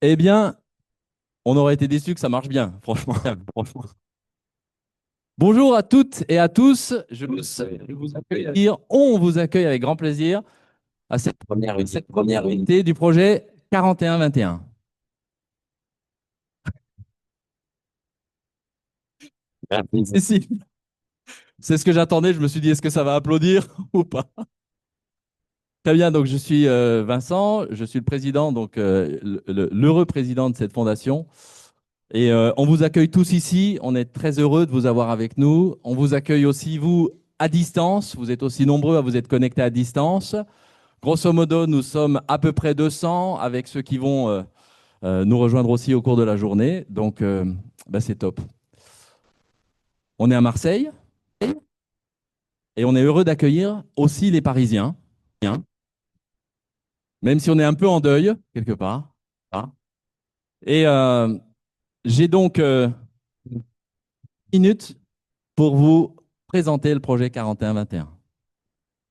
Eh bien, on aurait été déçus que ça marche bien, franchement. Franchement. Bonjour à toutes et à tous. On vous accueille avec grand plaisir à cette première unité du projet 41-21. Si, c'est ce que j'attendais. Je me suis dit, est-ce que ça va applaudir ou pas? Très bien, donc je suis Vincent, je suis le président, donc l'heureux président de cette fondation. Et on vous accueille tous ici, on est très heureux de vous avoir avec nous. On vous accueille aussi, vous, à distance. Vous êtes aussi nombreux à vous être connectés à distance. Grosso modo, nous sommes à peu près 200 avec ceux qui vont nous rejoindre aussi au cours de la journée. Donc, bah, c'est top. On est à Marseille et on est heureux d'accueillir aussi les Parisiens, même si on est un peu en deuil, quelque part. Hein. Et j'ai donc une minute pour vous présenter le projet 41-21.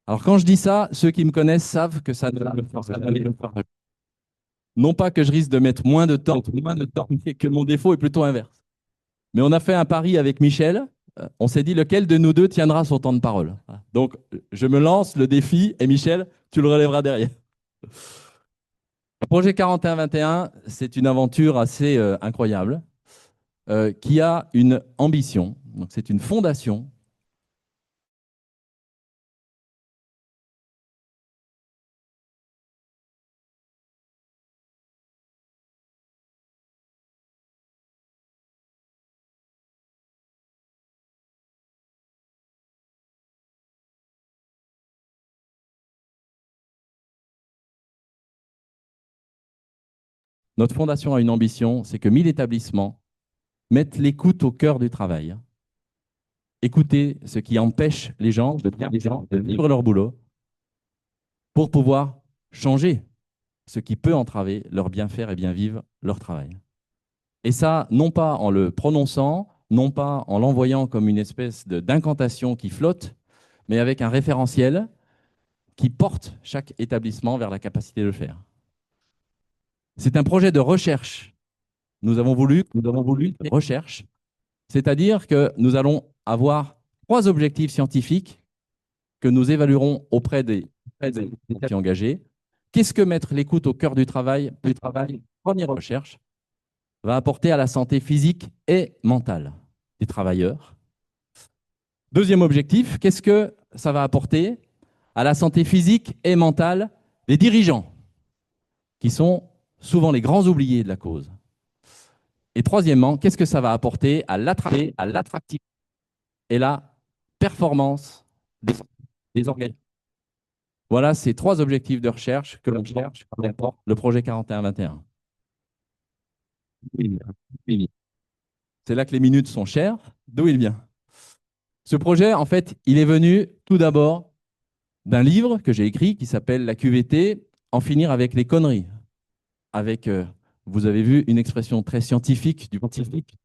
Alors, quand je dis ça, ceux qui me connaissent savent que ça ne va le faire. Non pas que je risque de mettre moins de temps, mais que mon défaut est plutôt inverse. Mais on a fait un pari avec Michel. On s'est dit lequel de nous deux tiendra son temps de parole. Donc, je me lance le défi et Michel, tu le relèveras derrière. Le projet 41-21, c'est une aventure assez incroyable qui a une ambition. Donc, c'est une fondation. Notre fondation a une ambition, c'est que 1000 établissements mettent l'écoute au cœur du travail. Écouter ce qui empêche les gens de vivre leur boulot pour pouvoir changer ce qui peut entraver leur bien faire et bien vivre leur travail. Et ça, non pas en le prononçant, non pas en l'envoyant comme une espèce d'incantation qui flotte, mais avec un référentiel qui porte chaque établissement vers la capacité de le faire. C'est un projet de recherche. Nous avons voulu recherche, c'est-à-dire que nous allons avoir 3 objectifs scientifiques que nous évaluerons auprès des parties engagées. Qu'est-ce que mettre l'écoute au cœur du travail, première recherche, va apporter à la santé physique et mentale des travailleurs? Deuxième objectif, qu'est-ce que ça va apporter à la santé physique et mentale des dirigeants, qui sont souvent les grands oubliés de la cause? Et troisièmement, qu'est-ce que ça va apporter à l'attractivité et la performance des organismes? Voilà ces 3 objectifs de recherche que l'on cherche pour le projet 41-21. C'est là que les minutes sont chères. D'où il vient? Ce projet, en fait, il est venu tout d'abord d'un livre que j'ai écrit qui s'appelle La QVT, En finir avec les conneries. Avec, vous avez vu, une expression très scientifique du scientifique.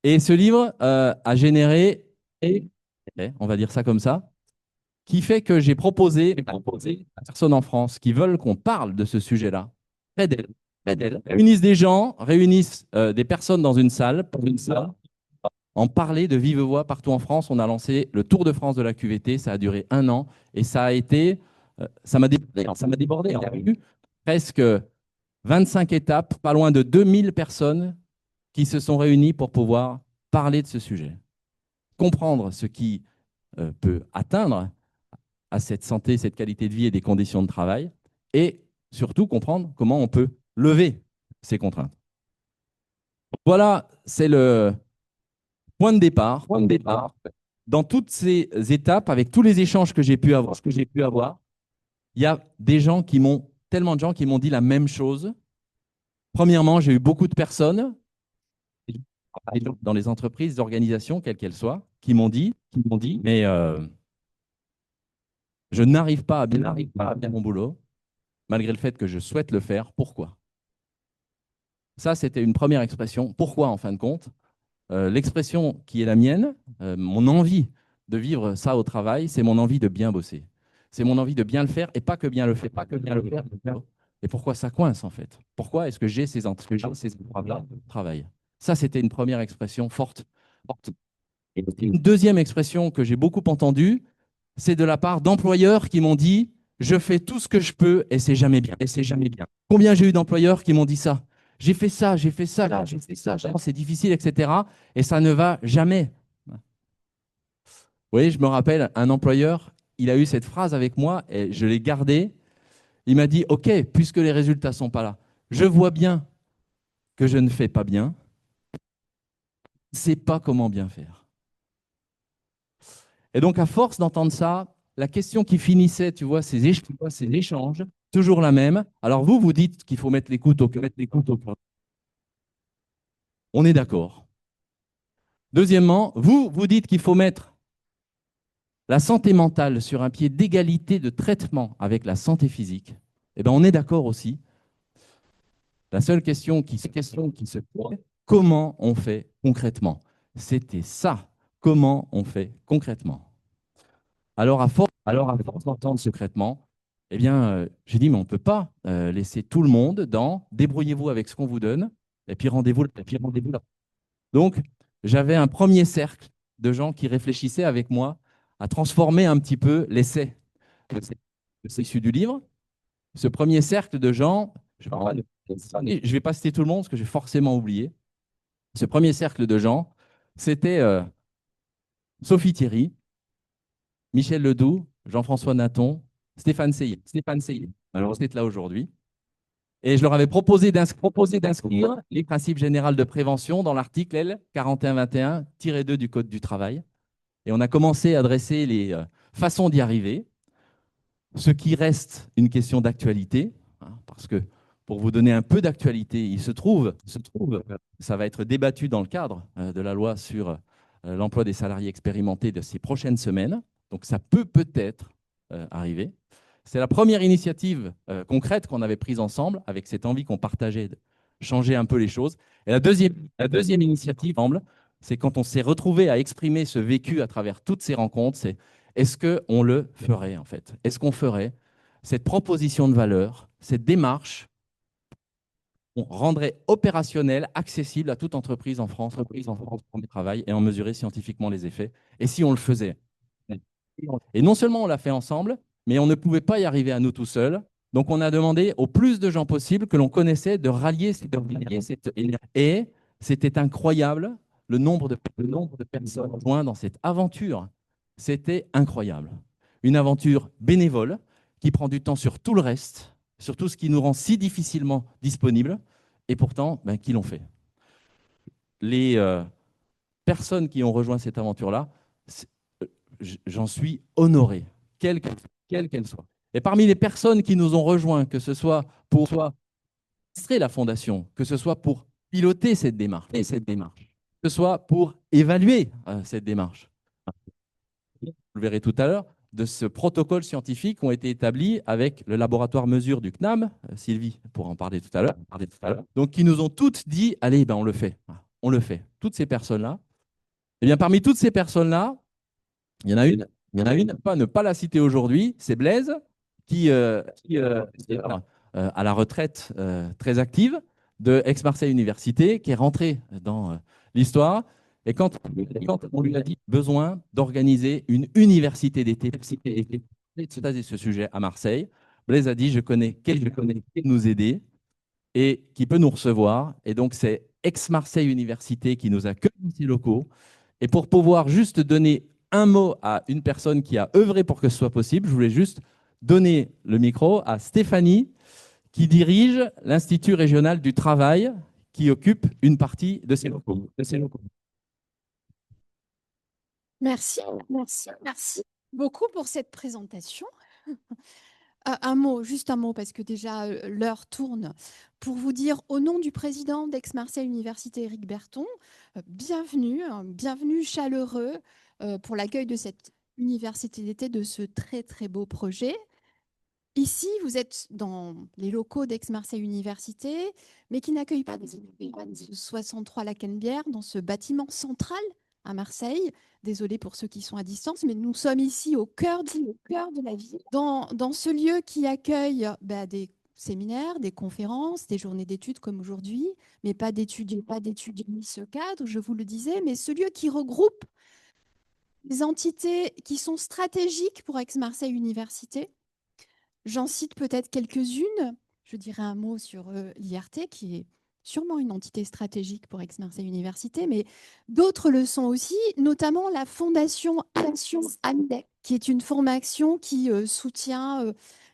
Et ce livre a généré, on va dire ça comme ça, qui fait que j'ai proposé à personnes en France qui veulent qu'on parle de ce sujet-là, réunissent des gens, réunissent des personnes dans une salle, en parler de vive voix partout en France. On a lancé le Tour de France de la QVT, ça a duré 1 an et ça a été, ça m'a débordé. On a eu presque 25 étapes, pas loin de 2000 personnes qui se sont réunies pour pouvoir parler de ce sujet, comprendre ce qui peut atteindre à cette santé, cette qualité de vie et des conditions de travail, et surtout comprendre comment on peut lever ces contraintes. Voilà, c'est le point de départ. Dans toutes ces étapes, avec tous les échanges que j'ai pu avoir, il y a des gens qui m'ont, tellement de gens qui m'ont dit la même chose. Premièrement, j'ai eu beaucoup de personnes dans les entreprises, les organisations, quelles qu'elles soient, qui m'ont dit, mais je n'arrive pas à bien faire mon boulot, malgré le fait que je souhaite le faire. Pourquoi? Ça, c'était une première expression. Pourquoi, en fin de compte? L'expression qui est la mienne, mon envie de vivre ça au travail, c'est mon envie de bien bosser. C'est mon envie de bien le faire et pas que bien le faire, Et pourquoi ça coince, en fait? Pourquoi est-ce que j'ai ces entraves-là de travail? Ça, c'était une première expression forte. forte. Et une deuxième expression que j'ai beaucoup entendue, c'est de la part d'employeurs qui m'ont dit je fais tout ce que je peux et c'est jamais bien. Et c'est jamais bien. Combien j'ai eu d'employeurs qui m'ont dit ça? J'ai fait ça, j'ai fait ça, là, j'ai fait ça, c'est difficile, etc. Et ça ne va jamais. Vous voyez, je me rappelle, un employeur, il a eu cette phrase avec moi et je l'ai gardée. Il m'a dit OK, puisque les résultats ne sont pas là, je vois bien que je ne fais pas bien, je ne sais pas comment bien faire. Et donc, à force d'entendre ça, la question qui finissait, tu vois, ces échanges, toujours la même. Alors, vous dites qu'il faut mettre l'écoute au cœur. On est d'accord. Deuxièmement, vous dites qu'il faut mettre la santé mentale sur un pied d'égalité de traitement avec la santé physique. Eh bien, on est d'accord aussi. La seule question qui se pose, comment on fait concrètement? C'était ça. Comment on fait concrètement? Alors, à force d'entendre secrètement, eh bien, j'ai dit, mais on ne peut pas laisser tout le monde dans débrouillez-vous avec ce qu'on vous donne, et puis rendez-vous là. Donc, j'avais un premier cercle de gens qui réfléchissaient avec moi à transformer un petit peu l'essai issu du livre. Ce premier cercle de gens, je ne vais pas citer tout le monde parce que j'ai forcément oublié. Ce premier cercle de gens, c'était Sophie Thierry, Michel Ledoux, Jean-François Naton, Stéphane Seyé. Alors, c'est là aujourd'hui. Et je leur avais proposé d'inscrire les principes généraux de prévention dans l'article L 4121-2 du Code du travail. Et on a commencé à dresser les façons d'y arriver, ce qui reste une question d'actualité, hein, parce que pour vous donner un peu d'actualité, il se trouve, ça va être débattu dans le cadre de la loi sur l'emploi des salariés expérimentés de ces prochaines semaines. Donc ça peut peut-être arriver. C'est la première initiative concrète qu'on avait prise ensemble, avec cette envie qu'on partageait de changer un peu les choses. Et la deuxième initiative, c'est quand on s'est retrouvé à exprimer ce vécu à travers toutes ces rencontres, c'est est-ce qu'on le ferait en fait? Est-ce qu'on ferait cette proposition de valeur, cette démarche, on rendrait opérationnelle, accessible à toute entreprise en France, pour du travail et en mesurer scientifiquement les effets? Et si on le faisait? Et non seulement on l'a fait ensemble, mais on ne pouvait pas y arriver à nous tout seuls. Donc on a demandé au plus de gens possible que l'on connaissait de rallier cette énergie. Et c'était incroyable le nombre de personnes jointes dans cette aventure. C'était incroyable. Une aventure bénévole qui prend du temps sur tout le reste, sur tout ce qui nous rend si difficilement disponibles, et pourtant, qui l'ont fait. Les personnes qui ont rejoint cette aventure-là, j'en suis honoré, quelle qu'elle soit. Et parmi les personnes qui nous ont rejoints, que ce soit pour administrer la fondation, que ce soit pour piloter cette démarche, que ce soit pour évaluer cette démarche, vous le verrez tout à l'heure, de ce protocole scientifique ont été établis avec le laboratoire mesure du CNAM, Sylvie pourra en parler tout à l'heure, donc qui nous ont toutes dit, allez, on le fait, on le fait. Toutes ces personnes-là, et bien parmi toutes ces personnes-là, il y en a une, pas ne pas la citer aujourd'hui, c'est Blaise, qui est à la retraite très active de Aix-Marseille Université, qui est rentré dans l'histoire. Et quand on lui a dit besoin d'organiser une université d'été, c'est ce sujet à Marseille, Blaise a dit je connais quelqu'un qui peut nous aider et qui peut nous recevoir. Et donc c'est Aix-Marseille Université qui nous accueille dans ses locaux. Et pour pouvoir juste donner un mot à une personne qui a œuvré pour que ce soit possible, je voulais juste donner le micro à Stéphanie, qui dirige l'Institut régional du travail, qui occupe une partie de ces locaux. Merci beaucoup pour cette présentation. Un mot, juste un mot, parce que déjà l'heure tourne, pour vous dire au nom du président d'Aix-Marseille Université, Éric Berton, bienvenue chaleureux pour l'accueil de cette université d'été, de ce très très beau projet. Ici, vous êtes dans les locaux d'Aix-Marseille Université, mais qui n'accueillent pas des étudiants de 63 La Canebière, dans ce bâtiment central à Marseille. Désolée pour ceux qui sont à distance, mais nous sommes ici au cœur de la ville, dans ce lieu qui accueille des séminaires, des conférences, des journées d'études comme aujourd'hui, mais pas d'études ni ce cadre, je vous le disais, mais ce lieu qui regroupe des entités qui sont stratégiques pour Aix-Marseille Université. J'en cite peut-être quelques-unes. Je dirais un mot sur l'IRT, qui est sûrement une entité stratégique pour Aix-Marseille Université, mais d'autres le sont aussi, notamment la Fondation Action AMDEC, qui est une formation qui soutient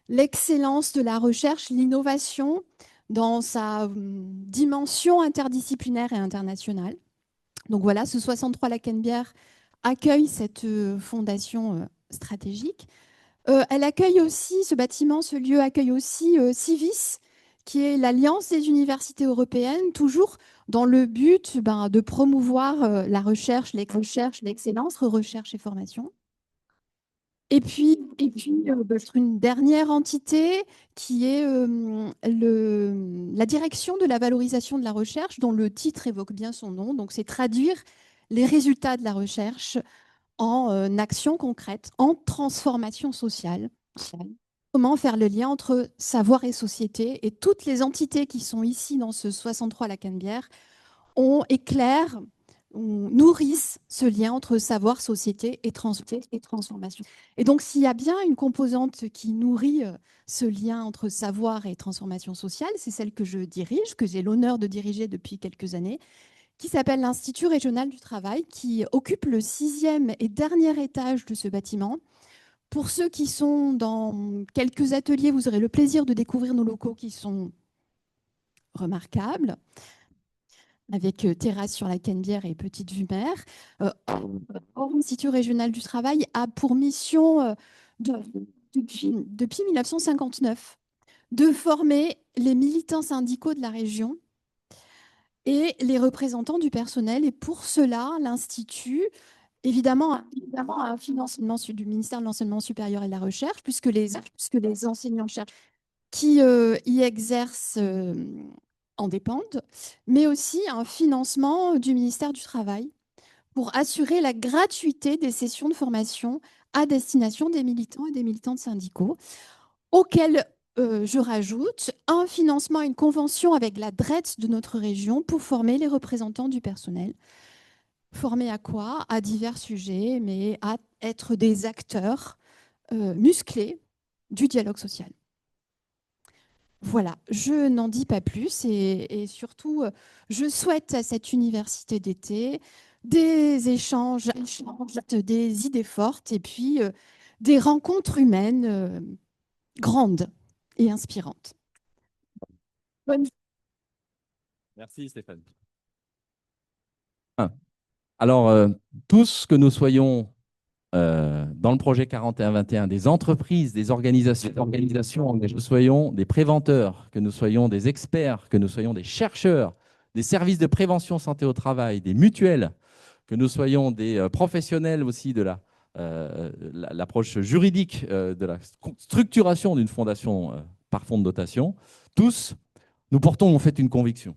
l'excellence de la recherche, l'innovation dans sa dimension interdisciplinaire et internationale. Donc voilà, ce 63 Lacanière accueille cette fondation stratégique. Elle accueille aussi, ce bâtiment, ce lieu accueille aussi Civis, qui est l'Alliance des universités européennes, toujours dans le but de promouvoir la recherche, l'excellence, recherche et formation. Et puis une dernière entité qui est la direction de la valorisation de la recherche, dont le titre évoque bien son nom. Donc, c'est traduire les résultats de la recherche en actions concrètes, en transformation sociale. Comment faire le lien entre savoir et société, et toutes les entités qui sont ici dans ce 63 La Canebière éclairent, nourrissent ce lien entre savoir, société et transformation. Et donc, s'il y a bien une composante qui nourrit ce lien entre savoir et transformation sociale, c'est celle que je dirige, que j'ai l'honneur de diriger depuis quelques années, qui s'appelle l'Institut régional du travail, qui occupe le 6e et dernier étage de ce bâtiment. Pour ceux qui sont dans quelques ateliers, vous aurez le plaisir de découvrir nos locaux qui sont remarquables, avec terrasse sur la Canebière et petite vue mer. L'Institut régional du travail a pour mission, depuis 1959, de former les militants syndicaux de la région et les représentants du personnel. Et pour cela, l'Institut, évidemment, a un financement du ministère de l'Enseignement supérieur et de la Recherche, puisque les enseignants-chercheurs qui y exercent en dépendent, mais aussi un financement du ministère du Travail pour assurer la gratuité des sessions de formation à destination des militants et des militantes syndicaux, auxquels je rajoute un financement, une convention avec la DRETS de notre région pour former les représentants du personnel. Formés à quoi? À divers sujets, mais à être des acteurs musclés du dialogue social. Voilà, je n'en dis pas plus et surtout, je souhaite à cette université d'été des échanges, des idées fortes et puis des rencontres humaines grandes et inspirantes. Bonne... Merci Stéphane. Alors, tous que nous soyons dans le projet 41-21, des entreprises, des organisations, que nous soyons des préventeurs, que nous soyons des experts, que nous soyons des chercheurs, des services de prévention santé au travail, des mutuelles, que nous soyons des professionnels aussi de l'approche juridique de la structuration d'une fondation par fonds de dotation, tous, nous portons en fait une conviction.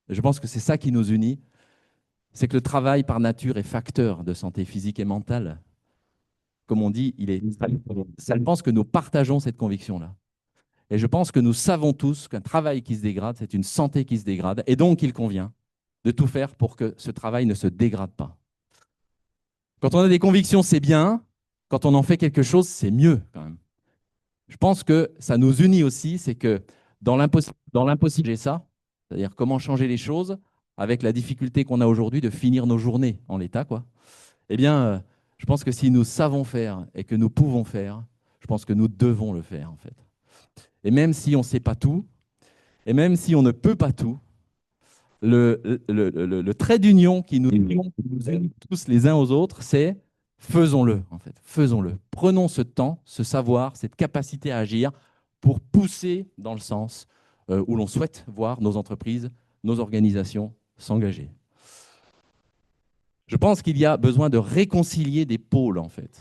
Et je pense que c'est ça qui nous unit, c'est que le travail par nature est facteur de santé physique et mentale. Comme on dit, je pense que nous partageons cette conviction-là. Et je pense que nous savons tous qu'un travail qui se dégrade, c'est une santé qui se dégrade. Et donc, il convient de tout faire pour que ce travail ne se dégrade pas. Quand on a des convictions, c'est bien. Quand on en fait quelque chose, c'est mieux quand même. Je pense que ça nous unit aussi, c'est que dans l'impossible, j'ai ça, c'est-à-dire comment changer les choses avec la difficulté qu'on a aujourd'hui de finir nos journées en l'état, quoi. Eh bien, je pense que si nous savons faire et que nous pouvons faire, je pense que nous devons le faire, en fait. Et même si on ne sait pas tout, et même si on ne peut pas tout, le trait d'union qui nous aide tous les uns aux autres, c'est faisons-le, en fait. Faisons-le. Prenons ce temps, ce savoir, cette capacité à agir pour pousser dans le sens où l'on souhaite voir nos entreprises, nos organisations s'engager. Je pense qu'il y a besoin de réconcilier des pôles, en fait.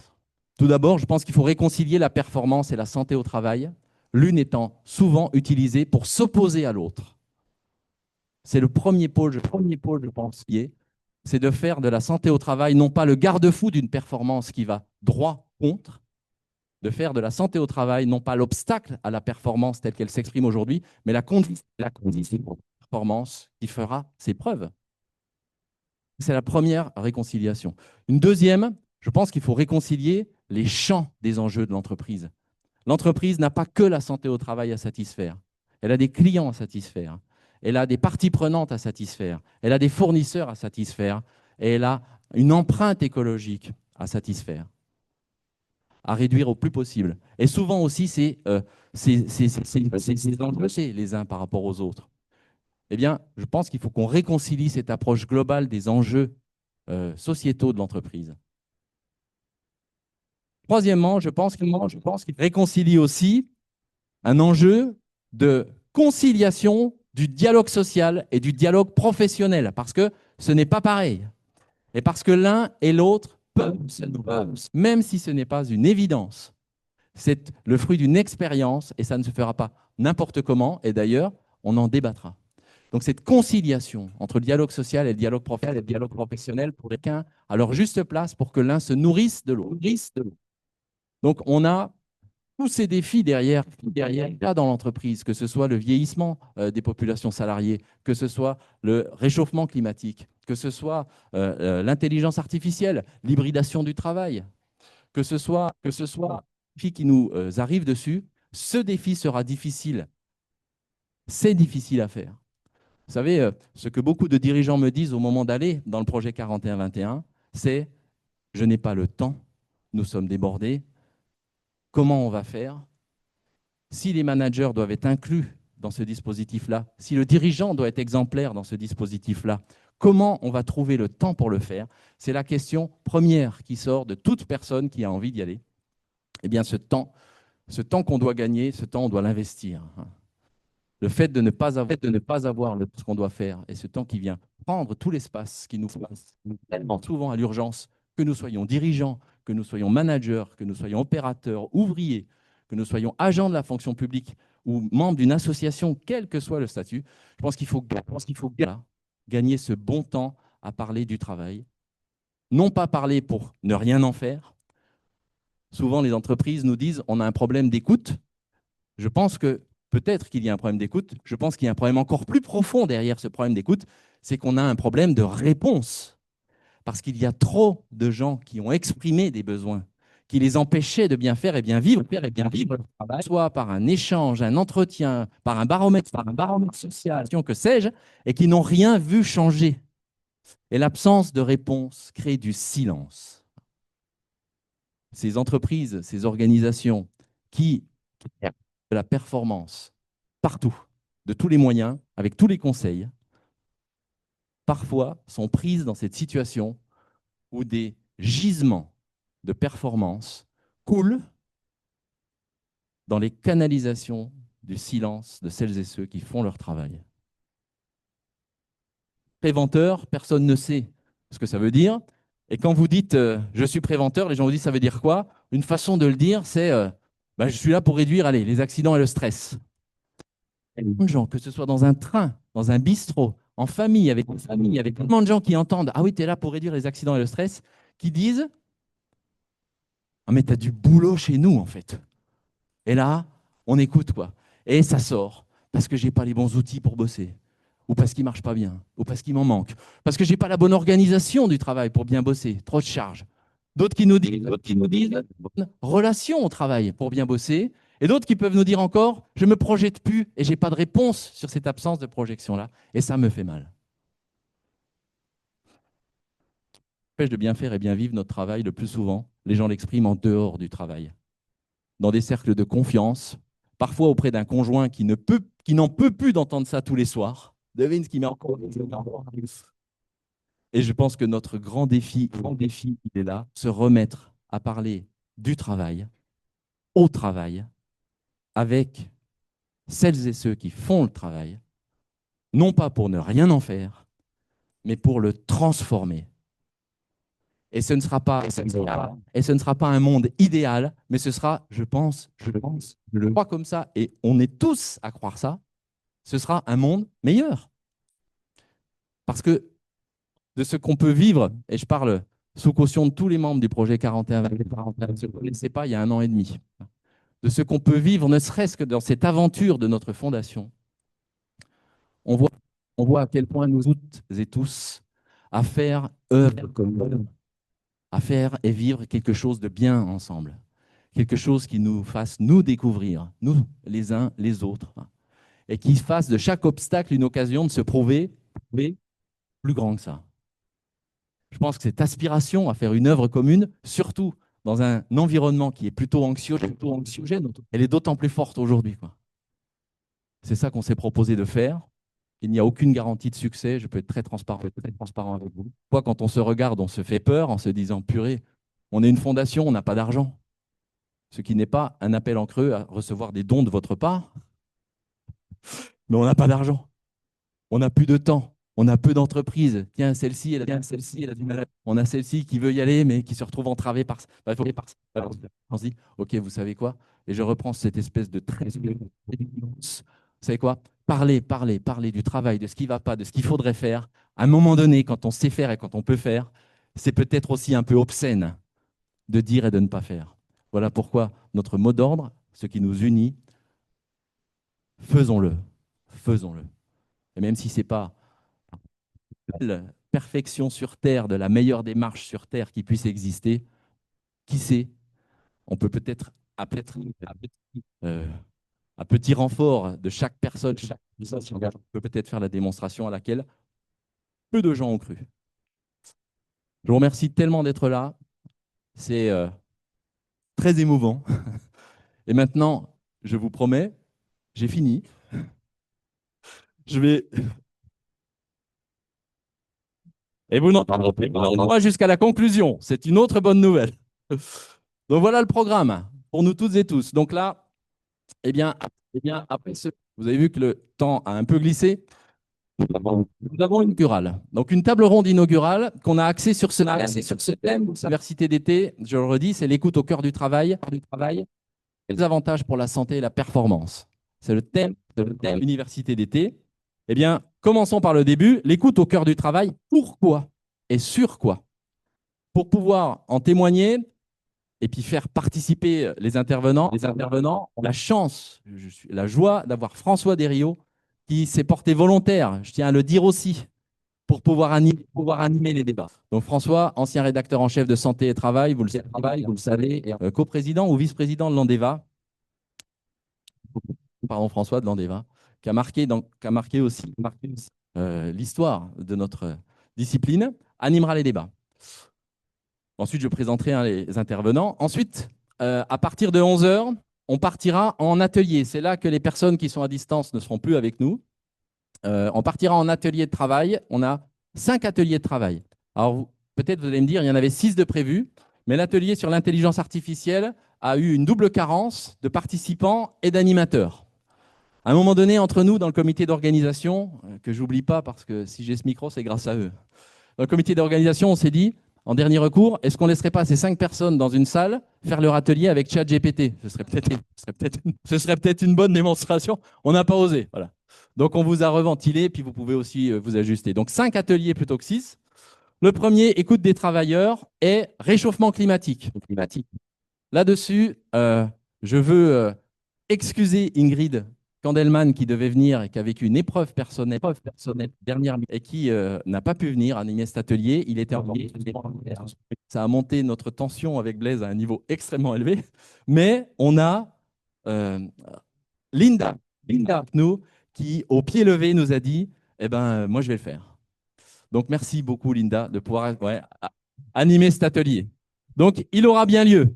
Tout d'abord, je pense qu'il faut réconcilier la performance et la santé au travail, l'une étant souvent utilisée pour s'opposer à l'autre. C'est le premier pôle, je pense, c'est de faire de la santé au travail non pas le garde-fou d'une performance qui va droit contre, de faire de la santé au travail, non pas l'obstacle à la performance telle qu'elle s'exprime aujourd'hui, mais la condition de performance qui fera ses preuves. C'est la première réconciliation. Une deuxième, je pense qu'il faut réconcilier les champs des enjeux de l'entreprise. L'entreprise n'a pas que la santé au travail à satisfaire. Elle a des clients à satisfaire. Elle a des parties prenantes à satisfaire. Elle a des fournisseurs à satisfaire. Et elle a une empreinte écologique à satisfaire, à réduire au plus possible. Et souvent aussi, c'est enjeux les uns par rapport aux autres. Eh bien, je pense qu'il faut qu'on réconcilie cette approche globale des enjeux sociétaux de l'entreprise. Troisièmement, je pense qu'il réconcilie aussi un enjeu de conciliation du dialogue social et du dialogue professionnel, parce que ce n'est pas pareil. Et parce que l'un et l'autre peuvent se nourrir, même si ce n'est pas une évidence. C'est le fruit d'une expérience et ça ne se fera pas n'importe comment. Et d'ailleurs, on en débattra. Donc cette conciliation entre le dialogue social et le dialogue professionnel pour chacun à leur juste place pour que l'un se nourrisse de l'autre. Donc on a tous ces défis derrière là dans l'entreprise, que ce soit le vieillissement des populations salariées, que ce soit le réchauffement climatique, que ce soit l'intelligence artificielle, l'hybridation du travail, que ce soit le défi qui nous arrive dessus, ce défi sera difficile. C'est difficile à faire. Vous savez, ce que beaucoup de dirigeants me disent au moment d'aller dans le projet 41-21, c'est « je n'ai pas le temps, nous sommes débordés, comment on va faire ?» Si les managers doivent être inclus dans ce dispositif-là, si le dirigeant doit être exemplaire dans ce dispositif-là, comment on va trouver le temps pour le faire? C'est la question première qui sort de toute personne qui a envie d'y aller. Eh bien, ce temps qu'on doit gagner, ce temps, on doit l'investir. Le fait de ne pas avoir ce qu'on doit faire et ce temps qui vient prendre tout l'espace qui nous passe tellement souvent à l'urgence, que nous soyons dirigeants, que nous soyons managers, que nous soyons opérateurs, ouvriers, que nous soyons agents de la fonction publique ou membres d'une association, quel que soit le statut, je pense qu'il faut gagner ce bon temps à parler du travail. Non pas parler pour ne rien en faire. Souvent, les entreprises nous disent on a un problème d'écoute. Je pense que peut-être qu'il y a un problème d'écoute. Je pense qu'il y a un problème encore plus profond derrière ce problème d'écoute, c'est qu'on a un problème de réponse. Parce qu'il y a trop de gens qui ont exprimé des besoins, qui les empêchaient de bien faire et bien vivre, soit par un échange, un entretien, par un baromètre social, que sais-je, et qui n'ont rien vu changer. Et l'absence de réponse crée du silence. Ces entreprises, ces organisations qui de la performance partout, de tous les moyens, avec tous les conseils, parfois sont prises dans cette situation où des gisements de performance coulent dans les canalisations du silence de celles et ceux qui font leur travail. Préventeur, personne ne sait ce que ça veut dire. Et quand vous dites je suis préventeur, les gens vous disent ça veut dire quoi? Une façon de le dire, c'est je suis là pour réduire les accidents et le stress. Il y a beaucoup de gens, que ce soit dans un train, dans un bistrot, en famille, avec tellement de gens qui entendent ah oui, tu es là pour réduire les accidents et le stress, qui disent ah mais tu as du boulot chez nous en fait. Et là, on écoute quoi. Et ça sort parce que j'ai pas les bons outils pour bosser, ou parce qu'il marche pas bien, ou parce qu'il m'en manque, parce que j'ai pas la bonne organisation du travail pour bien bosser, trop de charges. D'autres qui nous disent bonne relation au travail pour bien bosser, et d'autres qui peuvent nous dire encore je me projette plus et j'ai pas de réponse sur cette absence de projection là, et ça me fait mal. Empêche de bien faire et bien vivre notre travail le plus souvent, les gens l'expriment en dehors du travail, dans des cercles de confiance, parfois auprès d'un conjoint qui n'en peut plus d'entendre ça tous les soirs. Devine ce qui met encore. Et je pense que notre grand défi, il est là, se remettre à parler du travail, au travail, avec celles et ceux qui font le travail, non pas pour ne rien en faire, mais pour le transformer. Et ce ne sera pas un monde idéal, mais ce sera, je le crois comme ça, et on est tous à croire ça, ce sera un monde meilleur. Parce que de ce qu'on peut vivre, et je parle sous caution de tous les membres du projet 41 ne se connaissaient pas il y a 1 an et demi, de ce qu'on peut vivre, ne serait-ce que dans cette aventure de notre fondation, on voit, on voit à quel point nous toutes et tous à faire œuvre commune, à faire et vivre quelque chose de bien ensemble, quelque chose qui nous fasse nous découvrir, nous les uns les autres, et qui fasse de chaque obstacle une occasion de se prouver plus grand que ça. Je pense que cette aspiration à faire une œuvre commune, surtout dans un environnement qui est plutôt anxiogène, elle est d'autant plus forte aujourd'hui. C'est ça qu'on s'est proposé de faire. Il n'y a aucune garantie de succès. Je peux être très transparent avec vous. Quand on se regarde, on se fait peur en se disant, purée, on est une fondation, on n'a pas d'argent. Ce qui n'est pas un appel en creux à recevoir des dons de votre part, mais on n'a pas d'argent. On n'a plus de temps. On a peu d'entreprises. Tiens, celle-ci, elle a du mal. On a celle-ci qui veut y aller, mais qui se retrouve entravée par ça. On se dit, OK, vous savez quoi? Et je reprends cette espèce de très... Vous savez quoi? Parler du travail, de ce qui ne va pas, de ce qu'il faudrait faire. À un moment donné, quand on sait faire et quand on peut faire, c'est peut-être aussi un peu obscène de dire et de ne pas faire. Voilà pourquoi notre mot d'ordre, ce qui nous unit, faisons-le. Faisons-le. Et même si ce n'est pas la perfection sur Terre, de la meilleure démarche sur Terre qui puisse exister, qui sait, on peut peut-être, à petit renfort de chaque personne, on peut peut-être faire la démonstration à laquelle peu de gens ont cru. Je vous remercie tellement d'être là. C'est très émouvant. Et maintenant, je vous promets, j'ai fini. Je vais... Et vous n'entendrez pas moi jusqu'à la conclusion. C'est une autre bonne nouvelle. Donc voilà le programme pour nous toutes et tous. Donc là, eh bien après vous avez vu que le temps a un peu glissé. Nous avons une inaugurale. Donc une table ronde inaugurale qu'on a axée sur ce thème. L'université d'été, je le redis, c'est l'écoute au cœur du travail. Les avantages pour la santé et la performance. C'est le thème de l'université d'été. Eh bien, commençons par le début. L'écoute au cœur du travail. Pourquoi et sur quoi? Pour pouvoir en témoigner et puis faire participer les intervenants ont la chance, la joie d'avoir François Desriaux qui s'est porté volontaire, je tiens à le dire aussi, pour pouvoir animer les débats. Donc François, ancien rédacteur en chef de Santé et Travail, vous le savez, coprésident ou vice-président de l'Andeva, François de l'Andeva, qui a marqué aussi l'histoire de notre discipline, animera les débats. Ensuite, je présenterai les intervenants. Ensuite, à partir de 11 h, on partira en atelier. C'est là que les personnes qui sont à distance ne seront plus avec nous. On partira en atelier de travail. On a 5 ateliers de travail. Alors, peut-être vous allez me dire, il y en avait 6 de prévus, mais l'atelier sur l'intelligence artificielle a eu une double carence de participants et d'animateurs. À un moment donné, entre nous, dans le comité d'organisation, que je n'oublie pas parce que si j'ai ce micro, c'est grâce à eux. Dans le comité d'organisation, on s'est dit, en dernier recours, est-ce qu'on ne laisserait pas ces 5 personnes dans une salle faire leur atelier avec ChatGPT? Ce serait peut-être une bonne démonstration. On n'a pas osé. Voilà. Donc, on vous a reventilé, puis vous pouvez aussi vous ajuster. Donc, 5 ateliers plutôt que 6. Le premier, écoute des travailleurs, et réchauffement climatique. Là-dessus, je veux excuser Ingrid Kandelman qui devait venir et qui a vécu une épreuve personnelle dernière et qui n'a pas pu venir animer cet atelier. Il était envoyé. Ça a monté notre tension avec Blaise à un niveau extrêmement élevé. Mais on a Linda nous, qui, au pied levé, nous a dit eh ben, moi, je vais le faire. Donc, merci beaucoup, Linda, de pouvoir animer cet atelier. Donc, il aura bien lieu.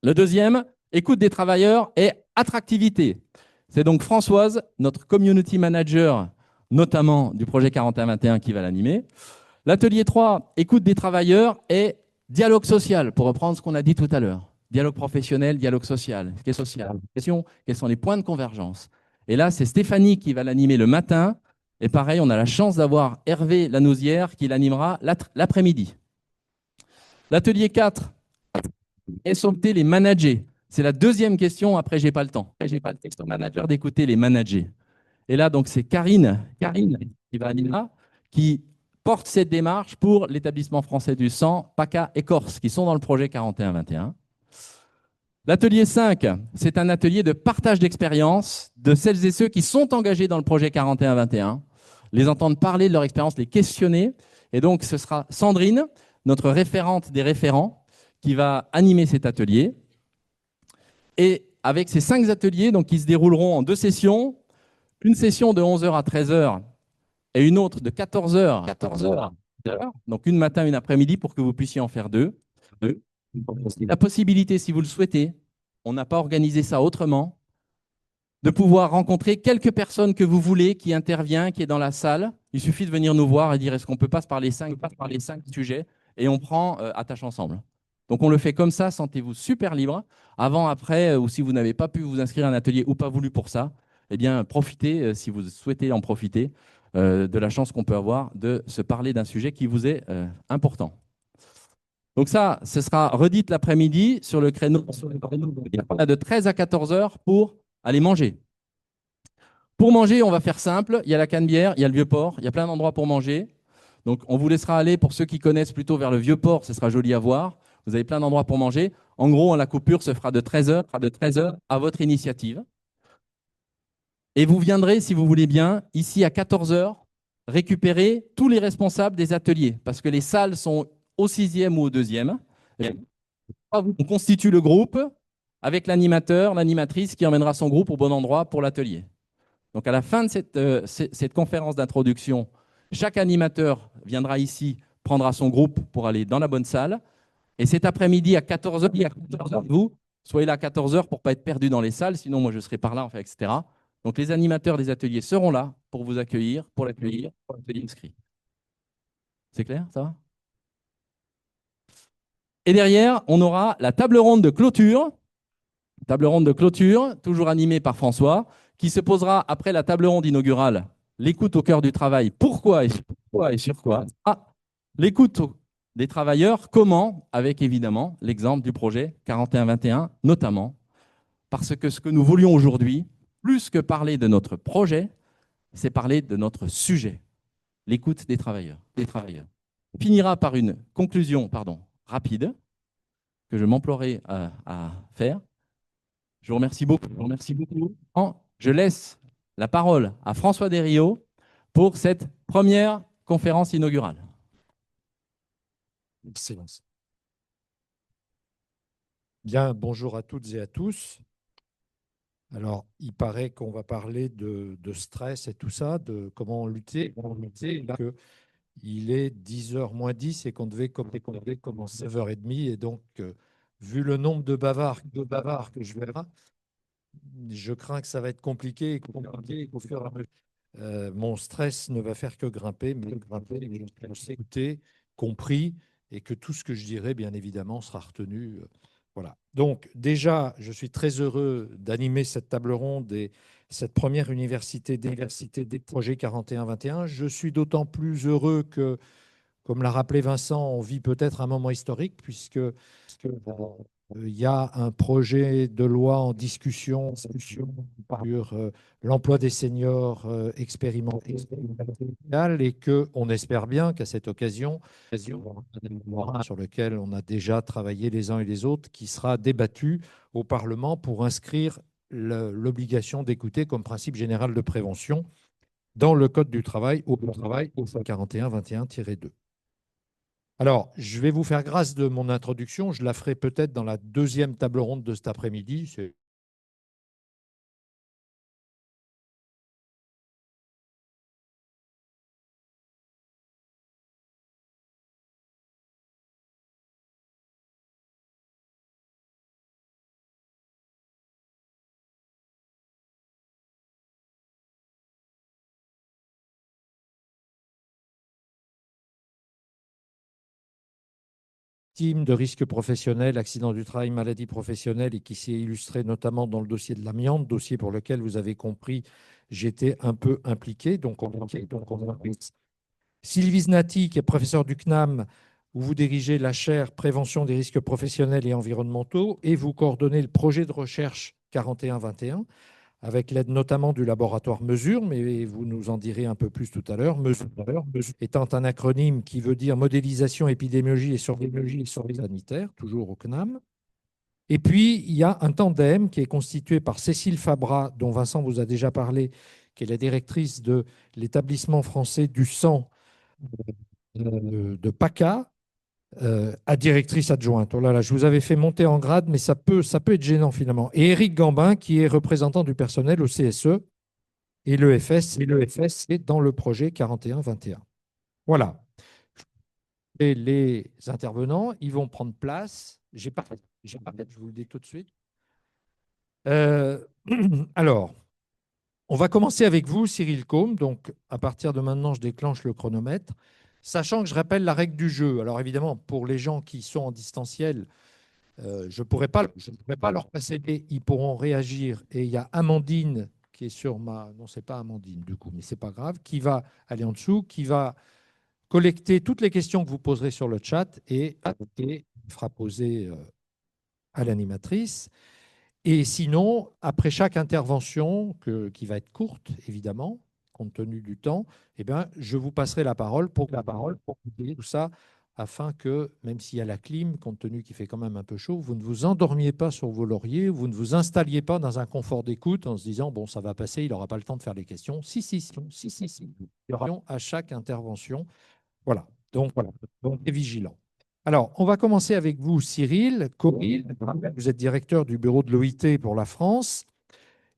Le deuxième, écoute des travailleurs et attractivité. C'est donc Françoise, notre community manager, notamment du projet 4121, qui va l'animer. L'atelier 3, écoute des travailleurs et dialogue social, pour reprendre ce qu'on a dit tout à l'heure. Dialogue professionnel, dialogue social. Quelles sont les points de convergence? Et là, c'est Stéphanie qui va l'animer le matin. Et pareil, on a la chance d'avoir Hervé Lanauzière qui l'animera l'après-midi. L'atelier 4, écouter les managers. C'est la deuxième question, après, je n'ai pas le temps. Je n'ai pas le texte manager d'écouter les managers. Et là, donc, c'est Karine qui va animer, qui porte cette démarche pour l'établissement français du sang, PACA et Corse, qui sont dans le projet 41-21. L'atelier 5, c'est un atelier de partage d'expérience de celles et ceux qui sont engagés dans le projet 41-21, les entendre parler de leur expérience, les questionner. Et donc, ce sera Sandrine, notre référente des référents, qui va animer cet atelier. Et avec ces 5 ateliers donc, qui se dérouleront en 2 sessions, une session de 11 h à 13 h et une autre de 14 h à 14 h. Donc, une matin, une après-midi pour que vous puissiez en faire 2. La possibilité, si vous le souhaitez, on n'a pas organisé ça autrement, de pouvoir rencontrer quelques personnes que vous voulez qui intervient, qui est dans la salle. Il suffit de venir nous voir et dire est-ce qu'on peut passer par les 5 sujets et on prend attache ensemble. Donc on le fait comme ça, sentez-vous super libre. Avant, après, ou si vous n'avez pas pu vous inscrire à un atelier ou pas voulu pour ça, eh bien profitez, si vous souhaitez en profiter, de la chance qu'on peut avoir de se parler d'un sujet qui vous est important. Donc ça, ce sera redite l'après-midi sur le créneau de 13 à 14 heures pour aller manger. Pour manger, on va faire simple. Il y a la Canebière, il y a le Vieux-Port, il y a plein d'endroits pour manger. Donc on vous laissera aller, pour ceux qui connaissent plutôt vers le Vieux-Port, ce sera joli à voir. Vous avez plein d'endroits pour manger. En gros, la coupure se fera de 13 heures à votre initiative. Et vous viendrez, si vous voulez bien, ici à 14 heures, récupérer tous les responsables des ateliers, parce que les salles sont au 6e ou au 2e. On constitue le groupe avec l'animateur, l'animatrice qui emmènera son groupe au bon endroit pour l'atelier. Donc à la fin de cette conférence d'introduction, chaque animateur viendra ici, prendra son groupe pour aller dans la bonne salle. Et cet après-midi à 14 h, vous soyez là à 14 h pour ne pas être perdu dans les salles, sinon moi je serai par là, enfin, etc. Donc les animateurs des ateliers seront là pour vous accueillir, pour l'atelier inscrit. C'est clair, ça va? Et derrière, on aura la table ronde de clôture. Table ronde de clôture, toujours animée par François, qui se posera après la table ronde inaugurale, l'écoute au cœur du travail. Pourquoi et sur quoi? L'écoute des travailleurs, comment? Avec évidemment l'exemple du projet 41-21, notamment, parce que ce que nous voulions aujourd'hui, plus que parler de notre projet, c'est parler de notre sujet, l'écoute des travailleurs. On finira par une conclusion rapide, que je m'emploierai à faire. Je vous remercie beaucoup. Je laisse la parole à François Desriaux pour cette première conférence inaugurale. Excellence. Bien, bonjour à toutes et à tous. Alors, il paraît qu'on va parler de stress et tout ça, de comment lutter. Là, il est 10h moins 10 et qu'on devait commencer à 9h30. Et donc, vu le nombre de bavards que je vais avoir, je crains que ça va être compliqué au fur et à mesure. Mon stress ne va faire que grimper, mais je sais écouter, compris, et que tout ce que je dirai, bien évidemment, sera retenu. Voilà. Donc, déjà, je suis très heureux d'animer cette table ronde et cette première université des projets 41-21. Je suis d'autant plus heureux que, comme l'a rappelé Vincent, on vit peut-être un moment historique, puisque il y a un projet de loi en discussion sur l'emploi des seniors expérimentés et qu'on espère bien qu'à cette occasion, sur lequel on a déjà travaillé les uns et les autres, qui sera débattu au Parlement pour inscrire l'obligation d'écouter comme principe général de prévention dans le Code du travail au 41-21-2. Alors, je vais vous faire grâce de mon introduction. Je la ferai peut-être dans la deuxième table ronde de cet après-midi. De risques professionnels, accidents du travail, maladies professionnelles et qui s'est illustré notamment dans le dossier de l'amiante, dossier pour lequel vous avez compris, j'étais un peu impliqué. Sylvie Znati, qui est professeure du CNAM, où vous dirigez la chaire Prévention des risques professionnels et environnementaux et vous coordonnez le projet de recherche 41-21, avec l'aide notamment du laboratoire Mesure, mais vous nous en direz un peu plus tout à l'heure. Mesure étant un acronyme qui veut dire modélisation, épidémiologie et surveillance sanitaire, toujours au CNAM. Et puis, il y a un tandem qui est constitué par Cécile Fabra, dont Vincent vous a déjà parlé, qui est la directrice de l'établissement français du sang de PACA, à directrice adjointe. Oh là là, je vous avais fait monter en grade, mais ça peut être gênant finalement. Et Éric Gambin, qui est représentant du personnel au CSE, et l'EFS est dans le projet 41-21. Voilà. Et les intervenants, ils vont prendre place. Je vous le dis tout de suite. Alors, on va commencer avec vous, Cyril Côme. Donc, à partir de maintenant, je déclenche le chronomètre, sachant que je rappelle la règle du jeu. Alors, évidemment, pour les gens qui sont en distanciel, je ne pourrais pas leur passer ils pourront réagir. Et il y a Amandine qui est sur ma... Non, ce n'est pas Amandine, du coup, mais ce n'est pas grave, qui va aller en dessous, qui va collecter toutes les questions que vous poserez sur le chat et fera poser à l'animatrice. Et sinon, après chaque intervention, qui va être courte, évidemment, compte tenu du temps, eh bien, je vous passerai la parole pour vous dire tout ça, afin que, même s'il y a la clim, compte tenu qu'il fait quand même un peu chaud, vous ne vous endormiez pas sur vos lauriers, vous ne vous installiez pas dans un confort d'écoute en se disant, bon, ça va passer, il n'aura pas le temps de faire les questions. Si. Il y aura à chaque intervention. Voilà. Donc, soyez vigilants. Alors, on va commencer avec vous, Cyril. Vous êtes directeur du bureau de l'OIT pour la France.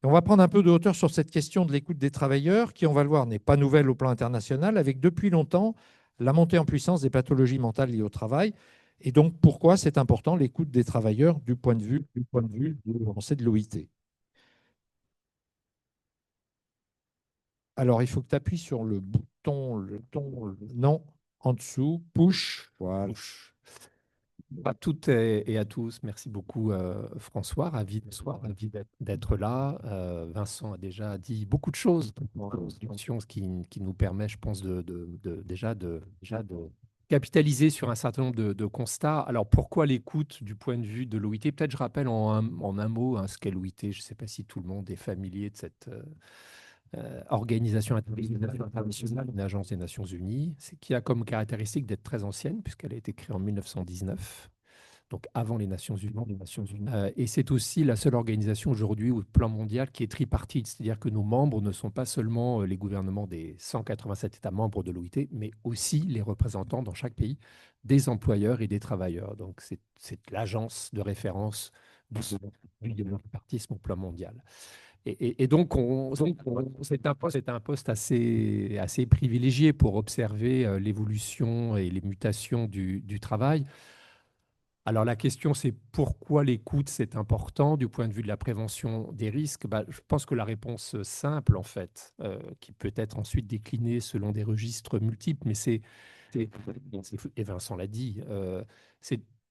Et on va prendre un peu de hauteur sur cette question de l'écoute des travailleurs, qui, on va le voir, n'est pas nouvelle au plan international, avec depuis longtemps la montée en puissance des pathologies mentales liées au travail. Et donc, pourquoi c'est important l'écoute des travailleurs du point de vue de l'OIT. Alors, il faut que tu appuies sur le bouton, non, en dessous, push. Voilà. À toutes et à tous, merci beaucoup François, ravi d'être là. Vincent a déjà dit beaucoup de choses dans l'introduction, ce qui nous permet, je pense, déjà de capitaliser sur un certain nombre de constats. Alors pourquoi l'écoute du point de vue de l'OIT? Peut-être je rappelle en un mot ce qu'est l'OIT. Je ne sais pas si tout le monde est familier de cette organisation internationale, une agence des Nations Unies, qui a comme caractéristique d'être très ancienne, puisqu'elle a été créée en 1919, donc avant les Nations Unies. Et c'est aussi la seule organisation aujourd'hui au plan mondial qui est tripartite, c'est-à-dire que nos membres ne sont pas seulement les gouvernements des 187 États membres de l'OIT, mais aussi les représentants dans chaque pays des employeurs et des travailleurs. Donc c'est l'agence de référence du tripartisme au plan mondial. Et donc, c'est un poste assez privilégié pour observer l'évolution et les mutations du travail. Alors, la question, c'est pourquoi l'écoute, c'est important du point de vue de la prévention des risques. Je pense que la réponse simple, en fait, qui peut être ensuite déclinée selon des registres multiples, mais et Vincent l'a dit,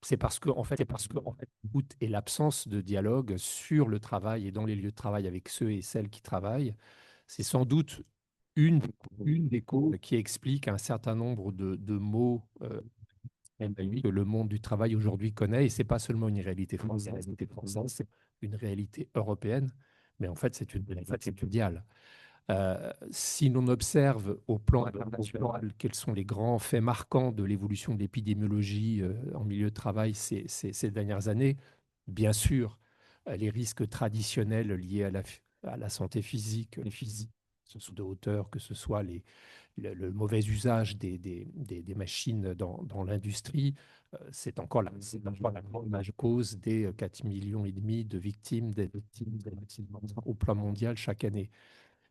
c'est parce que, en fait, l'écoute et l'absence de dialogue sur le travail et dans les lieux de travail avec ceux et celles qui travaillent, c'est sans doute une des causes qui explique un certain nombre de maux que le monde du travail aujourd'hui connaît. Et ce n'est pas seulement une réalité française, c'est une réalité européenne, mais en fait, c'est une réalité mondiale. Si l'on observe au plan international quels sont les grands faits marquants de l'évolution de l'épidémiologie en milieu de travail ces dernières années, bien sûr, les risques traditionnels liés à la santé physique, que ce soit de hauteur, que ce soit le mauvais usage des machines dans l'industrie, c'est encore la grande cause des 4,5 millions de victimes d'accidents au plan mondial chaque année.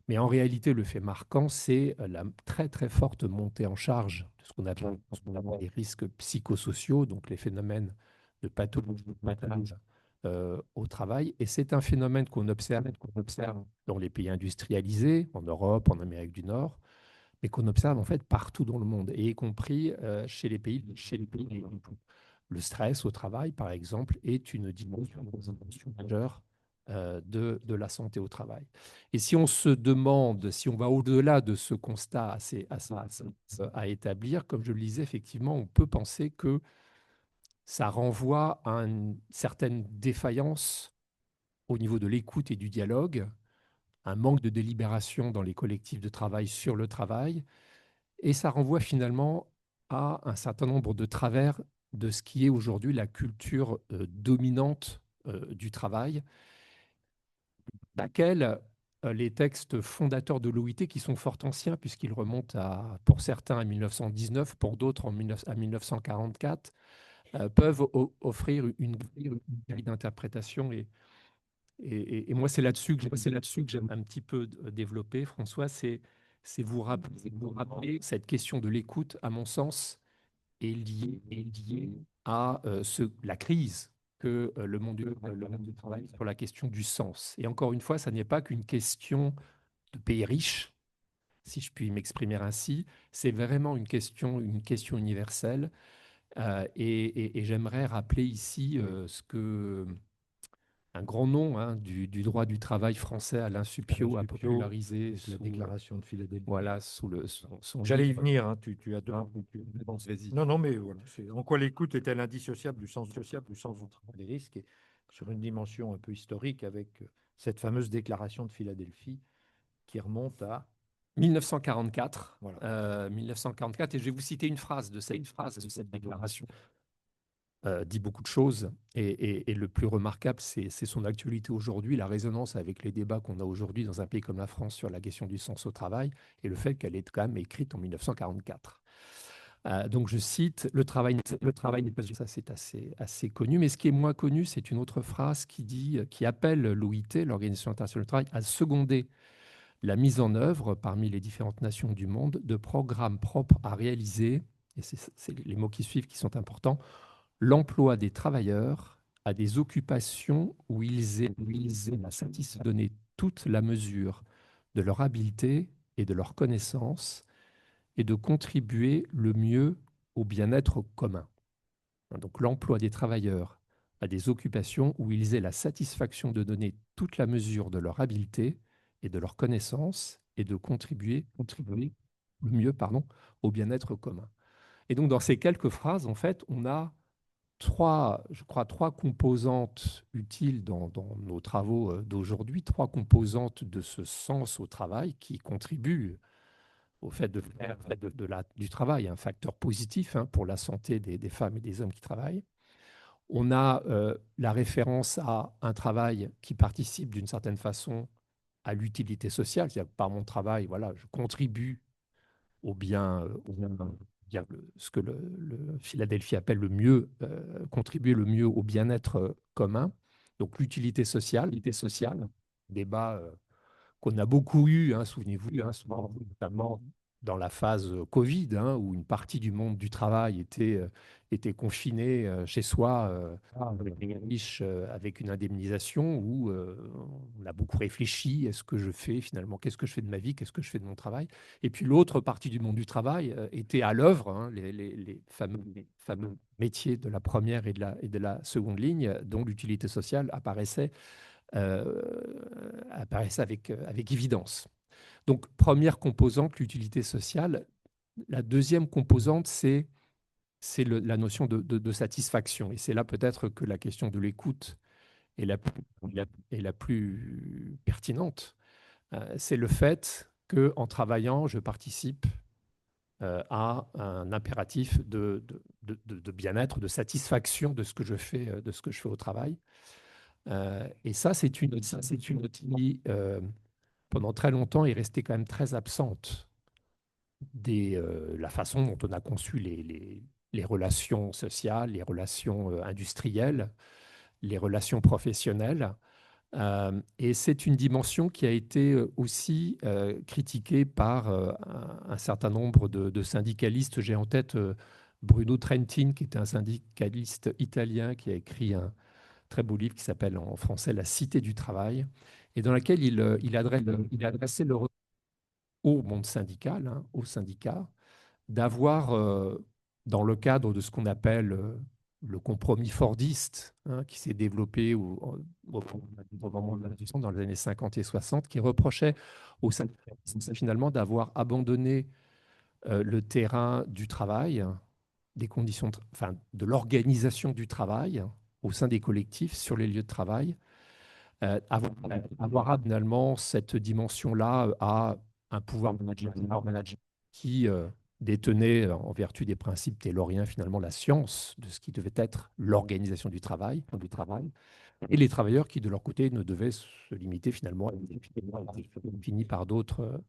Mais en réalité, le fait marquant, c'est la très très forte montée en charge de ce qu'on appelle les risques psychosociaux, donc les phénomènes de pathologie mentale au travail. Et c'est un phénomène qu'on observe dans les pays industrialisés, en Europe, en Amérique du Nord, mais qu'on observe en fait partout dans le monde, et y compris chez les pays. Le stress au travail, par exemple, est une dimension majeure de la santé au travail. Et si on se demande, si on va au-delà de ce constat à établir, comme je le disais, effectivement, on peut penser que ça renvoie à une certaine défaillance au niveau de l'écoute et du dialogue un manque de délibération dans les collectifs de travail sur le travail. Et ça renvoie finalement à un certain nombre de travers de ce qui est aujourd'hui la culture dominante du travail, laquelle les textes fondateurs de l'OIT, qui sont fort anciens, puisqu'ils remontent pour certains à 1919, pour d'autres à 1944, peuvent offrir une grille d'interprétation. Et moi, c'est là-dessus que j'aime un petit peu développer, François, c'est vous rappeler cette question de l'écoute, à mon sens, est liée à la crise que le monde du travail sur la question du sens. Et encore une fois, ça n'est pas qu'une question de pays riches, si je puis m'exprimer ainsi, c'est vraiment une question universelle. Et j'aimerais rappeler ici un grand nom du droit du travail français, Alain Supiot, a popularisé la déclaration de Philadelphie. voilà, sous son J'allais y livre. venir, hein, tu as deux. Bon, vas-y. Non, mais voilà. En quoi l'écoute est-elle indissociable du sens du travail des risques, et sur une dimension un peu historique avec cette fameuse déclaration de Philadelphie qui remonte à 1944, Voilà. 1944, et je vais vous citer une phrase de cette déclaration. Dit beaucoup de choses, et le plus remarquable, c'est son actualité aujourd'hui, la résonance avec les débats qu'on a aujourd'hui dans un pays comme la France sur la question du sens au travail, et le fait qu'elle est quand même écrite en 1944. Donc je cite, le travail n'est pas ça, c'est assez connu, mais ce qui est moins connu, c'est une autre phrase qui appelle l'OIT, l'Organisation internationale du travail, à seconder la mise en œuvre parmi les différentes nations du monde de programmes propres à réaliser, et c'est les mots qui suivent qui sont importants, l'emploi des travailleurs à des occupations où ils aient la satisfaction de donner toute la mesure de leur habileté et de leur connaissance et de contribuer le mieux au bien-être commun. Donc l'emploi des travailleurs à des occupations où ils aient la satisfaction de donner toute la mesure de leur habileté et de leur connaissance et de contribuer le mieux au bien-être commun. Et donc dans ces quelques phrases, en fait, on a trois composantes utiles dans nos travaux d'aujourd'hui, trois composantes de ce sens au travail qui contribuent au fait de faire du travail un facteur positif pour la santé des femmes et des hommes qui travaillent. On a la référence à un travail qui participe d'une certaine façon à l'utilité sociale, c'est-à-dire que par mon travail, voilà, je contribue au bien, ce que le Philadelphie appelle le mieux, contribuer le mieux au bien-être commun. Donc l'utilité sociale, débat qu'on a beaucoup eu, souvenez-vous, notamment dans la phase Covid, où une partie du monde du travail était confinée chez soi, avec des riches, avec une indemnisation, où on a beaucoup réfléchi, est-ce que je fais finalement, qu'est-ce que je fais de ma vie, qu'est-ce que je fais de mon travail? Et puis l'autre partie du monde du travail était à l'œuvre, les fameux métiers de la première et de la seconde ligne, dont l'utilité sociale apparaissait avec évidence. Donc, première composante, l'utilité sociale. La deuxième composante, c'est la notion de satisfaction. Et c'est là peut-être que la question de l'écoute est la plus pertinente. C'est le fait qu'en travaillant, je participe à un impératif de bien-être, de satisfaction de ce que je fais au travail. Et ça, c'est une qui, pendant très longtemps, est restée quand même très absente la façon dont on a conçu les relations sociales, les relations industrielles, les relations professionnelles. Et c'est une dimension qui a été aussi critiquée par un certain nombre de syndicalistes. J'ai en tête Bruno Trentin, qui est un syndicaliste italien qui a écrit un très beau livre qui s'appelle en français La Cité du travail, et dans lequel il adressait le au monde syndical, aux syndicats, d'avoir, dans le cadre de ce qu'on appelle le compromis fordiste, qui s'est développé au moment de la Révolution dans les années 50 et 60, qui reprochait aux syndicats finalement d'avoir abandonné le terrain du travail, des conditions, de l'organisation du travail au sein des collectifs sur les lieux de travail, avoir finalement cette dimension-là à un pouvoir manager qui détenait, en vertu des principes tayloriens, finalement la science de ce qui devait être l'organisation du travail, et les travailleurs qui, de leur côté, ne devaient se limiter finalement à être définis par d'autres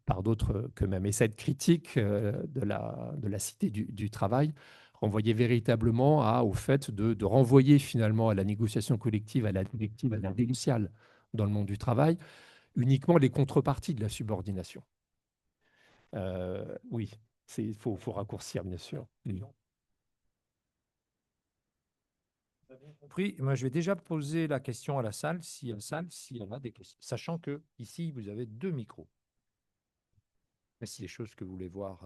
qu'eux-mêmes. Et cette critique de la cité du travail renvoyait véritablement au fait de renvoyer finalement à la négociation collective, à la négociale dans le monde du travail, uniquement les contreparties de la subordination. Oui, faut raccourcir, bien sûr. Compris. Moi, je vais déjà poser la question à la salle, si elle a des questions, sachant que ici, vous avez 2 micros. Mais c'est des choses que vous voulez voir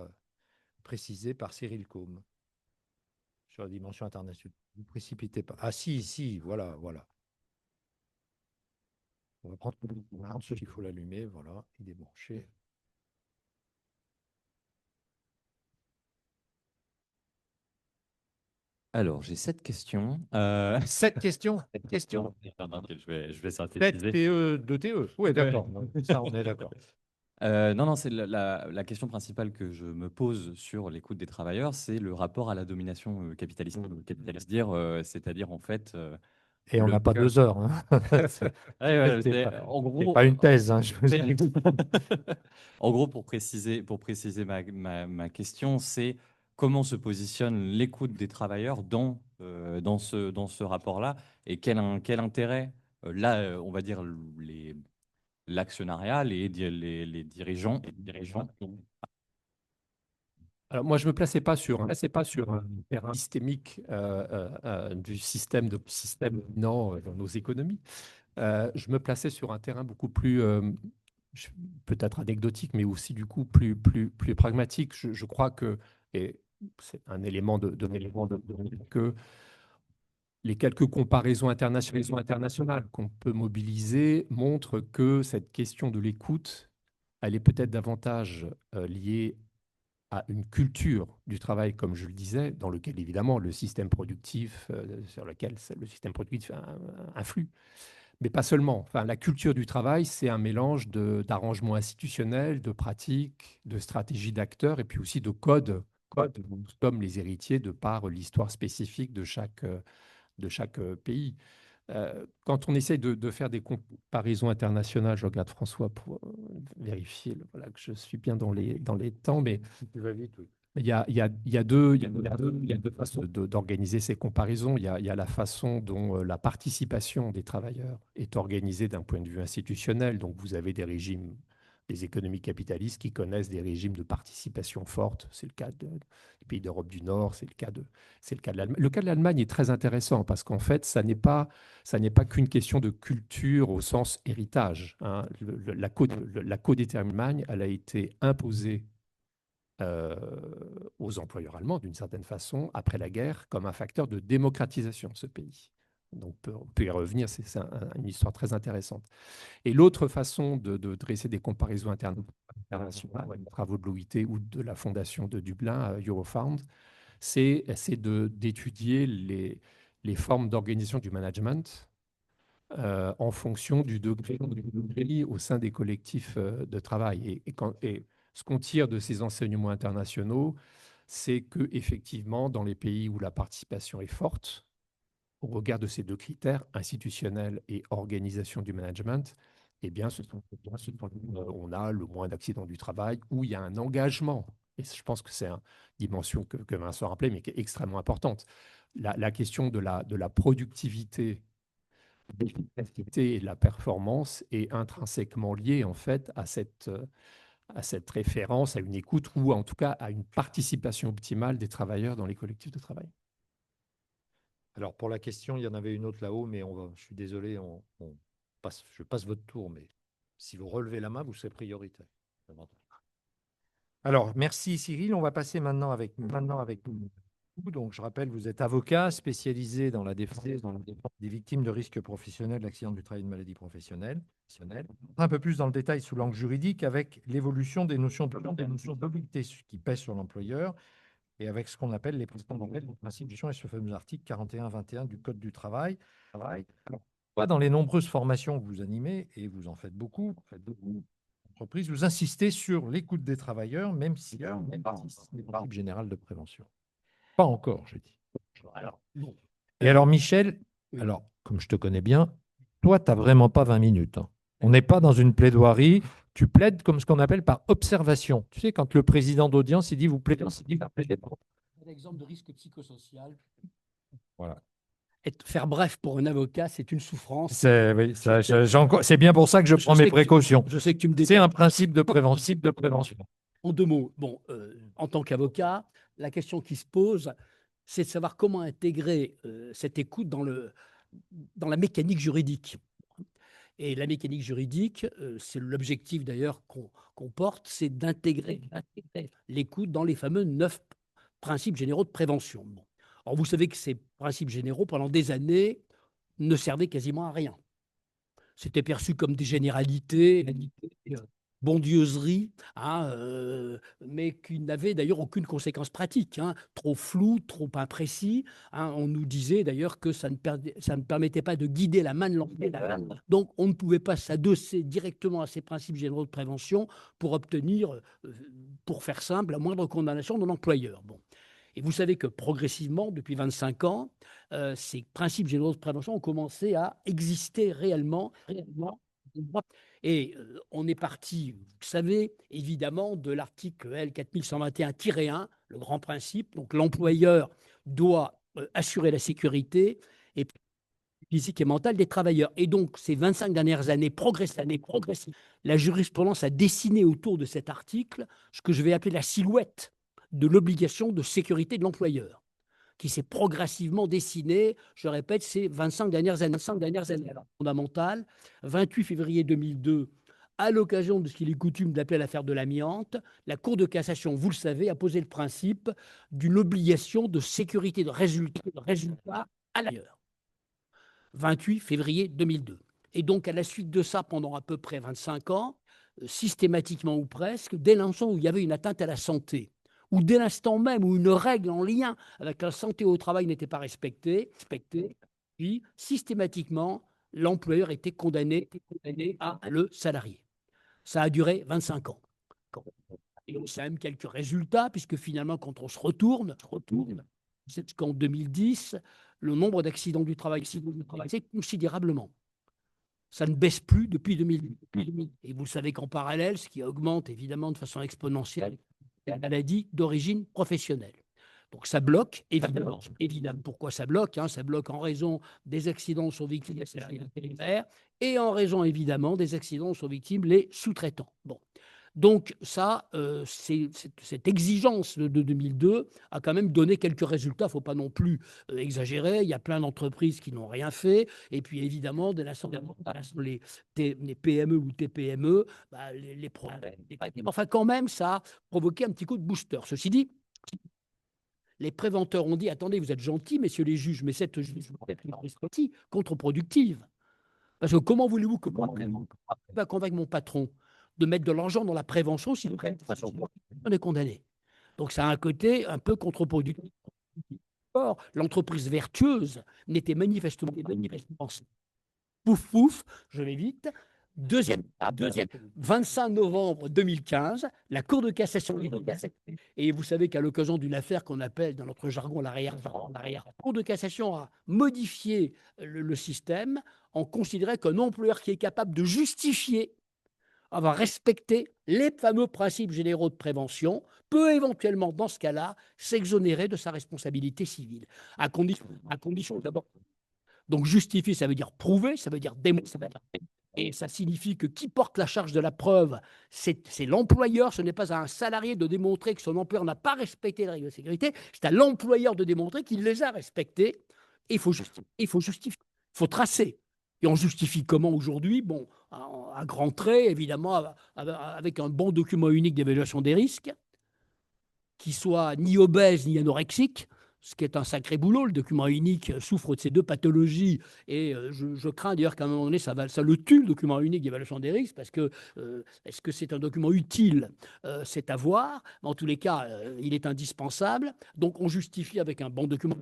précisées par Cyril Combe sur la dimension internationale. Ne vous précipitez pas. Ah si, voilà. On va prendre ce qu'il faut l'allumer, voilà, il est branché. Alors, j'ai 7 questions. 7 questions. Je vais 7 synthétiser. PE de TE. Oui, d'accord. Ça, on est d'accord. Non, c'est la question principale que je me pose sur l'écoute des travailleurs, c'est le rapport à la domination capitaliste. C'est-à-dire en fait. Et on Le n'a pas cas- 2 heures. Hein. Ouais, C'est en C'est gros, pas une thèse. Hein, je vous c'est- dis. en gros, pour préciser ma question, c'est comment se positionne l'écoute des travailleurs dans ce rapport-là et quel intérêt, là, on va dire, l'actionnariat, les dirigeants ont. Alors moi, je ne me plaçais pas sur un terrain systémique du système dominant dans nos économies. Je me plaçais sur un terrain beaucoup plus, peut-être anecdotique, mais aussi du coup plus pragmatique. Je crois que, et c'est un élément que les quelques comparaisons internationales qu'on peut mobiliser montrent que cette question de l'écoute, elle est peut-être davantage liée à une culture du travail, comme je le disais, dans lequel évidemment le système productif, sur lequel le système productif influe. Mais pas seulement. Enfin, la culture du travail, c'est un mélange d'arrangements institutionnels, de pratiques, de stratégies d'acteurs et puis aussi de codes. Nous sommes les héritiers de par l'histoire spécifique de chaque pays. Quand on essaye de faire des comparaisons internationales, je regarde François pour vérifier voilà, que je suis bien dans les temps, mais Tu vas vite, oui. il y a deux façons d'organiser ces comparaisons. Il y a la façon dont la participation des travailleurs est organisée d'un point de vue institutionnel. Donc, vous avez des régimes, des économies capitalistes qui connaissent des régimes de participation forte. C'est le cas des pays d'Europe du Nord, c'est le cas de l'Allemagne. Le cas de l'Allemagne est très intéressant parce qu'en fait, ça n'est pas qu'une question de culture au sens héritage, hein. La codétermination, elle a été imposée aux employeurs allemands, d'une certaine façon, après la guerre, comme un facteur de démocratisation de ce pays. Donc, on peut y revenir, c'est une histoire très intéressante. Et l'autre façon de dresser des comparaisons internationales, les travaux de l'OIT ou de la fondation de Dublin, Eurofound, c'est d'étudier les formes d'organisation du management en fonction du degré au sein des collectifs de travail. Et ce qu'on tire de ces enseignements internationaux, c'est que effectivement, dans les pays où la participation est forte, au regard de ces 2 critères, institutionnel et organisation du management, eh bien, ce sont où on a le moins d'accidents du travail, où il y a un engagement. Et je pense que c'est une dimension que Vincent rappelait, mais qui est extrêmement importante. La question de la productivité, l'efficacité et la performance est intrinsèquement liée en fait à cette référence, à une écoute ou en tout cas à une participation optimale des travailleurs dans les collectifs de travail. Alors, pour la question, il y en avait une autre là-haut, mais je suis désolé, je passe votre tour, mais si vous relevez la main, vous serez prioritaire. Alors, merci Cyril. On va passer maintenant avec vous. Donc, je rappelle, vous êtes avocat spécialisé dans la défense des victimes de risques professionnels, d'accidents du travail et de maladies professionnelles. Un peu plus dans le détail sous l'angle juridique avec l'évolution des notions d'obligité qui pèsent sur l'employeur et avec ce qu'on appelle les principes du et ce fameux article 41-21 du Code du travail. Alors, Dans les nombreuses formations que vous animez, et vous en faites beaucoup, entreprises, vous insistez sur l'écoute des travailleurs, même si ce n'est pas le principe général de prévention. Pas encore, je dis. Alors, bon. Et alors, Michel, Oui. alors, comme je te connais bien, toi, tu n'as vraiment pas 20 minutes. Hein. On n'est pas dans une plaidoirie. Tu plaides comme ce qu'on appelle par observation. Tu sais, quand le président d'audience, il dit vous plaidez, il dit vous plaidez pas. Un exemple de risque psychosocial. Voilà. Faire bref pour un avocat, c'est une souffrance. Oui, c'est bien pour ça que je prends mes précautions. Je sais que tu me C'est un principe de prévention. En 2 mots, bon, en tant qu'avocat, la question qui se pose, c'est de savoir comment intégrer cette écoute dans la mécanique juridique. Et la mécanique juridique, c'est l'objectif d'ailleurs qu'on porte, c'est d'intégrer l'écoute dans les fameux 9 principes généraux de prévention. Bon. Alors vous savez que ces principes généraux, pendant des années, ne servaient quasiment à rien. C'était perçu comme des généralités, bondieuseries, hein, mais qui n'avaient d'ailleurs aucune conséquence pratique, hein, trop flou, trop imprécis. Hein. On nous disait d'ailleurs que ça ne permettait pas de guider la main de l'employeur. Donc, on ne pouvait pas s'adosser directement à ces principes généraux de prévention pour obtenir, pour faire simple, la moindre condamnation de l'employeur. Bon. Et vous savez que progressivement, depuis 25 ans, ces principes généraux de prévention ont commencé à exister réellement. Et on est parti, vous savez, évidemment, de l'article L 4121-1, le grand principe. Donc, l'employeur doit assurer la sécurité et physique et mentale des travailleurs. Et donc, ces 25 dernières années, progressivement, la jurisprudence a dessiné autour de cet article ce que je vais appeler la silhouette de l'obligation de sécurité de l'employeur, qui s'est progressivement dessinée, je répète, ces 25 dernières années. Fondamentale, 28 février 2002, à l'occasion de ce qu'il est coutume d'appeler l'affaire de l'amiante, la Cour de cassation, vous le savez, a posé le principe d'une obligation de sécurité de résultat à l'employeur. 28 février 2002. Et donc, à la suite de ça, pendant à peu près 25 ans, systématiquement ou presque, dès l'instant où il y avait une atteinte à la santé, ou dès l'instant même où une règle en lien avec la santé au travail n'était pas respectée, puis systématiquement, l'employeur était condamné à le salarié. Ça a duré 25 ans. Et on sait même quelques résultats, puisque finalement, quand on se retourne, c'est qu'en 2010, le nombre d'accidents du travail c'est considérablement. Ça ne baisse plus depuis 2000. Et vous savez qu'en parallèle, ce qui augmente évidemment de façon exponentielle, c'est la maladie d'origine professionnelle. Donc ça bloque, évidemment. Pourquoi ça bloque, hein? Ça bloque en raison des accidents dont sont victimes les salariés intérimaires et en raison évidemment des accidents dont sont victimes les sous-traitants. Bon. Donc ça, cette exigence de 2002 a quand même donné quelques résultats. Il ne faut pas non plus exagérer. Il y a plein d'entreprises qui n'ont rien fait. Et puis évidemment, les PME ou TPME, bah, les problèmes. Enfin, quand même, ça a provoqué un petit coup de booster. Ceci dit, les préventeurs ont dit, attendez, vous êtes gentils, messieurs les juges, mais cette juridiction est contre-productive. Parce que comment voulez-vous que moi, je vais convaincre mon patron de mettre de l'argent dans la prévention si on est condamné? Donc ça a un côté un peu contre-productif. Or, l'entreprise vertueuse n'était manifestement pouf, pouf, je vais vite. Deuxième, 25 novembre 2015, la Cour de cassation. Et vous savez qu'à l'occasion d'une affaire qu'on appelle dans notre jargon l'arrière, la Cour de cassation a modifié le système en considérant qu'un employeur qui est capable de justifier avoir respecté les fameux principes généraux de prévention peut éventuellement, dans ce cas-là, s'exonérer de sa responsabilité civile, à condition d'abord. Donc justifier, ça veut dire prouver, ça veut dire démontrer. Et ça signifie que qui porte la charge de la preuve, c'est l'employeur. Ce n'est pas à un salarié de démontrer que son employeur n'a pas respecté les règles de sécurité. C'est à l'employeur de démontrer qu'il les a respectées. Il faut justifier. Il faut tracer. Et on justifie comment aujourd'hui? Bon, à grands traits, évidemment, avec un bon document unique d'évaluation des risques, qui soit ni obèse ni anorexique. ce qui est un sacré boulot. Le document unique souffre de ces deux pathologies et je crains d'ailleurs qu'à un moment donné, ça le tue, le document unique d'évaluation des risques, parce que est-ce que c'est un document utile? C'est à voir. En tous les cas, il est indispensable. Donc, on justifie avec un bon document.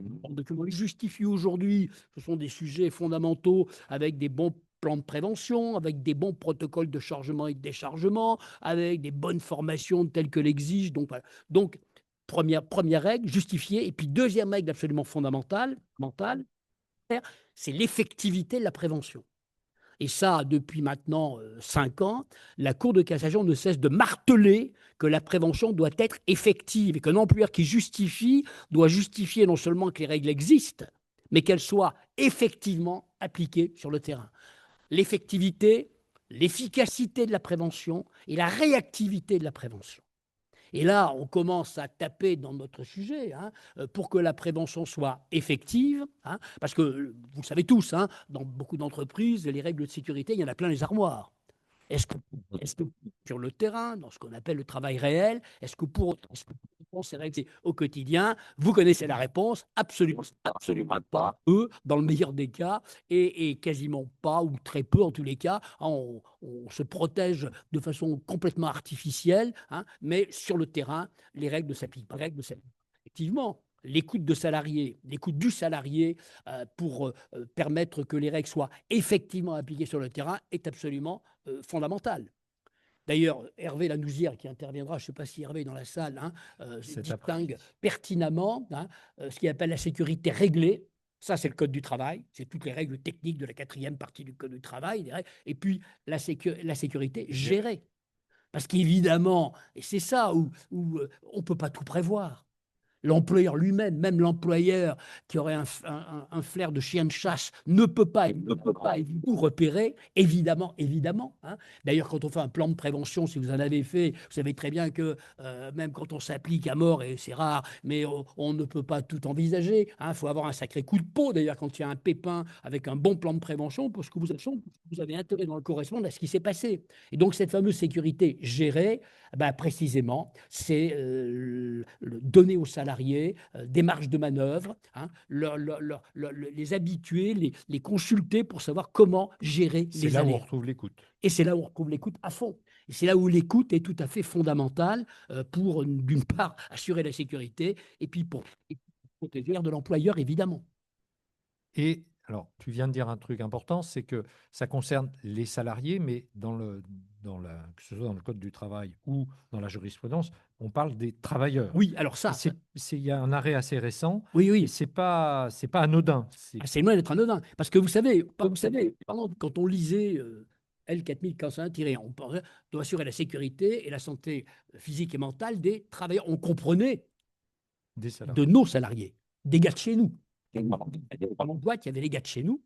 Il justifie aujourd'hui, ce sont des sujets fondamentaux avec des bons plans de prévention, avec des bons protocoles de chargement et de déchargement, avec des bonnes formations telles que l'exige. Donc, voilà. Donc, première règle, justifier. Et puis, deuxième règle absolument fondamentale, c'est l'effectivité de la prévention. Et ça, depuis maintenant 5 ans, la Cour de cassation ne cesse de marteler que la prévention doit être effective et qu'un employeur qui justifie doit justifier non seulement que les règles existent, mais qu'elles soient effectivement appliquées sur le terrain. L'effectivité, l'efficacité de la prévention et la réactivité de la prévention. Et là, on commence à taper dans notre sujet pour que la prévention soit effective, parce que, vous le savez tous, dans beaucoup d'entreprises, les règles de sécurité, il y en a plein les armoires. Est-ce que sur le terrain, dans ce qu'on appelle le travail réel, est-ce que pour ces règles au quotidien, vous connaissez la réponse? Absolument pas. Eux, dans le meilleur des cas, et quasiment pas, ou très peu en tous les cas, on se protège de façon complètement artificielle, mais sur le terrain, les règles ne s'appliquent pas. Effectivement, l'écoute du salarié pour permettre que les règles soient effectivement appliquées sur le terrain est absolument fondamentale. D'ailleurs, Hervé Lanouzière, qui interviendra, je ne sais pas si Hervé est dans la salle, distingue pertinemment ce qu'il appelle la sécurité réglée. Ça, c'est le Code du travail. C'est toutes les règles techniques de la 4e partie du Code du travail. Et puis, la sécurité gérée. Parce qu'évidemment, et c'est ça où on ne peut pas tout prévoir. L'employeur lui-même, même l'employeur qui aurait un flair de chien de chasse, ne peut pas vous repérer, évidemment. D'ailleurs, quand on fait un plan de prévention, si vous en avez fait, vous savez très bien que même quand on s'applique à mort, et c'est rare, mais on ne peut pas tout envisager. Il faut avoir un sacré coup de peau, d'ailleurs, quand il y a un pépin avec un bon plan de prévention, parce que vous avez intérêt dans le correspondre à ce qui s'est passé. Et donc, cette fameuse sécurité gérée, précisément, c'est donner aux salariés des marges de manœuvre, les habituer, les consulter pour savoir comment gérer les C'est là où on aléas. retrouve l'écoute. Et c'est là où on retrouve l'écoute à fond. Et c'est là où l'écoute est tout à fait fondamentale pour, d'une part, assurer la sécurité et puis pour protéger de l'employeur, évidemment. Et alors, tu viens de dire un truc important, c'est que ça concerne les salariés, mais que ce soit dans le Code du travail ou dans la jurisprudence, on parle des travailleurs. Oui, alors ça. Il y a un arrêt assez récent. Oui. Et c'est pas anodin. C'est loin d'être anodin. Parce que vous savez, quand on lisait L4041-1, on doit assurer la sécurité et la santé physique et mentale des travailleurs. On comprenait de nos salariés, des gars de chez nous. Dans mon boîte, il y avait les gars de chez nous.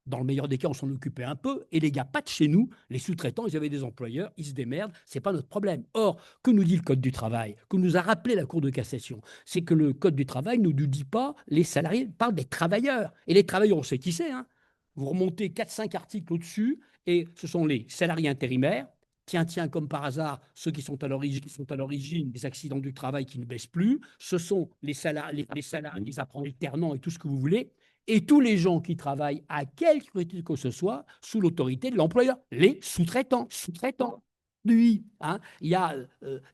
Dans le meilleur des cas, on s'en occupait un peu. Et les gars, pas de chez nous, les sous-traitants, ils avaient des employeurs, ils se démerdent, c'est pas notre problème. Or, que nous dit le Code du travail, que nous a rappelé la Cour de cassation, c'est que le Code du travail ne nous dit pas les salariés, il parle des travailleurs. Et les travailleurs, on sait qui c'est. Vous remontez 4-5 articles au-dessus, et ce sont les salariés intérimaires. Tiens, comme par hasard, ceux qui sont à l'origine des accidents du travail qui ne baissent plus. Ce sont les salariés, les apprentis alternants et tout ce que vous voulez. Et tous les gens qui travaillent à quelque titre que ce soit sous l'autorité de l'employeur, les sous-traitants. Lui, il y a,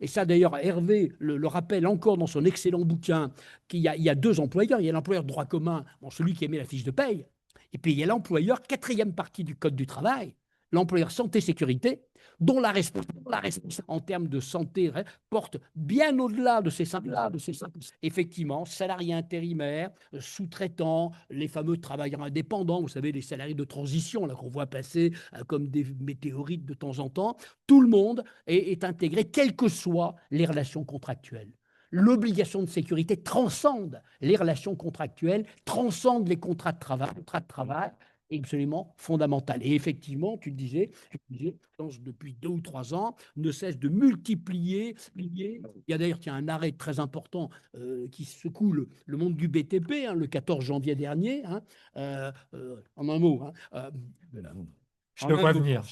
et ça d'ailleurs Hervé le rappelle encore dans son excellent bouquin, qu'il y a 2 employeurs. Il y a l'employeur de droit commun, celui qui émet la fiche de paye, et puis il y a l'employeur, 4e partie du Code du travail, l'employeur santé-sécurité, dont la responsabilité en termes de santé porte bien au-delà de ces simples. Effectivement, salariés intérimaires, sous-traitants, les fameux travailleurs indépendants, vous savez, les salariés de transition qu'on voit passer comme des météorites de temps en temps, tout le monde est intégré, quelles que soient les relations contractuelles. L'obligation de sécurité transcende les relations contractuelles, transcende les contrats de travail, absolument fondamental. Et effectivement, tu le disais, depuis 2 ou 3 ans, ne cesse de multiplier. Il y a d'ailleurs un arrêt très important qui secoue le monde du BTP, le 14 janvier dernier. En un mot. Je te vois venir.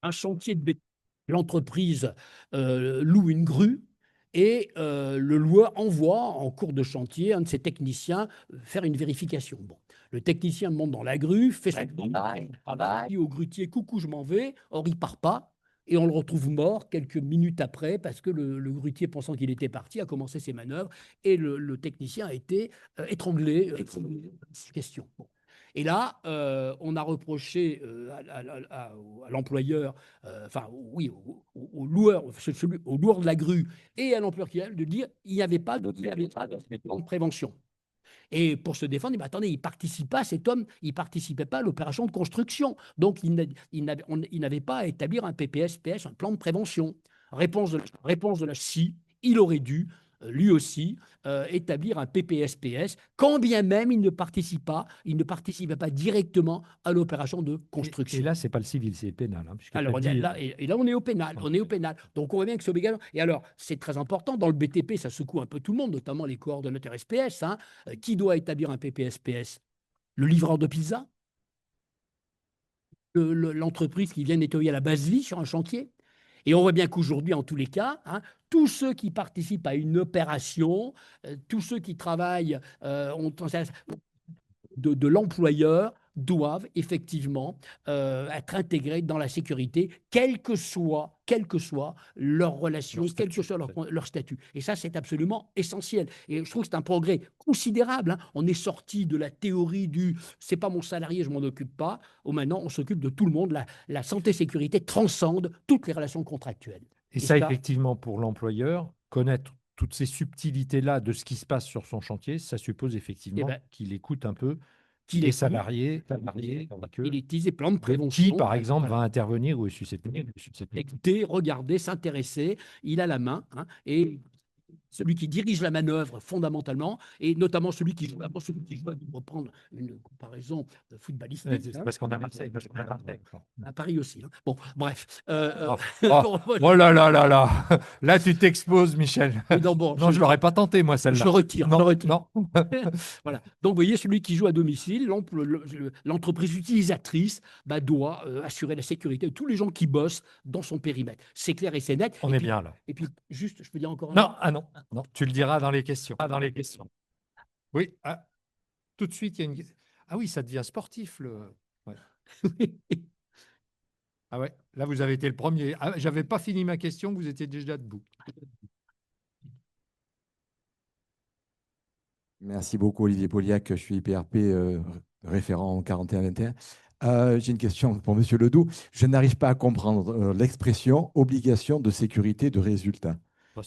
Un chantier de BTP. L'entreprise loue une grue et le loueur envoie en cours de chantier un de ses techniciens faire une vérification. Bon. Le technicien monte dans la grue, fait son travail, dit au grutier « Coucou, je m'en vais ». Or, il ne part pas. Et on le retrouve mort quelques minutes après parce que le grutier, pensant qu'il était parti, a commencé ses manœuvres et le technicien a été étranglé. Question. Bon. Et là, on a reproché à l'employeur, enfin oui, au loueur, au loueur de la grue et à l'employeur qui a de dire il n'y avait pas de plan de prévention. Et pour se défendre, il dit, attendez, il ne participe pas, cet homme, il ne participait pas à l'opération de construction. Donc, il n'avait pas à établir un PPS-PS, un plan de prévention. Réponse de la si, il aurait dû, lui aussi, établir un PPS-PS, quand bien même il ne participait pas directement à l'opération de construction. Et là, ce n'est pas le civil, c'est le pénal. Hein, alors, là, on est au pénal. On est au pénal. Donc, on voit bien que c'est obligatoire. Et alors, c'est très important. Dans le BTP, ça secoue un peu tout le monde, notamment les coordonnateurs SPS. Hein. Qui doit établir un PPS-PS? Le livreur de pizza? L'entreprise qui vient nettoyer la base vie sur un chantier? Et on voit bien qu'aujourd'hui, en tous les cas, hein, tous ceux qui participent à une opération, tous ceux qui travaillent de l'employeur doivent effectivement être intégrés dans la sécurité, quelle que soit leur relation, quel que soit leur statut. Et ça, c'est absolument essentiel. Et je trouve que c'est un progrès considérable. Hein. On est sorti de la théorie du « c'est pas mon salarié, je m'en occupe pas », au maintenant, on s'occupe de tout le monde. La santé-sécurité transcende toutes les relations contractuelles. Et ça, effectivement, pour l'employeur, connaître toutes ces subtilités-là de ce qui se passe sur son chantier, ça suppose effectivement qu'il écoute un peu les salariés, il utilise des plans de prévention. Qui, par exemple, va intervenir ou est susceptible. Écouter, regarder, s'intéresser, il a la main. Hein, et celui qui dirige la manœuvre fondamentalement, et notamment celui qui joue, pour reprendre une comparaison footballistique. C'est parce qu'on a Marseille. À Paris aussi. Hein. Bon, bref. Oh là là là là. Là, tu t'exposes, Michel. Non, je ne l'aurais pas tenté, moi, celle-là. Je retire. Non. Voilà. Donc, vous voyez, celui qui joue à domicile, l'entreprise utilisatrice doit assurer la sécurité de tous les gens qui bossent dans son périmètre. C'est clair et c'est net. On est bien là. Et puis, juste, je peux dire encore non, tu le diras dans les questions. Oui, tout de suite, il y a une... Ah oui, ça devient sportif. Ouais. Ah ouais, là, vous avez été le premier. Je n'avais pas fini ma question, vous étiez déjà debout. Merci beaucoup, Olivier Poliac. Je suis IPRP, référent 41-21. J'ai une question pour M. Ledoux. Je n'arrive pas à comprendre l'expression « obligation de sécurité de résultat ».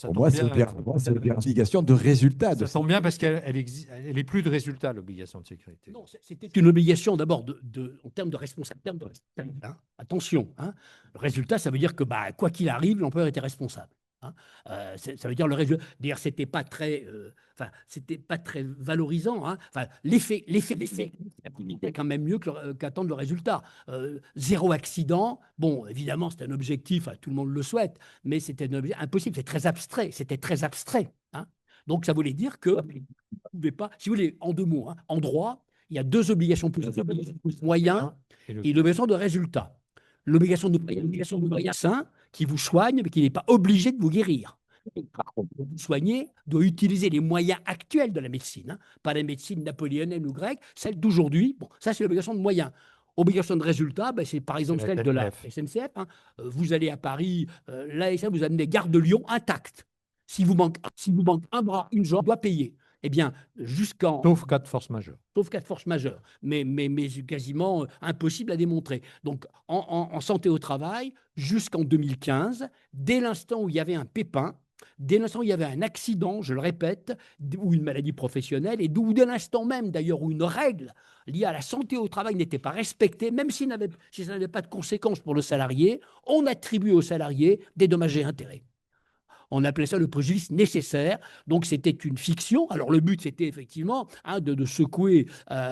Pour moi, c'est l'obligation de résultat. Ça tombe bien parce qu'elle n'est plus de résultat, l'obligation de sécurité. Non, c'était une obligation d'abord en termes de responsabilité. Hein. Attention, hein. Le résultat, ça veut dire que quoi qu'il arrive, l'employeur était responsable. Hein. Ça veut dire le résultat. D'ailleurs, c'était pas très valorisant. Hein. L'effet est quand même mieux qu'attendre le résultat. Zéro accident. Bon, évidemment, c'est un objectif, tout le monde le souhaite, mais c'était un objectif impossible. C'est très abstrait. C'était très abstrait. Hein. Donc, ça voulait dire que vous ne pouvez pas, si vous voulez, en deux mots, hein, en droit, il y a deux obligations plus moyens et l'obligation de résultat. L'obligation de moyens sain qui vous soigne, mais qui n'est pas obligé de vous guérir. Vous soigner doit utiliser les moyens actuels de la médecine, hein, pas la médecine napoléonienne ou grecque, celle d'aujourd'hui. Bon, ça, c'est l'obligation de moyens. Obligation de résultat, c'est par exemple celle de la SNCF. Hein. Vous allez à Paris, la SNCF vous amenez Gare de Lyon intacte. Si vous manque un bras, une jambe, doit payer. Eh bien, jusqu'en... Sauf cas de force majeure. Sauf cas de force majeure, mais quasiment impossible à démontrer. Donc, en santé au travail, jusqu'en 2015, dès l'instant où il y avait un pépin, dès l'instant où il y avait un accident, je le répète, ou une maladie professionnelle, et dès l'instant même, d'ailleurs, où une règle liée à la santé au travail n'était pas respectée, même si ça n'avait pas de conséquences pour le salarié, on attribuait au salarié des dommages et intérêts. On appelait ça le préjudice nécessaire. Donc, c'était une fiction. Alors, le but, c'était effectivement de secouer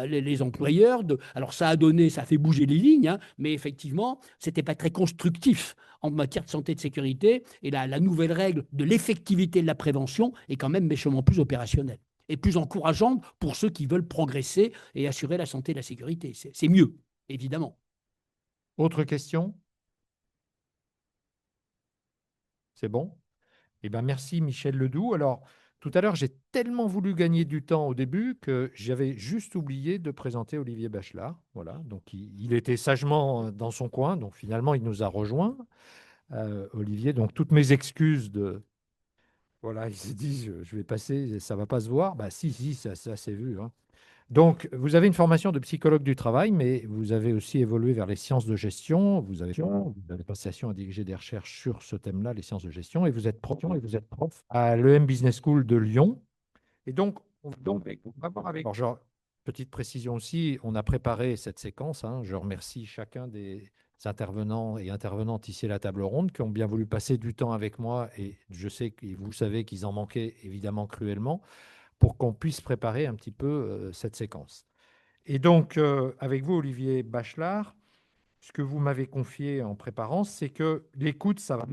les employeurs. Alors, ça a fait bouger les lignes, hein, mais effectivement, ce n'était pas très constructif en matière de santé et de sécurité. Et la nouvelle règle de l'effectivité de la prévention est quand même méchamment plus opérationnelle et plus encourageante pour ceux qui veulent progresser et assurer la santé et la sécurité. C'est mieux, évidemment. Autre question? C'est bon? Eh ben, merci Michel Ledoux. Alors, tout à l'heure, j'ai tellement voulu gagner du temps au début que j'avais juste oublié de présenter Olivier Bachelard. Voilà, donc il était sagement dans son coin, donc finalement, il nous a rejoints. Olivier, donc toutes mes excuses de... Voilà, il s'est dit, je vais passer, ça va pas se voir. Bah si, ça s'est vu, hein. Donc, vous avez une formation de psychologue du travail, mais vous avez aussi évolué vers les sciences de gestion. Vous avez passation à diriger des recherches sur ce thème-là, les sciences de gestion, et vous êtes prof à l'EM Business School de Lyon. Et donc, on va voir avec. Alors, genre, petite précision aussi, on a préparé cette séquence, hein. Je remercie chacun des intervenants et intervenantes ici à la table ronde qui ont bien voulu passer du temps avec moi, et je sais que vous savez qu'ils en manquaient évidemment cruellement, pour qu'on puisse préparer un petit peu cette séquence. Et donc, avec vous, Olivier Bachelard, ce que vous m'avez confié en préparant, c'est que l'écoute, ça va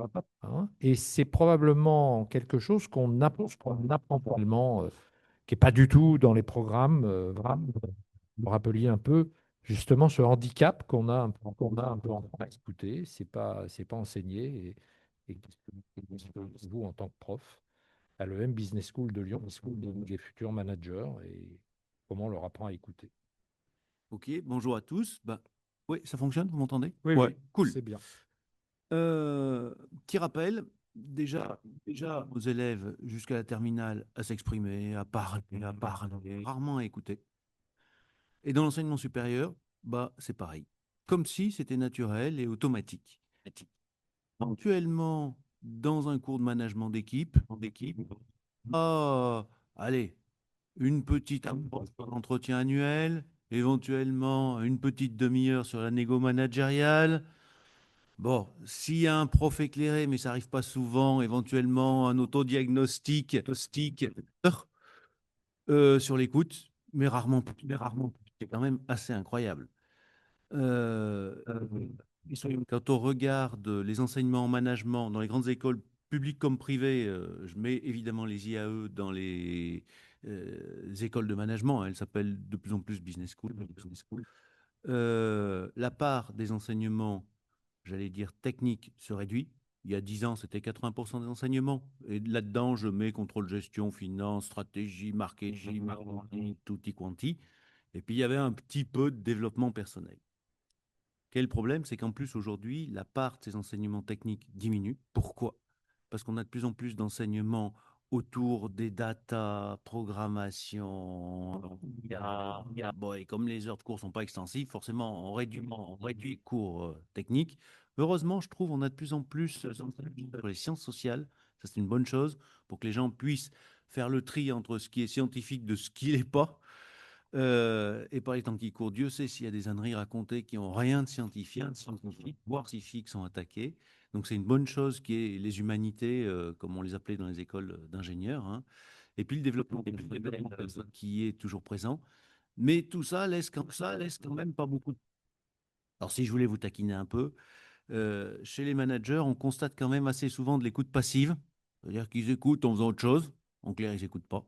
pas, hein, et c'est probablement quelque chose qu'on apprend probablement, qui n'est pas du tout dans les programmes. Vraiment, vous me rappeliez un peu justement ce handicap qu'on a un peu en à écouter, c'est pas enseigné. Et qu'est-ce que vous, en tant que prof, à l'EM Business School de Lyon, School des futurs managers, et comment on leur apprend à écouter. Ok, bonjour à tous. Oui, ça fonctionne, vous m'entendez? Oui, Ouais, oui, cool. c'est bien. Petit rappel, déjà aux élèves jusqu'à la terminale à s'exprimer, à parler, rarement à écouter. Et dans l'enseignement supérieur, c'est pareil. Comme si c'était naturel et automatique. Actuellement, dans un cours de management d'équipe, allez, une petite entretien annuel, éventuellement une petite demi-heure sur la négo managériale. Bon, s'il y a un prof éclairé, mais ça n'arrive pas souvent, éventuellement un autodiagnostic sur l'écoute, mais rarement. C'est quand même assez incroyable. Euh, Quand on regarde les enseignements en management dans les grandes écoles publiques comme privées, je mets évidemment les IAE dans les écoles de management, hein, elles s'appellent de plus en plus business school. La part des enseignements, j'allais dire techniques, se réduit. Il y a 10 ans, c'était 80% des enseignements. Et là-dedans, je mets contrôle gestion, finance, stratégie, marketing, tutti quanti. Et puis, il y avait un petit peu de développement personnel. Quel problème? C'est qu'en plus, aujourd'hui, la part de ces enseignements techniques diminue. Pourquoi? Parce qu'on a de plus en plus d'enseignements autour des data, programmation. Bon, et comme les heures de cours ne sont pas extensives, forcément, on réduit les cours techniques. Heureusement, je trouve, on a de plus en plus sur les sciences sociales. Ça, c'est une bonne chose pour que les gens puissent faire le tri entre ce qui est scientifique de ce qui n'est pas. Et par les temps qui courent, Dieu sait s'il y a des âneries racontées qui n'ont rien de scientifique, voire scientifiques sont attaquées. Donc c'est une bonne chose qui est les humanités, comme on les appelait dans les écoles d'ingénieurs, hein. Et puis le développement qui est toujours présent. Mais tout ça laisse quand même pas beaucoup. Alors si je voulais vous taquiner un peu, chez les managers, on constate quand même assez souvent de l'écoute passive, c'est-à-dire qu'ils écoutent en faisant autre chose. En clair, ils n'écoutent pas.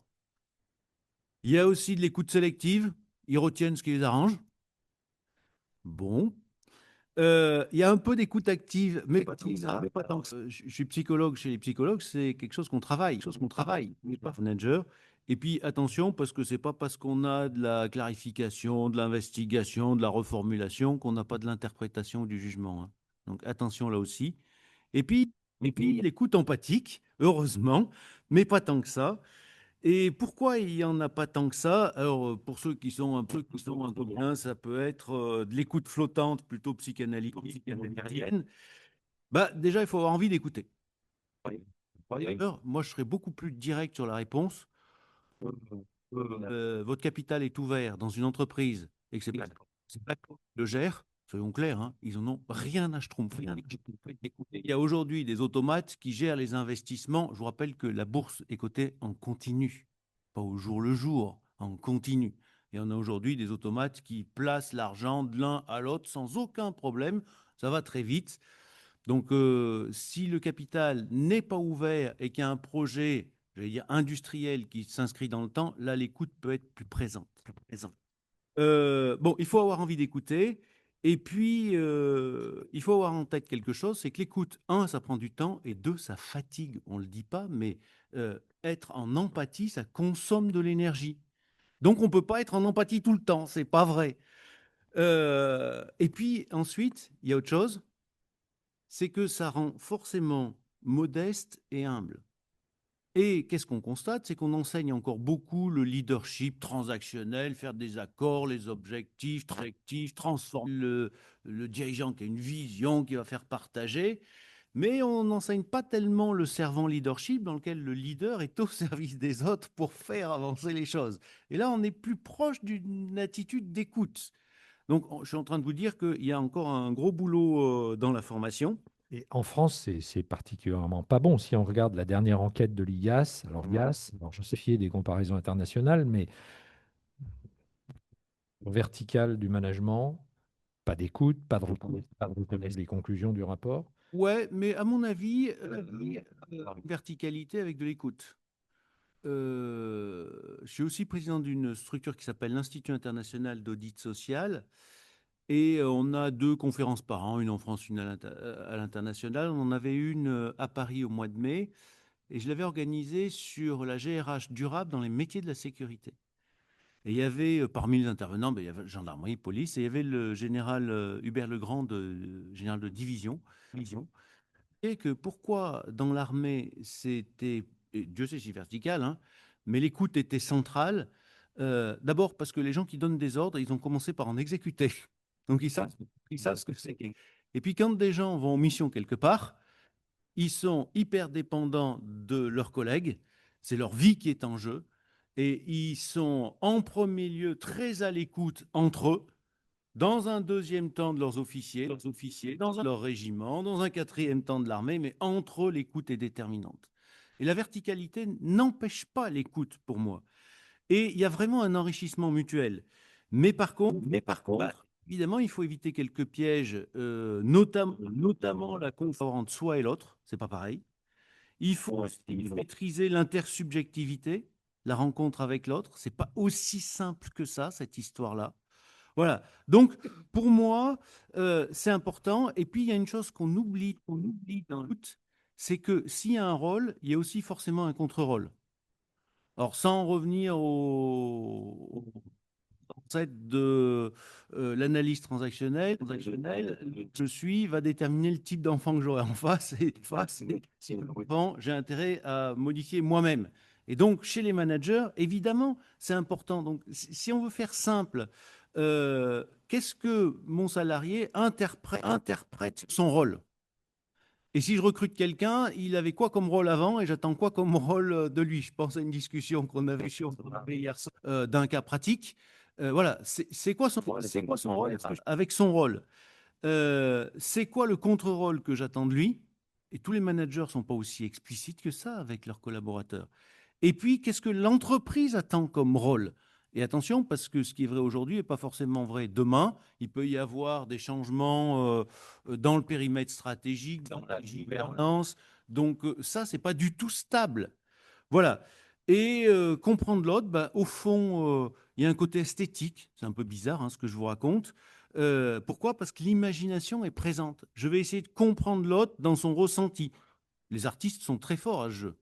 Il y a aussi de l'écoute sélective. Ils retiennent ce qui les arrange. Bon. Il y a un peu d'écoute active, mais pas tant que ça. Je suis psychologue. Chez les psychologues, c'est quelque chose qu'on travaille. Mais pas manager. Et puis, attention, parce que c'est pas parce qu'on a de la clarification, de l'investigation, de la reformulation qu'on n'a pas de l'interprétation ou du jugement, hein. Donc, attention là aussi. Et puis l'écoute empathique, heureusement, mais pas tant que ça. Et pourquoi il n'y en a pas tant que ça? Alors, pour ceux qui sont un peu bien, ça peut être de l'écoute flottante, plutôt psychanalytique. Déjà, il faut avoir envie d'écouter. D'ailleurs, moi, je serais beaucoup plus direct sur la réponse. Votre capital est ouvert dans une entreprise et que c'est pas le gère, soyons clairs, hein, ils en ont rien à schtroumpfer. Il y a aujourd'hui des automates qui gèrent les investissements. Je vous rappelle que la bourse est cotée en continu, pas au jour le jour, en continu. Et on a aujourd'hui des automates qui placent l'argent de l'un à l'autre sans aucun problème. Ça va très vite. Donc, si le capital n'est pas ouvert et qu'il y a un projet, j'allais dire industriel, qui s'inscrit dans le temps, là, l'écoute peut être plus présente. Bon, il faut avoir envie d'écouter. Et puis, il faut avoir en tête quelque chose, c'est que l'écoute, un, ça prend du temps, et deux, ça fatigue. On ne le dit pas, mais être en empathie, ça consomme de l'énergie. Donc, on ne peut pas être en empathie tout le temps, c'est pas vrai. Et puis, ensuite, il y a autre chose, c'est que ça rend forcément modeste et humble. Et qu'est-ce qu'on constate? C'est qu'on enseigne encore beaucoup le leadership transactionnel, faire des accords, les objectifs, transformer le dirigeant qui a une vision, qui va faire partager. Mais on n'enseigne pas tellement le servant leadership dans lequel le leader est au service des autres pour faire avancer les choses. Et là, on est plus proche d'une attitude d'écoute. Donc, je suis en train de vous dire qu'il y a encore un gros boulot dans la formation. Et en France, c'est particulièrement pas bon. Si on regarde la dernière enquête de l'IGAS, alors l'IGAS, alors je sais qu'il y a des comparaisons internationales, mais verticale du management, pas d'écoute, pas de reconnaissance des conclusions du rapport. Ouais, mais à mon avis, verticalité avec de l'écoute. Je suis aussi président d'une structure qui s'appelle l'Institut international d'audit social. Et on a 2 conférences par an, une en France, une à l'international. On en avait une à Paris au mois de mai, et je l'avais organisée sur la GRH durable dans les métiers de la sécurité. Et il y avait, parmi les intervenants, ben, il y avait gendarmerie, police, et il y avait le général Hubert Legrand, général de division, et que pourquoi dans l'armée, c'était, et Dieu sait si vertical, hein, mais l'écoute était centrale. D'abord parce que les gens qui donnent des ordres, ils ont commencé par en exécuter. Donc ils savent ce que c'est. Et puis quand des gens vont en mission quelque part, ils sont hyper dépendants de leurs collègues, c'est leur vie qui est en jeu, et ils sont en premier lieu très à l'écoute entre eux, dans un deuxième temps de leurs officiers, dans leur régiment, dans un quatrième temps de l'armée, mais entre eux, l'écoute est déterminante. Et la verticalité n'empêche pas l'écoute pour moi. Et il y a vraiment un enrichissement mutuel. Mais par contre, évidemment, il faut éviter quelques pièges, notamment la confort entre soi et l'autre, c'est pas pareil. Il faut maîtriser l'intersubjectivité, la rencontre avec l'autre. C'est pas aussi simple que ça, cette histoire-là. Voilà. Donc, pour moi, c'est important. Et puis, il y a une chose qu'on oublie dans le doute, c'est que s'il y a un rôle, il y a aussi forcément un contre-rôle. Alors, sans revenir au concept de l'analyse transactionnelle, je suis, va déterminer le type d'enfant que j'aurai en face. Et si l'enfant, j'ai intérêt à modifier moi-même. Et donc, chez les managers, évidemment, c'est important. Donc, si on veut faire simple, qu'est-ce que mon salarié interprète son rôle? Et si je recrute quelqu'un, il avait quoi comme rôle avant et j'attends quoi comme rôle de lui? Je pense à une discussion qu'on avait hier soir d'un cas pratique. Voilà, c'est quoi son rôle avec son rôle? C'est quoi le contre-rôle que j'attends de lui? Et tous les managers ne sont pas aussi explicites que ça avec leurs collaborateurs. Et puis, qu'est-ce que l'entreprise attend comme rôle? Et attention, parce que ce qui est vrai aujourd'hui n'est pas forcément vrai demain. Il peut y avoir des changements dans le périmètre stratégique, dans la gouvernance. Donc ça, ce n'est pas du tout stable. Voilà. Et comprendre l'autre, bah, au fond, il y a un côté esthétique. C'est un peu bizarre hein, ce que je vous raconte. Pourquoi? Parce que l'imagination est présente. Je vais essayer de comprendre l'autre dans son ressenti. Les artistes sont très forts à ce jeu.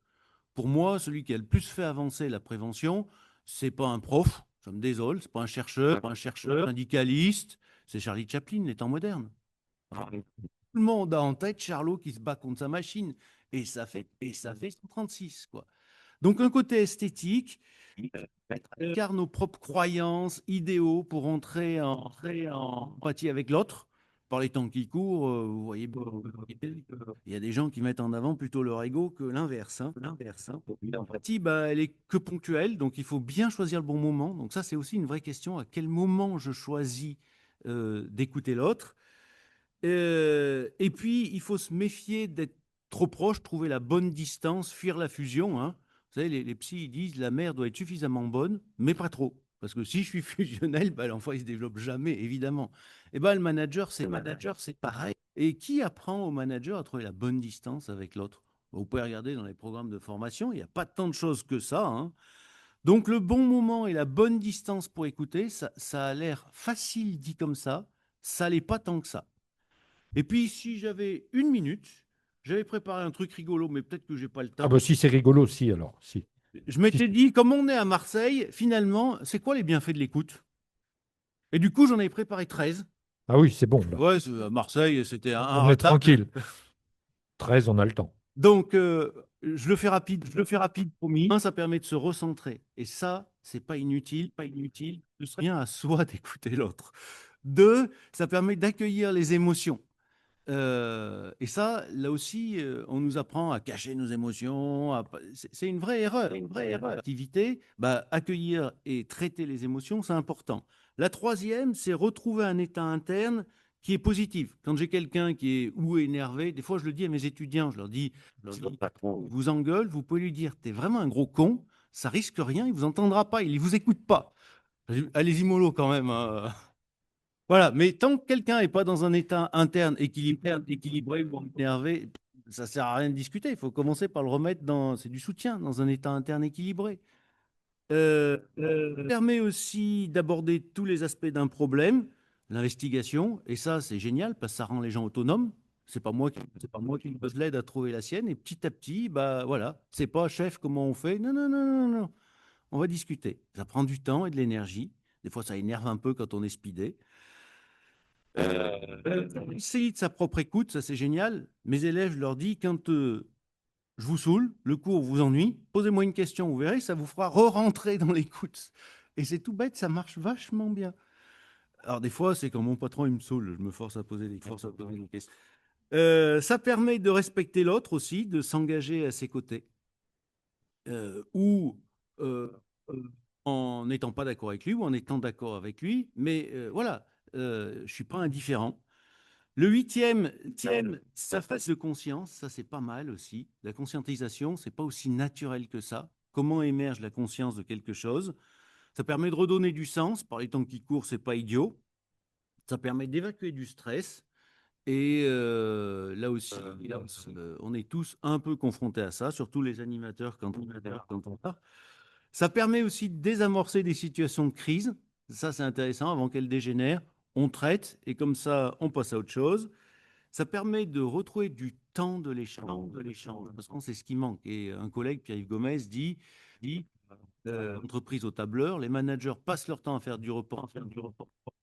Pour moi, celui qui a le plus fait avancer la prévention, c'est pas un prof, je me désole, c'est pas un chercheur, syndicaliste, c'est Charlie Chaplin, les temps modernes. Tout le monde a en tête Charlot qui se bat contre sa machine, et ça fait 136, quoi. Donc un côté esthétique, car nos propres croyances, idéaux pour entrer en empathie avec l'autre. Par les temps qui courent, vous voyez, il y a des gens qui mettent en avant plutôt leur ego que l'inverse. L'empathie, bah, elle est que ponctuelle, donc il faut bien choisir le bon moment. Donc ça, c'est aussi une vraie question. À quel moment je choisis d'écouter l'autre? Et puis, il faut se méfier d'être trop proche, trouver la bonne distance, fuir la fusion. Hein. Vous savez, les psys ils disent la mer doit être suffisamment bonne, mais pas trop. Parce que si je suis fusionnel, bah, l'enfant ne se développe jamais, évidemment. Et ben, le manager, c'est pareil. Et qui apprend au manager à trouver la bonne distance avec l'autre? Vous pouvez regarder dans les programmes de formation, il n'y a pas tant de choses que ça. Hein. Donc, le bon moment et la bonne distance pour écouter, ça a l'air facile dit comme ça, ça n'allait pas tant que ça. Et puis, si j'avais 1 minute, j'avais préparé un truc rigolo, mais peut-être que je n'ai pas le temps. Ah bah si c'est rigolo, si alors, si. Je m'étais dit, comme on est à Marseille, finalement, c'est quoi les bienfaits de l'écoute? Et du coup, j'en avais préparé 13. Ah oui, c'est bon, là. Ouais, à Marseille, c'était un On est tranquille. 13, on a le temps. Donc, je le fais rapide, promis. Ça permet de se recentrer. Et ça, c'est pas inutile. Ce serait bien à soi d'écouter l'autre. 2, ça permet d'accueillir les émotions. Et ça, là aussi, on nous apprend à cacher nos émotions. C'est une vraie erreur. Activité, bah, accueillir et traiter les émotions, c'est important. La troisième, c'est retrouver un état interne qui est positif. Quand j'ai quelqu'un qui est ou énervé, des fois je le dis à mes étudiants, je leur dis, vous engueule, vous pouvez lui dire, t'es vraiment un gros con, ça risque rien, il vous entendra pas, il vous écoute pas. Allez-y mollo quand même, hein. Voilà, mais tant que quelqu'un n'est pas dans un état interne équilibré ou énervé, ça ne sert à rien de discuter. Il faut commencer par le remettre dans, c'est du soutien, dans un état interne équilibré. Ça permet aussi d'aborder tous les aspects d'un problème, l'investigation, et ça c'est génial parce que ça rend les gens autonomes. C'est pas moi qui l'aide à trouver la sienne, et petit à petit, bah voilà, c'est pas chef comment on fait. Non, non, non, non, non. On va discuter. Ça prend du temps et de l'énergie. Des fois, ça énerve un peu quand on est speedé. Essayer de sa propre écoute, ça c'est génial. Mes élèves, je leur dis, quand je vous saoule, le cours vous ennuie, posez-moi une question, vous verrez, ça vous fera re-rentrer dans l'écoute. Et c'est tout bête, ça marche vachement bien. Alors des fois, c'est quand mon patron il me saoule, je me force à poser des questions. Ça permet de respecter l'autre aussi, de s'engager à ses côtés. Ou en n'étant pas d'accord avec lui, ou en étant d'accord avec lui. Mais voilà, je ne suis pas indifférent. Le huitième, sa phase de conscience, ça c'est pas mal aussi. La conscientisation, c'est pas aussi naturel que ça. Comment émerge la conscience de quelque chose? Ça permet de redonner du sens. Par les temps qui courent, c'est pas idiot. Ça permet d'évacuer du stress. Et là aussi, on est tous un peu confrontés à ça, surtout les animateurs quand on part. Ça permet aussi de désamorcer des situations de crise. Ça, c'est intéressant. Avant qu'elles dégénèrent, on traite et comme ça, on passe à autre chose. Ça permet de retrouver du temps de l'échange, parce qu'on sait ce qui manque. Et un collègue, Pierre-Yves Gomez, dit entreprise au tableur, les managers passent leur temps à faire du report,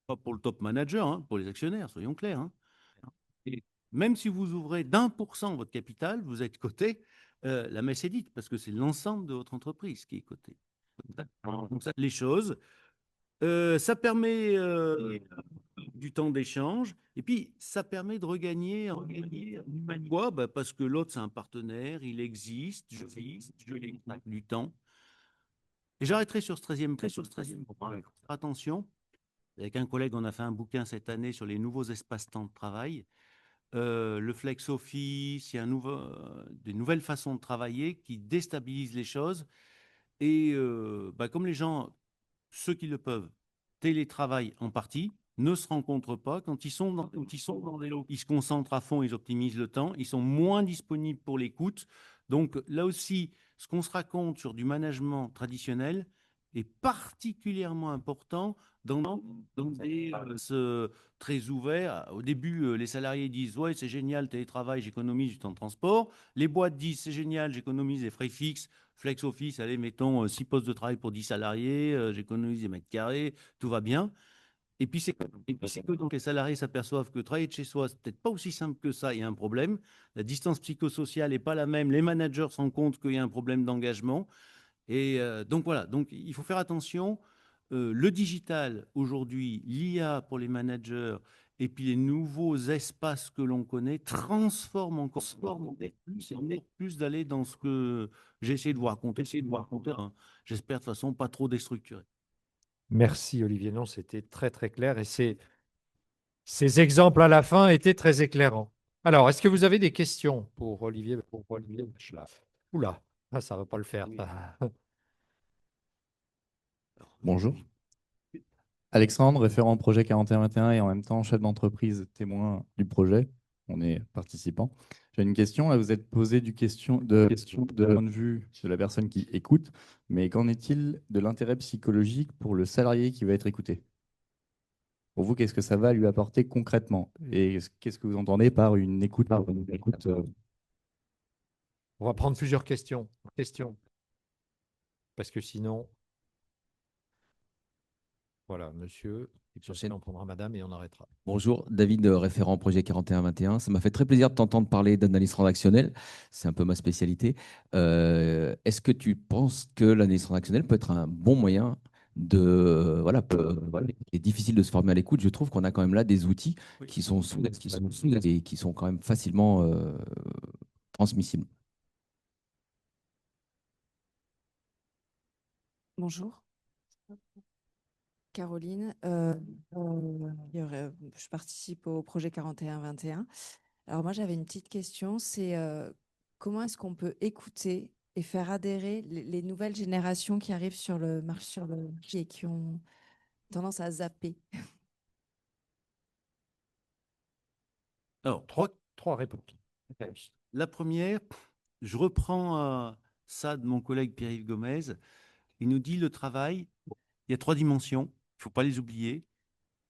pas pour le top manager, hein, pour les actionnaires, soyons clairs. Hein. Et même si vous ouvrez d'1% votre capital, vous êtes coté, la messe est dite, parce que c'est l'ensemble de votre entreprise qui est coté. Donc ça, les choses. Ça permet du temps d'échange et puis ça permet de regagner en quoi parce que l'autre c'est un partenaire, il existe, je lui du temps. Et j'arrêterai sur ce 13e point. Attention, avec un collègue, on a fait un bouquin cette année sur les nouveaux espaces-temps de travail. Le flex office, il y a des nouvelles façons de travailler qui déstabilisent les choses. Et comme les gens, ceux qui le peuvent, télétravaillent en partie, ne se rencontrent pas. Quand ils sont dans des locaux, ils se concentrent à fond, ils optimisent le temps, ils sont moins disponibles pour l'écoute. Donc là aussi, ce qu'on se raconte sur du management traditionnel est particulièrement important dans des très ouverts. Au début, les salariés disent « Ouais, c'est génial, télétravail, j'économise du temps de transport ». Les boîtes disent « C'est génial, j'économise les frais fixes, flex office, allez, mettons 6 postes de travail pour 10 salariés, j'économise des mètres carrés, tout va bien ». Et puis, c'est que donc les salariés s'aperçoivent que travailler de chez soi, c'est peut-être pas aussi simple que ça, il y a un problème. La distance psychosociale n'est pas la même. Les managers se rendent compte qu'il y a un problème d'engagement. Et donc voilà, donc il faut faire attention. Le digital aujourd'hui, l'IA pour les managers et puis les nouveaux espaces que l'on connaît transforment encore plus d'aller dans ce que j'ai essayé de vous raconter. Hein. J'espère de toute façon pas trop déstructuré. Merci Olivier, non, c'était très très clair et ces exemples à la fin étaient très éclairants. Alors, est-ce que vous avez des questions pour Olivier Bachelard? Oula, ça ne va pas le faire. Bonjour. Alexandre, référent projet 4121 et en même temps chef d'entreprise témoin du projet. On est participant. J'ai une question. Là, vous êtes posé du point de vue de la personne qui écoute, mais qu'en est-il de l'intérêt psychologique pour le salarié qui va être écouté? Pour vous, qu'est-ce que ça va lui apporter concrètement? Et qu'est-ce que vous entendez par une écoute, On va prendre plusieurs questions. Parce que sinon, voilà, monsieur, et puis ensuite on prendra madame et on arrêtera. Bonjour, David, référent projet 4121. Ça m'a fait très plaisir de t'entendre parler d'analyse transactionnelle. C'est un peu ma spécialité. Est-ce que tu penses que l'analyse transactionnelle peut être un bon moyen de... Voilà, voilà, il est difficile de se former à l'écoute. Je trouve qu'on a quand même là des outils qui sont et qui sont quand même facilement transmissibles. Bonjour, Caroline. Je participe au projet 4121. Alors moi, j'avais une petite question, c'est comment est-ce qu'on peut écouter et faire adhérer les nouvelles générations qui arrivent sur le marché et qui ont tendance à zapper? Alors, Trois réponses. la première, je reprends ça de mon collègue Pierre-Yves Gomez. Il nous dit le travail, il y a trois dimensions, il ne faut pas les oublier.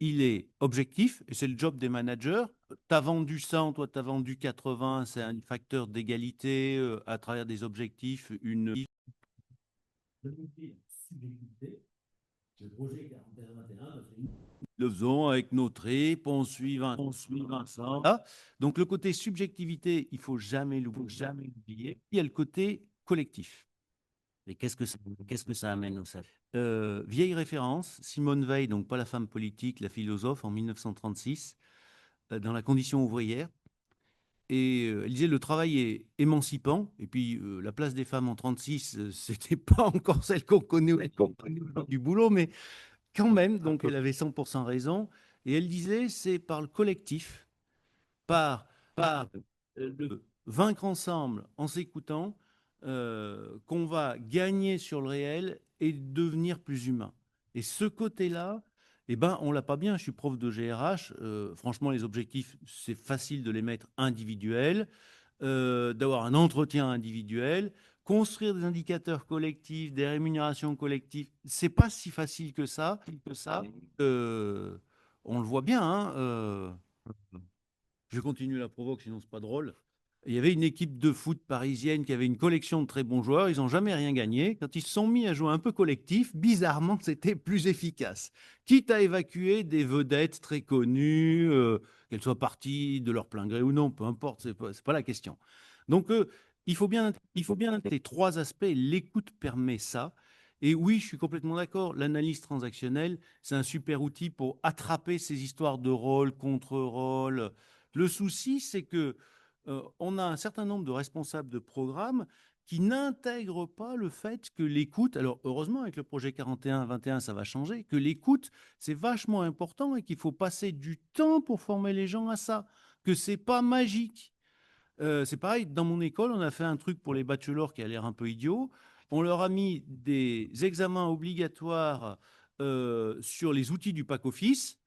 Il est objectif, et c'est le job des managers. Tu as vendu 100, toi tu as vendu 80, c'est un facteur d'égalité à travers des objectifs, une... Le faisons avec nos tripes, on suit Vincent. Ah, donc le côté subjectivité, il ne faut jamais l'oublier. Il y a le côté collectif. Et qu'est-ce que ça amène au ça? Vieille référence, Simone Veil, donc pas la femme politique, la philosophe, en 1936, dans La condition ouvrière. Et elle disait le travail est émancipant. Et puis la place des femmes en 36, c'était pas encore celle qu'on connaît du boulot, mais quand même, donc elle avait 100% raison. Et elle disait c'est par le collectif, par le vaincre ensemble en s'écoutant, qu'on va gagner sur le réel et devenir plus humain. Et ce côté-là, eh ben, on l'a pas bien. Je suis prof de GRH. Franchement, les objectifs, c'est facile de les mettre individuels, d'avoir un entretien individuel, construire des indicateurs collectifs, des rémunérations collectives. C'est pas si facile que ça. On le voit bien, hein, je continue la provoque, sinon c'est pas drôle. Il y avait une équipe de foot parisienne qui avait une collection de très bons joueurs. Ils n'ont jamais rien gagné. Quand ils se sont mis à jouer un peu collectif, bizarrement, c'était plus efficace. Quitte à évacuer des vedettes très connues, qu'elles soient parties de leur plein gré ou non, peu importe, c'est pas la question. Donc, il faut bien les trois aspects. L'écoute permet ça. Et oui, je suis complètement d'accord. L'analyse transactionnelle, c'est un super outil pour attraper ces histoires de rôle, contre-rôle. Le souci, c'est que on a un certain nombre de responsables de programmes qui n'intègrent pas le fait que l'écoute, alors heureusement avec le projet 41-21, ça va changer, que l'écoute, c'est vachement important et qu'il faut passer du temps pour former les gens à ça, que c'est pas magique. C'est pareil, dans mon école, on a fait un truc pour les bachelors qui a l'air un peu idiot. On leur a mis des examens obligatoires sur les outils du pack office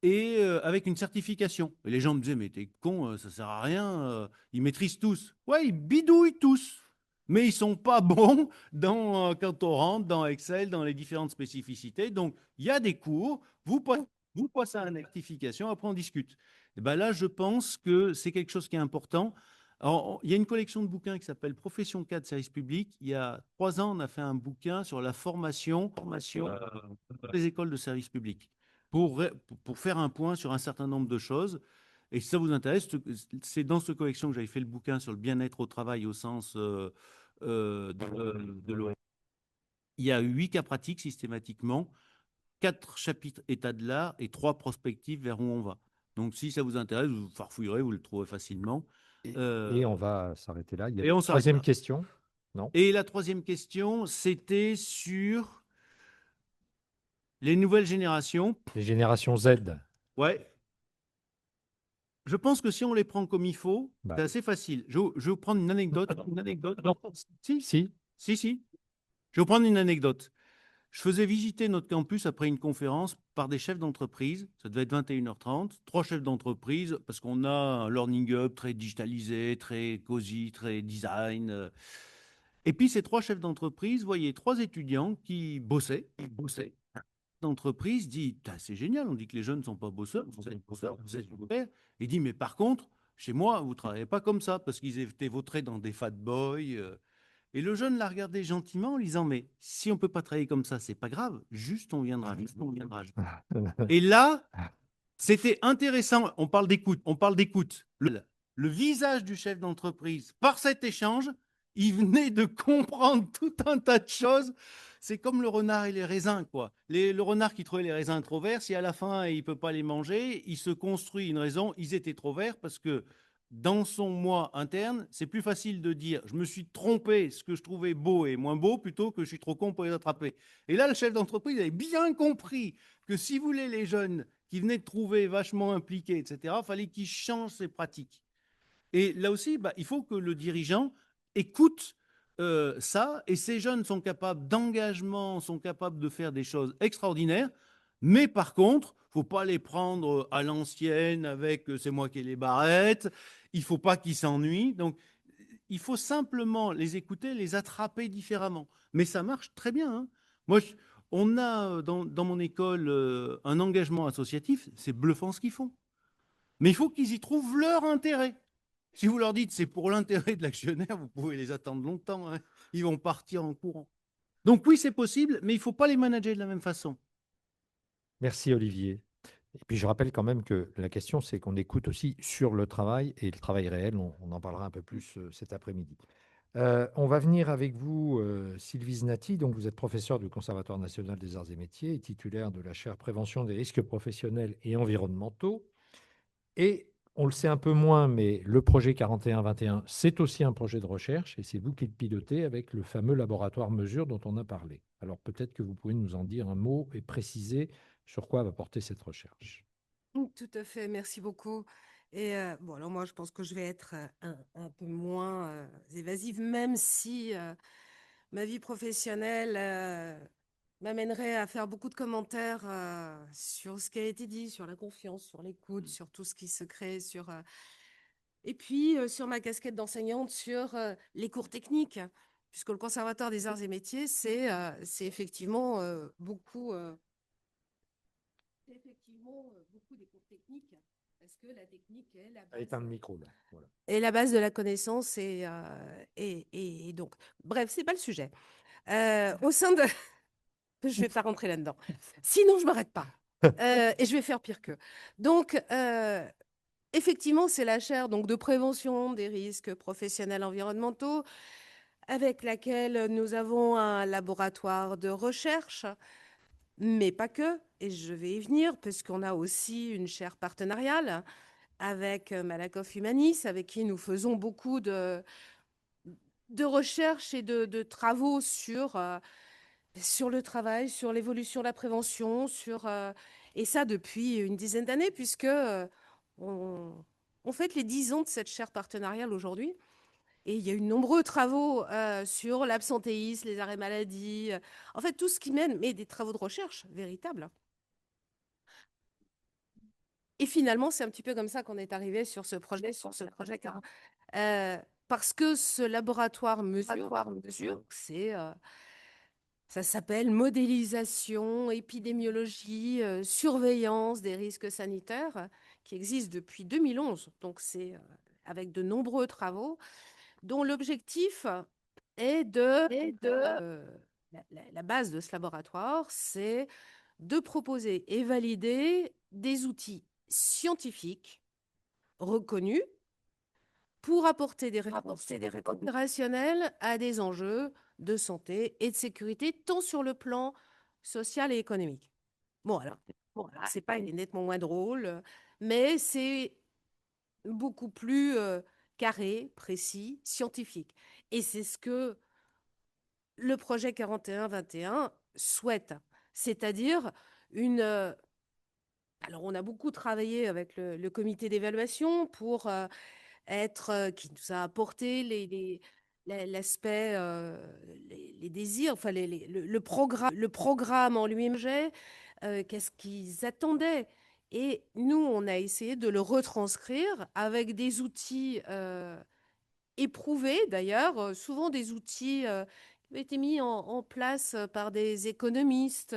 et avec une certification. Et les gens me disaient, mais t'es con, ça sert à rien, ils maîtrisent tous. Ouais, ils bidouillent tous, mais ils sont pas bons quand on rentre dans Excel, dans les différentes spécificités. Donc, il y a des cours, vous passez à une certification, après on discute. Et ben là, je pense que c'est quelque chose qui est important. Alors, il y a une collection de bouquins qui s'appelle Profession 4 service public. Il y a 3 ans, on a fait un bouquin sur la formation des écoles de service public pour faire un point sur un certain nombre de choses. Et si ça vous intéresse, c'est dans cette collection que j'avais fait le bouquin sur le bien-être au travail au sens de l'OM. Il y a 8 cas pratiques systématiquement, 4 chapitres état de l'art et 3 prospectives vers où on va. Donc si ça vous intéresse, vous farfouillerez, vous le trouverez facilement. Et on va s'arrêter là. Il y a et on une s'arrête troisième là. question. Non. Et la troisième question, c'était sur les nouvelles générations. Les générations Z. Ouais. Je pense que si on les prend comme il faut, Bah. c'est assez facile. Je vais vous prendre une anecdote. Si. Si. Je vais vous prendre une anecdote. Je faisais visiter notre campus après une conférence par des chefs d'entreprise. Ça devait être 21h30. 3 chefs d'entreprise, parce qu'on a un learning hub très digitalisé, très cosy, très design. Et puis, ces 3 chefs d'entreprise voyaient 3 étudiants qui bossaient. d'entreprise dit, c'est génial, on dit que les jeunes ne sont pas bosseurs, vous êtes bosseurs, vous êtes bosseurs. Il dit, mais par contre, chez moi, vous ne travaillez pas comme ça, parce qu'ils étaient vautrés dans des fat boys. Et le jeune l'a regardé gentiment en lui disant, mais si on ne peut pas travailler comme ça, c'est pas grave, juste on viendra. Et là, c'était intéressant, on parle d'écoute, Le visage du chef d'entreprise, par cet échange, il venait de comprendre tout un tas de choses. C'est comme le renard et les raisins, quoi. Le renard qui trouvait les raisins trop verts, si à la fin il ne peut pas les manger, il se construit une raison, ils étaient trop verts parce que dans son moi interne, c'est plus facile de dire je me suis trompé, ce que je trouvais beau et moins beau, plutôt que je suis trop con pour les attraper. Et là, le chef d'entreprise avait bien compris que si vous voulez les jeunes qui venaient de trouver vachement impliqués, etc., il fallait qu'ils changent ses pratiques. Et là aussi, il faut que le dirigeant écoute ça, et ces jeunes sont capables d'engagement, sont capables de faire des choses extraordinaires, mais par contre, il ne faut pas les prendre à l'ancienne avec c'est moi qui ai les barrettes, il ne faut pas qu'ils s'ennuient. Donc, il faut simplement les écouter, les attraper différemment. Mais ça marche très bien. Hein. Moi, on a dans mon école un engagement associatif, c'est bluffant ce qu'ils font. Mais il faut qu'ils y trouvent leur intérêt. Si vous leur dites c'est pour l'intérêt de l'actionnaire, vous pouvez les attendre longtemps. Hein. Ils vont partir en courant. Donc oui, c'est possible, mais il ne faut pas les manager de la même façon. Merci Olivier. Et puis je rappelle quand même que la question, c'est qu'on écoute aussi sur le travail et le travail réel. On en parlera un peu plus cet après-midi. On va venir avec vous, Sylvie Znati. Donc, vous êtes professeure du Conservatoire national des arts et métiers et titulaire de la chaire Prévention des risques professionnels et environnementaux. Et on le sait un peu moins, mais le projet 41-21, c'est aussi un projet de recherche et c'est vous qui le pilotez avec le fameux laboratoire mesure dont on a parlé. Alors, peut-être que vous pouvez nous en dire un mot et préciser sur quoi va porter cette recherche. Tout à fait, merci beaucoup. Et bon, alors moi, je pense que je vais être un peu moins évasive, même si ma vie professionnelle m'amènerait à faire beaucoup de commentaires sur ce qui a été dit, sur la confiance, sur l'écoute, sur tout ce qui se crée, et puis sur ma casquette d'enseignante, sur les cours techniques, puisque le Conservatoire des arts et métiers, c'est effectivement beaucoup des cours techniques, parce que la technique est la base, Éteins le micro, là. Voilà. est la base de la connaissance. Et donc, bref, c'est pas le sujet. Au sein de... Je vais pas rentrer là-dedans. Sinon, je m'arrête pas. Et je vais faire pire qu'eux. Donc, effectivement, c'est la chaire donc, de prévention des risques professionnels environnementaux, avec laquelle nous avons un laboratoire de recherche, mais pas que, et je vais y venir, puisqu'on a aussi une chaire partenariale avec Malakoff Humanis, avec qui nous faisons beaucoup de recherches et de travaux sur le travail, sur l'évolution de la prévention, et ça depuis une dizaine d'années, puisque on fête les 10 ans de cette chaire partenariale aujourd'hui. Et il y a eu de nombreux travaux sur l'absentéisme, les arrêts maladie, en fait tout ce qui mène, mais des travaux de recherche véritables. Et finalement, c'est un petit peu comme ça qu'on est arrivé sur ce projet, parce que ce laboratoire mesure, ça s'appelle modélisation, épidémiologie, surveillance des risques sanitaires, qui existe depuis 2011. Donc c'est avec de nombreux travaux, dont l'objectif est la base de ce laboratoire, c'est de proposer et valider des outils scientifiques reconnus pour apporter des réponses opérationnelles à des enjeux de santé et de sécurité, tant sur le plan social et économique. Bon, alors, c'est pas nettement moins drôle, mais c'est beaucoup plus carré, précis, scientifique. Et c'est ce que le projet 41-21 souhaite, c'est-à-dire une... alors, on a beaucoup travaillé avec le comité d'évaluation pour qui nous a apporté l'aspect, les désirs, enfin le programme en lui-même, qu'est-ce qu'ils attendaient. Et nous, on a essayé de le retranscrire avec des outils éprouvés, d'ailleurs, souvent des outils qui ont été mis en place par des économistes.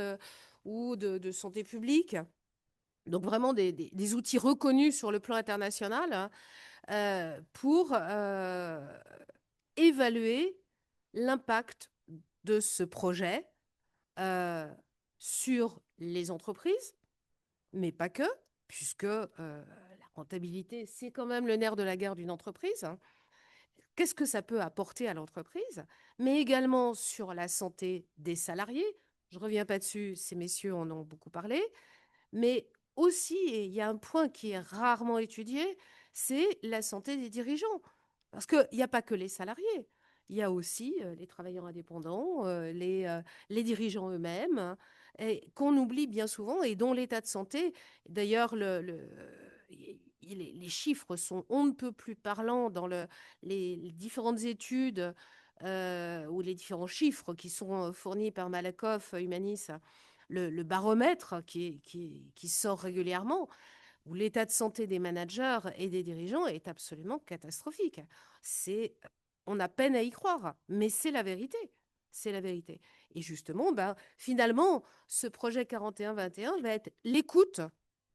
ou de santé publique. Donc vraiment des outils reconnus sur le plan international, hein, pour évaluer l'impact de ce projet sur les entreprises, mais pas que, puisque la rentabilité, c'est quand même le nerf de la guerre d'une entreprise, hein. Qu'est-ce que ça peut apporter à l'entreprise, mais également sur la santé des salariés. Je ne reviens pas dessus, ces messieurs en ont beaucoup parlé, mais aussi, et il y a un point qui est rarement étudié, c'est la santé des dirigeants. Parce qu'il n'y a pas que les salariés, il y a aussi les travailleurs indépendants, les dirigeants eux-mêmes, hein, et qu'on oublie bien souvent et dont l'état de santé, d'ailleurs, les chiffres sont on ne peut plus parlants dans les différentes études ou les différents chiffres qui sont fournis par Malakoff, Humanis, le baromètre qui sort régulièrement, où l'état de santé des managers et des dirigeants est absolument catastrophique. On a peine à y croire, mais c'est la vérité. C'est la vérité. Et justement, ben, finalement, ce projet 41-21 va être l'écoute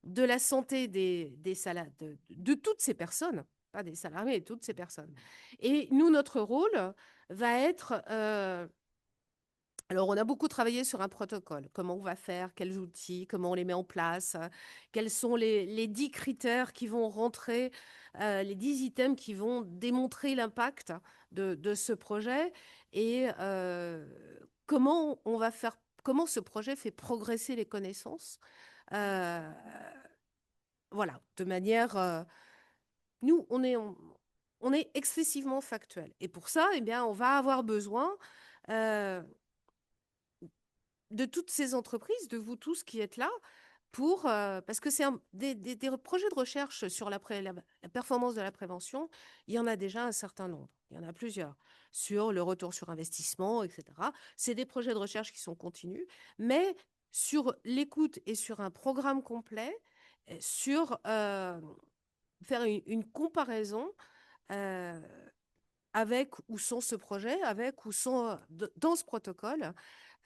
de la santé des salariés, de toutes ces personnes, pas des salariés, mais de toutes ces personnes. Et nous, notre rôle va être alors, on a beaucoup travaillé sur un protocole. Comment on va faire, quels outils, comment on les met en place, quels sont les 10 critères qui vont rentrer, les 10 items qui vont démontrer l'impact de ce projet et comment on va faire, comment ce projet fait progresser les connaissances. Euh, voilà, de manière. Nous, on est excessivement factuel. Et pour ça, eh bien, on va avoir besoin de toutes ces entreprises, de vous tous qui êtes là, parce que c'est des projets de recherche sur la performance de la prévention, il y en a déjà un certain nombre, il y en a plusieurs, sur le retour sur investissement, etc. C'est des projets de recherche qui sont continus, mais sur l'écoute et sur un programme complet, sur faire une comparaison avec ou sans ce projet, avec ou sans dans ce protocole,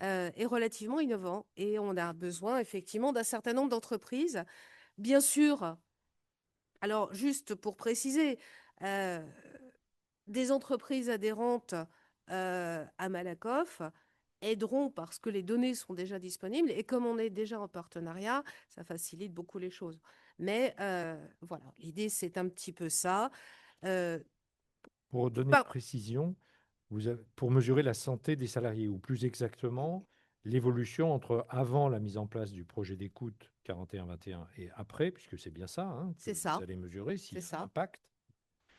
est relativement innovant. Et on a besoin effectivement d'un certain nombre d'entreprises. Bien sûr, alors juste pour préciser, des entreprises adhérentes à Malakoff aideront parce que les données sont déjà disponibles et comme on est déjà en partenariat, ça facilite beaucoup les choses. Mais voilà, l'idée c'est un petit peu ça. Pour donner de précision, pour mesurer la santé des salariés, ou plus exactement, l'évolution entre avant la mise en place du projet d'écoute 41-21 et après, puisque c'est bien ça, hein, que vous allez mesurer s'il y a un impact.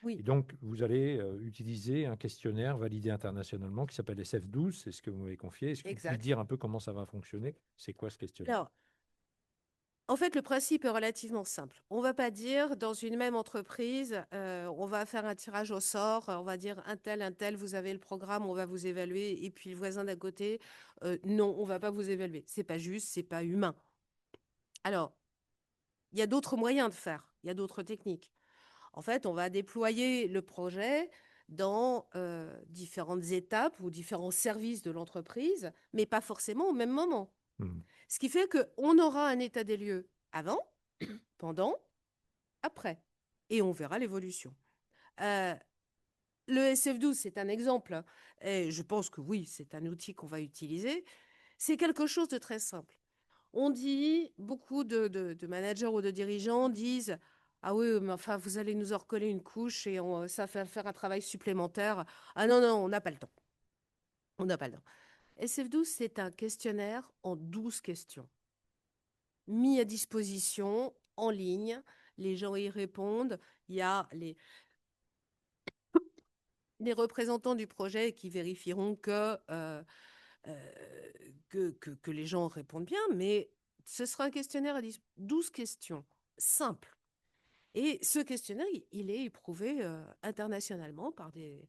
Oui. Et donc, vous allez utiliser un questionnaire validé internationalement qui s'appelle SF12, c'est ce que vous m'avez confié. Est-ce que vous pouvez dire un peu comment ça va fonctionner? C'est quoi ce questionnaire? Alors, en fait, le principe est relativement simple. On ne va pas dire dans une même entreprise, on va faire un tirage au sort, on va dire un tel, vous avez le programme, on va vous évaluer, et puis le voisin d'à côté, non, on ne va pas vous évaluer. C'est pas juste, c'est pas humain. Alors, il y a d'autres moyens de faire, il y a d'autres techniques. En fait, on va déployer le projet dans différentes étapes ou différents services de l'entreprise, mais pas forcément au même moment. Ce qui fait qu'on aura un état des lieux avant, pendant, après. Et on verra l'évolution. Le SF12, c'est un exemple. Et je pense que oui, c'est un outil qu'on va utiliser. C'est quelque chose de très simple. On dit, beaucoup de managers ou de dirigeants disent « Ah oui, mais enfin, vous allez nous en recoller une couche et ça va faire un travail supplémentaire. Ah non, non, on n'a pas le temps. » On n'a pas le temps. SF12, c'est un questionnaire en 12 questions, mis à disposition en ligne. Les gens y répondent. Il y a les représentants du projet qui vérifieront que les gens répondent bien, mais ce sera un questionnaire à 12 questions, simples. Et ce questionnaire, il est éprouvé internationalement par des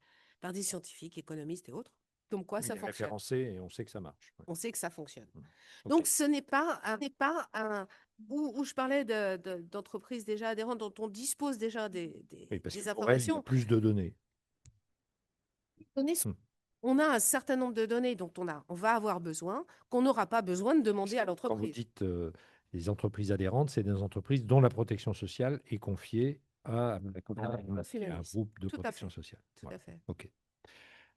scientifiques, économistes et autres, comme quoi ça Il est fonctionne. référencé et on sait que ça marche. On sait que ça fonctionne. Okay. Donc, ce n'est pas un où je parlais d'entreprises déjà adhérentes dont on dispose déjà des parce que informations. pour elles, il y a plus de données. Les données sont on a un certain nombre de données dont on va avoir besoin, qu'on n'aura pas besoin de demander à Quand vous l'entreprise. dites les entreprises adhérentes, c'est des entreprises dont la protection sociale est confiée à un groupe de Tout à protection fait. sociale. Tout Voilà. à fait. OK.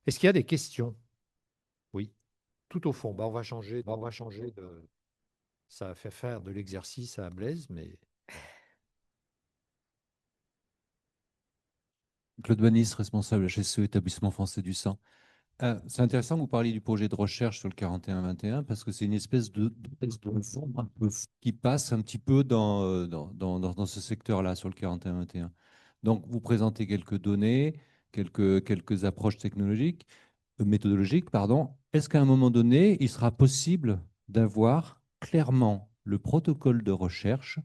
Est-ce qu'il y a des questions? Oui. Tout au fond. Bah, on va changer de. Ça a fait faire de l'exercice à Blaise, mais Claude Banis, responsable HSE, Établissement français du sang. C'est intéressant que vous parliez du projet de recherche sur le 41-21 parce que c'est une espèce de texte de fond un peu qui passe un petit peu dans ce secteur-là, sur le 41-21. Donc, vous présentez quelques données, quelques approches technologiques, méthodologiques, pardon. Est-ce qu'à un moment donné, il sera possible d'avoir clairement le protocole de recherche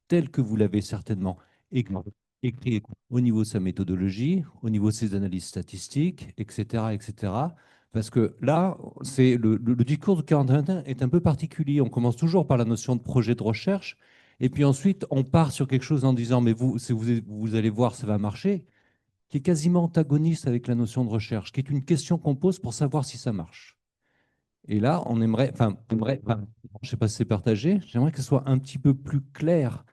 tel que vous l'avez certainement écrit au niveau de sa méthodologie, au niveau de ses analyses statistiques, etc., etc. Parce que là, le discours de 41 est un peu particulier. On commence toujours par la notion de projet de recherche, et puis ensuite, on part sur quelque chose en disant, mais vous allez voir, ça va marcher, qui est quasiment antagoniste avec la notion de recherche, qui est une question qu'on pose pour savoir si ça marche. Et là, on aimerait, je ne sais pas si c'est partagé, j'aimerais que ce soit un petit peu plus clair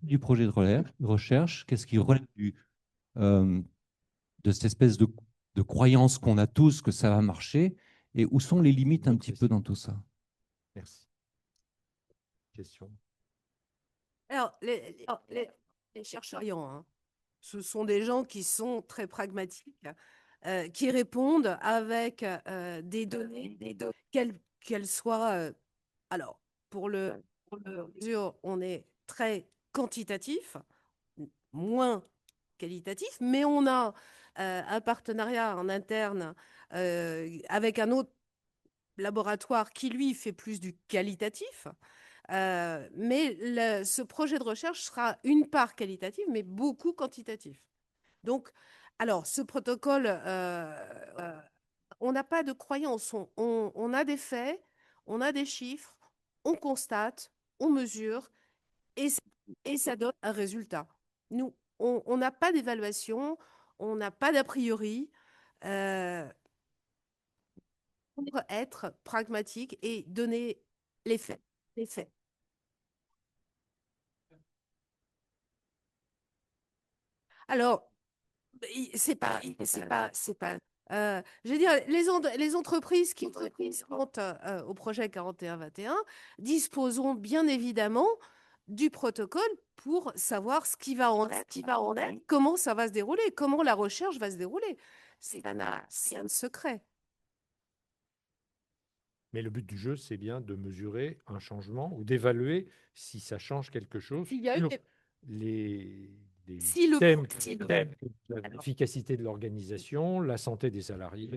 du projet de recherche, qu'est-ce qui relève euh, de cette espèce de croyance qu'on a tous que ça va marcher, et où sont les limites un petit peu dans tout ça. merci. Question. Alors, les chercheurs, hein, ce sont des gens qui sont très pragmatiques, qui répondent avec des données, qu'elles soient. Alors, pour le mesure, on est très quantitatif, moins qualitatif, mais on a un partenariat en interne avec un autre laboratoire qui, lui, fait plus du qualitatif. Mais ce projet de recherche sera une part qualitative, mais beaucoup quantitatif. Donc, alors, ce protocole, on n'a pas de croyance, on a des faits, on a des chiffres, on constate, on mesure, et ça donne un résultat. Nous, on n'a pas d'évaluation, on n'a pas d'a priori. Pour être pragmatique et donner les faits. Les faits. Alors, c'est pas. Je veux dire, les entreprises qui représentent au projet 41-21 disposeront bien évidemment du protocole pour savoir ce qui va en être, comment ça va se dérouler, comment la recherche va se dérouler. C'est un secret. Mais le but du jeu, c'est bien de mesurer un changement ou d'évaluer si ça change quelque chose S'il y a eu sur des- les Si le- thèmes, si le- l'efficacité de l'organisation, la santé des salariés.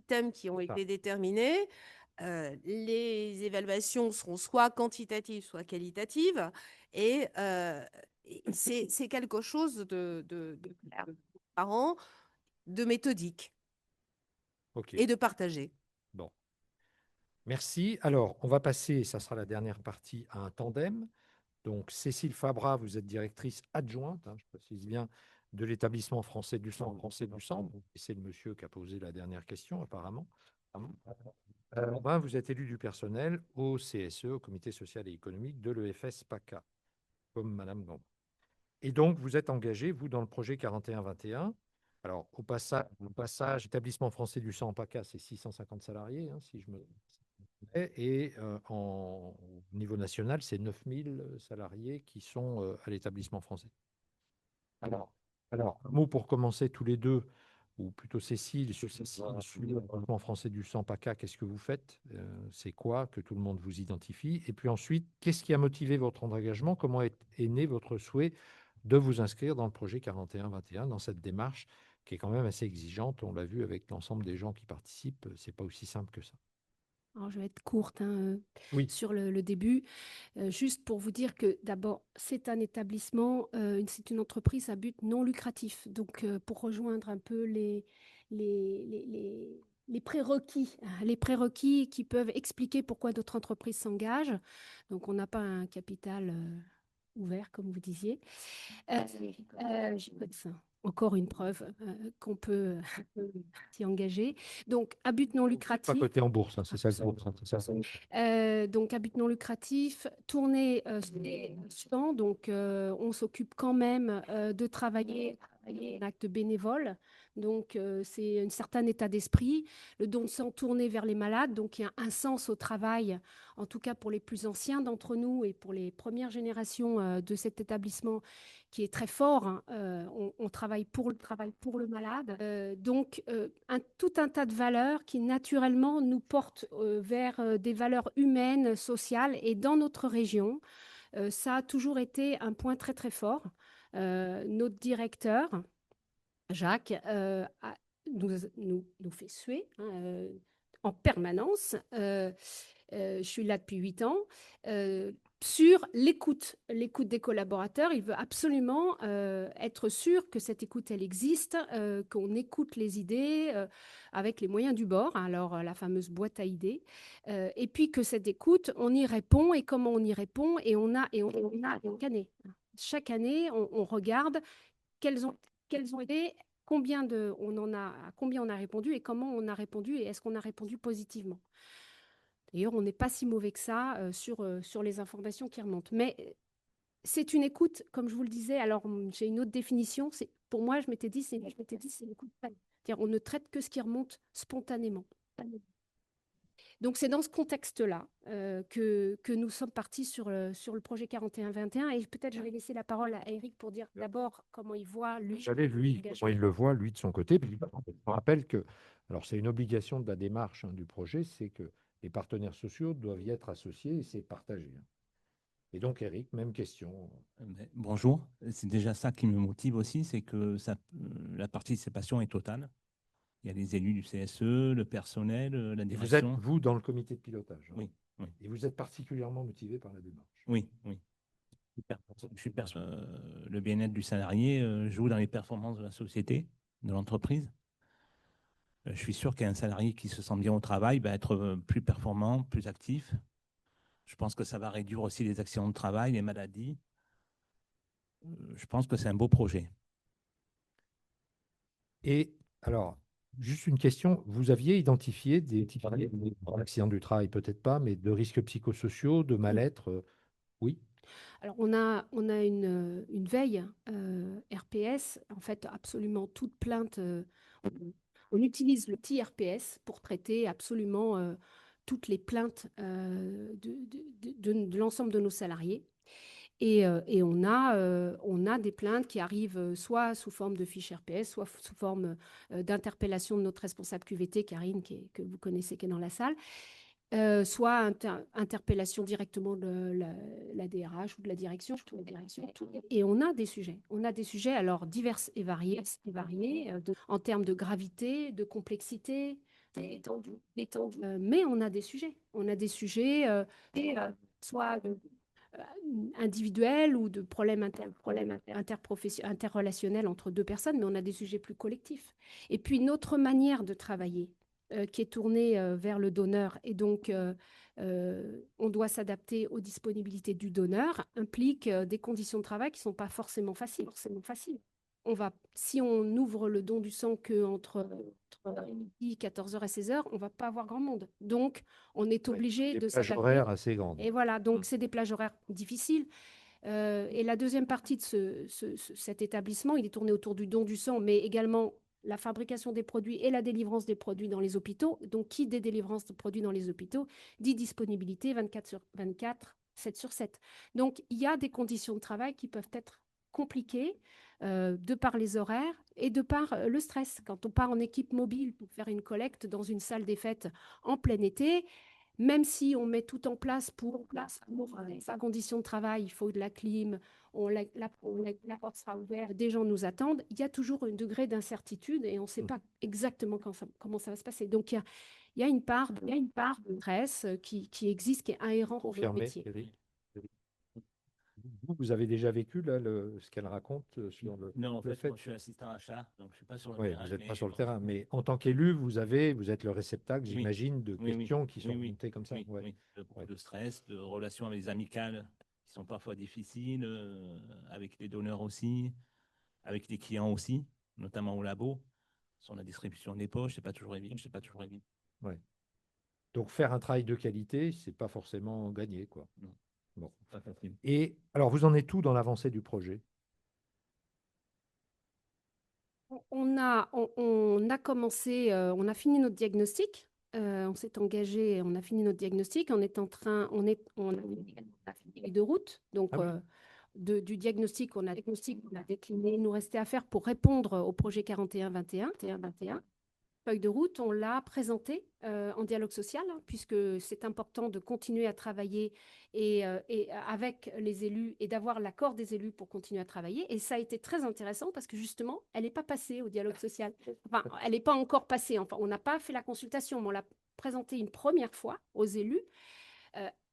thèmes qui ont été déterminés. Les évaluations seront soit quantitatives, soit qualitatives. Et c'est quelque chose de transparent, de méthodique OK. et de partagé. Bon. Merci. Alors, on va passer, ça sera la dernière partie, à un tandem. Donc, Cécile Fabra, vous êtes directrice adjointe, je précise bien, de l'établissement français du sang. Et c'est le monsieur qui a posé la dernière question, apparemment. Vous êtes élu du personnel au CSE, au Comité social et économique de l'EFS PACA, comme Madame Gambon. Et donc, vous êtes engagé, vous, dans le projet 41-21. Alors, au passage, établissement français du sang PACA, c'est 650 salariés, si je me. Et au niveau national, c'est 9000 salariés qui sont à l'établissement français. Alors, un mot pour commencer tous les deux, ou plutôt Cécile, sur l'établissement français du sang PACA, qu'est-ce que vous faites? C'est quoi que tout le monde vous identifie? Et puis ensuite, qu'est-ce qui a motivé votre engagement? Comment est né votre souhait de vous inscrire dans le projet 41-21, dans cette démarche qui est quand même assez exigeante? On l'a vu avec l'ensemble des gens qui participent, c'est pas aussi simple que ça. Alors, je vais être courte Oui. sur le début. Juste pour vous dire que d'abord, c'est un établissement, c'est une entreprise à but non lucratif. Donc, pour rejoindre un peu les prérequis, les prérequis qui peuvent expliquer pourquoi d'autres entreprises s'engagent. Donc, on n'a pas un capital ouvert, comme vous disiez. J'ai pas de ça. encore une preuve qu'on peut s'y engager. Donc, à but non Pas lucratif. coté en bourse, hein, c'est ça le bourse, hein, c'est ça. Donc, à but non lucratif, tourner sur les temps. Donc, on s'occupe quand même de travailler en acte bénévole. Donc, c'est un certain état d'esprit. Le don de sang tourné vers les malades. Donc, il y a un sens au travail, en tout cas pour les plus anciens d'entre nous et pour les premières générations de cet établissement qui est très fort. Hein. On travaille pour le malade. Donc, tout un tas de valeurs qui naturellement nous portent vers des valeurs humaines, sociales. Et dans notre région, ça a toujours été un point très, très fort. Notre directeur, Jacques, nous fait suer en permanence. Je suis là depuis 8 ans. Sur l'écoute des collaborateurs. Il veut absolument être sûr que cette écoute, elle existe, qu'on écoute les idées avec les moyens du bord, alors la fameuse boîte à idées, et puis que cette écoute, on y répond, et comment on y répond, et on a chaque année. Chaque année, on regarde quelles ont été, combien on a répondu, et comment on a répondu, et est-ce qu'on a répondu positivement. D'ailleurs, on n'est pas si mauvais que ça sur les informations qui remontent. Mais c'est une écoute, comme je vous le disais. Alors, j'ai une autre définition. Pour moi, je m'étais dit, c'est une écoute pleine. C'est-à-dire, on ne traite que ce qui remonte spontanément. Donc, c'est dans ce contexte-là que nous sommes partis sur le projet 41-21. Et peut-être je vais laisser la parole à Eric pour dire d'abord comment il voit, lui. Comment il le voit, lui, de son côté. Puis, je rappelle que, alors c'est une obligation de la démarche du projet, c'est que les partenaires sociaux doivent y être associés et c'est partagé. Et donc, Eric, même question. Bonjour, c'est déjà ça qui me motive aussi, c'est que la participation est totale. Il y a les élus du CSE, le personnel, la Et direction. vous êtes, vous, dans le comité de pilotage. Oui, oui. Et vous êtes particulièrement motivé par la démarche. Oui, oui. Le bien-être du salarié joue dans les performances de la société, de l'entreprise. Je suis sûr qu'un salarié qui se sent bien au travail va être plus performant, plus actif. Je pense que ça va réduire aussi les accidents de travail, les maladies. Je pense que c'est un beau projet. Et alors, juste une question, vous aviez identifié des accidents du travail, peut-être pas, mais de risques psychosociaux, de mal-être, oui? Alors, on a une veille RPS. En fait, absolument toute plainte, on utilise le petit RPS pour traiter absolument toutes les plaintes de l'ensemble de nos salariés. Et on a des plaintes qui arrivent soit sous forme de fiche RPS, soit sous forme d'interpellation de notre responsable QVT, Karine, que vous connaissez, qui est dans la salle, soit interpellation directement de la DRH ou de la direction. Et on a des sujets alors divers et variés en termes de gravité, de complexité, d'étendue. Mais on a des sujets. Soit individuels ou de problèmes interrelationnels entre deux personnes, mais on a des sujets plus collectifs. Et puis, notre manière de travailler, qui est tournée vers le donneur, et donc on doit s'adapter aux disponibilités du donneur, implique des conditions de travail qui ne sont pas forcément faciles. Si on ouvre le don du sang qu'entre midi, 14h et 16h, on ne va pas avoir grand monde. Donc, on est obligé de s'adapter. Des plages horaires assez grandes. Et voilà, donc c'est des plages horaires difficiles. Et la deuxième partie de cet établissement, il est tourné autour du don du sang, mais également la fabrication des produits et la délivrance des produits dans les hôpitaux. Donc, qui dit délivrance de produits dans les hôpitaux dit disponibilité 24/24, 7/7. Donc, il y a des conditions de travail qui peuvent être compliquées de par les horaires et de par le stress. Quand on part en équipe mobile pour faire une collecte dans une salle des fêtes en plein été, même si on met tout en place pour sa condition de travail, il faut de la clim, la porte sera ouverte, des gens nous attendent, il y a toujours un degré d'incertitude et on ne sait pas exactement comment ça va se passer. Donc, il y a une part de stress qui existe, qui est inhérent au métier. Eric. Vous avez déjà vécu là, ce qu'elle raconte sur Non, en le fait, moi, je suis assistant achat, donc je ne suis pas sur le terrain. Vous n'êtes pas sur le terrain, mais en tant qu'élu, vous êtes le réceptacle, j'imagine, de questions qui sont remontées comme ça. Oui. De stress, de relations avec les amicales qui sont parfois difficiles, avec les donneurs aussi, avec les clients aussi. notamment au labo. Sur la distribution des poches, c'est pas toujours évident. C'est pas toujours évident. Ouais. Donc, faire un travail de qualité, c'est pas forcément gagné, quoi. Non. Bon. Pas facile. Et alors, vous en êtes où dans l'avancée du projet? On a commencé, on a fini notre diagnostic. On s'est engagé, on a fini notre diagnostic. On est en train, on a fini de route. Donc, Ah oui. du diagnostic, on a décliné. Il nous restait à faire pour répondre au projet 41-21. Feuille de route, on l'a présentée en dialogue social, hein, puisque c'est important de continuer à travailler et avec les élus et d'avoir l'accord des élus pour continuer à travailler. Et ça a été très intéressant parce que justement, elle n'est pas passée au dialogue social. Enfin, elle n'est pas encore passée. Enfin, on n'a pas fait la consultation, mais on l'a présentée une première fois aux élus.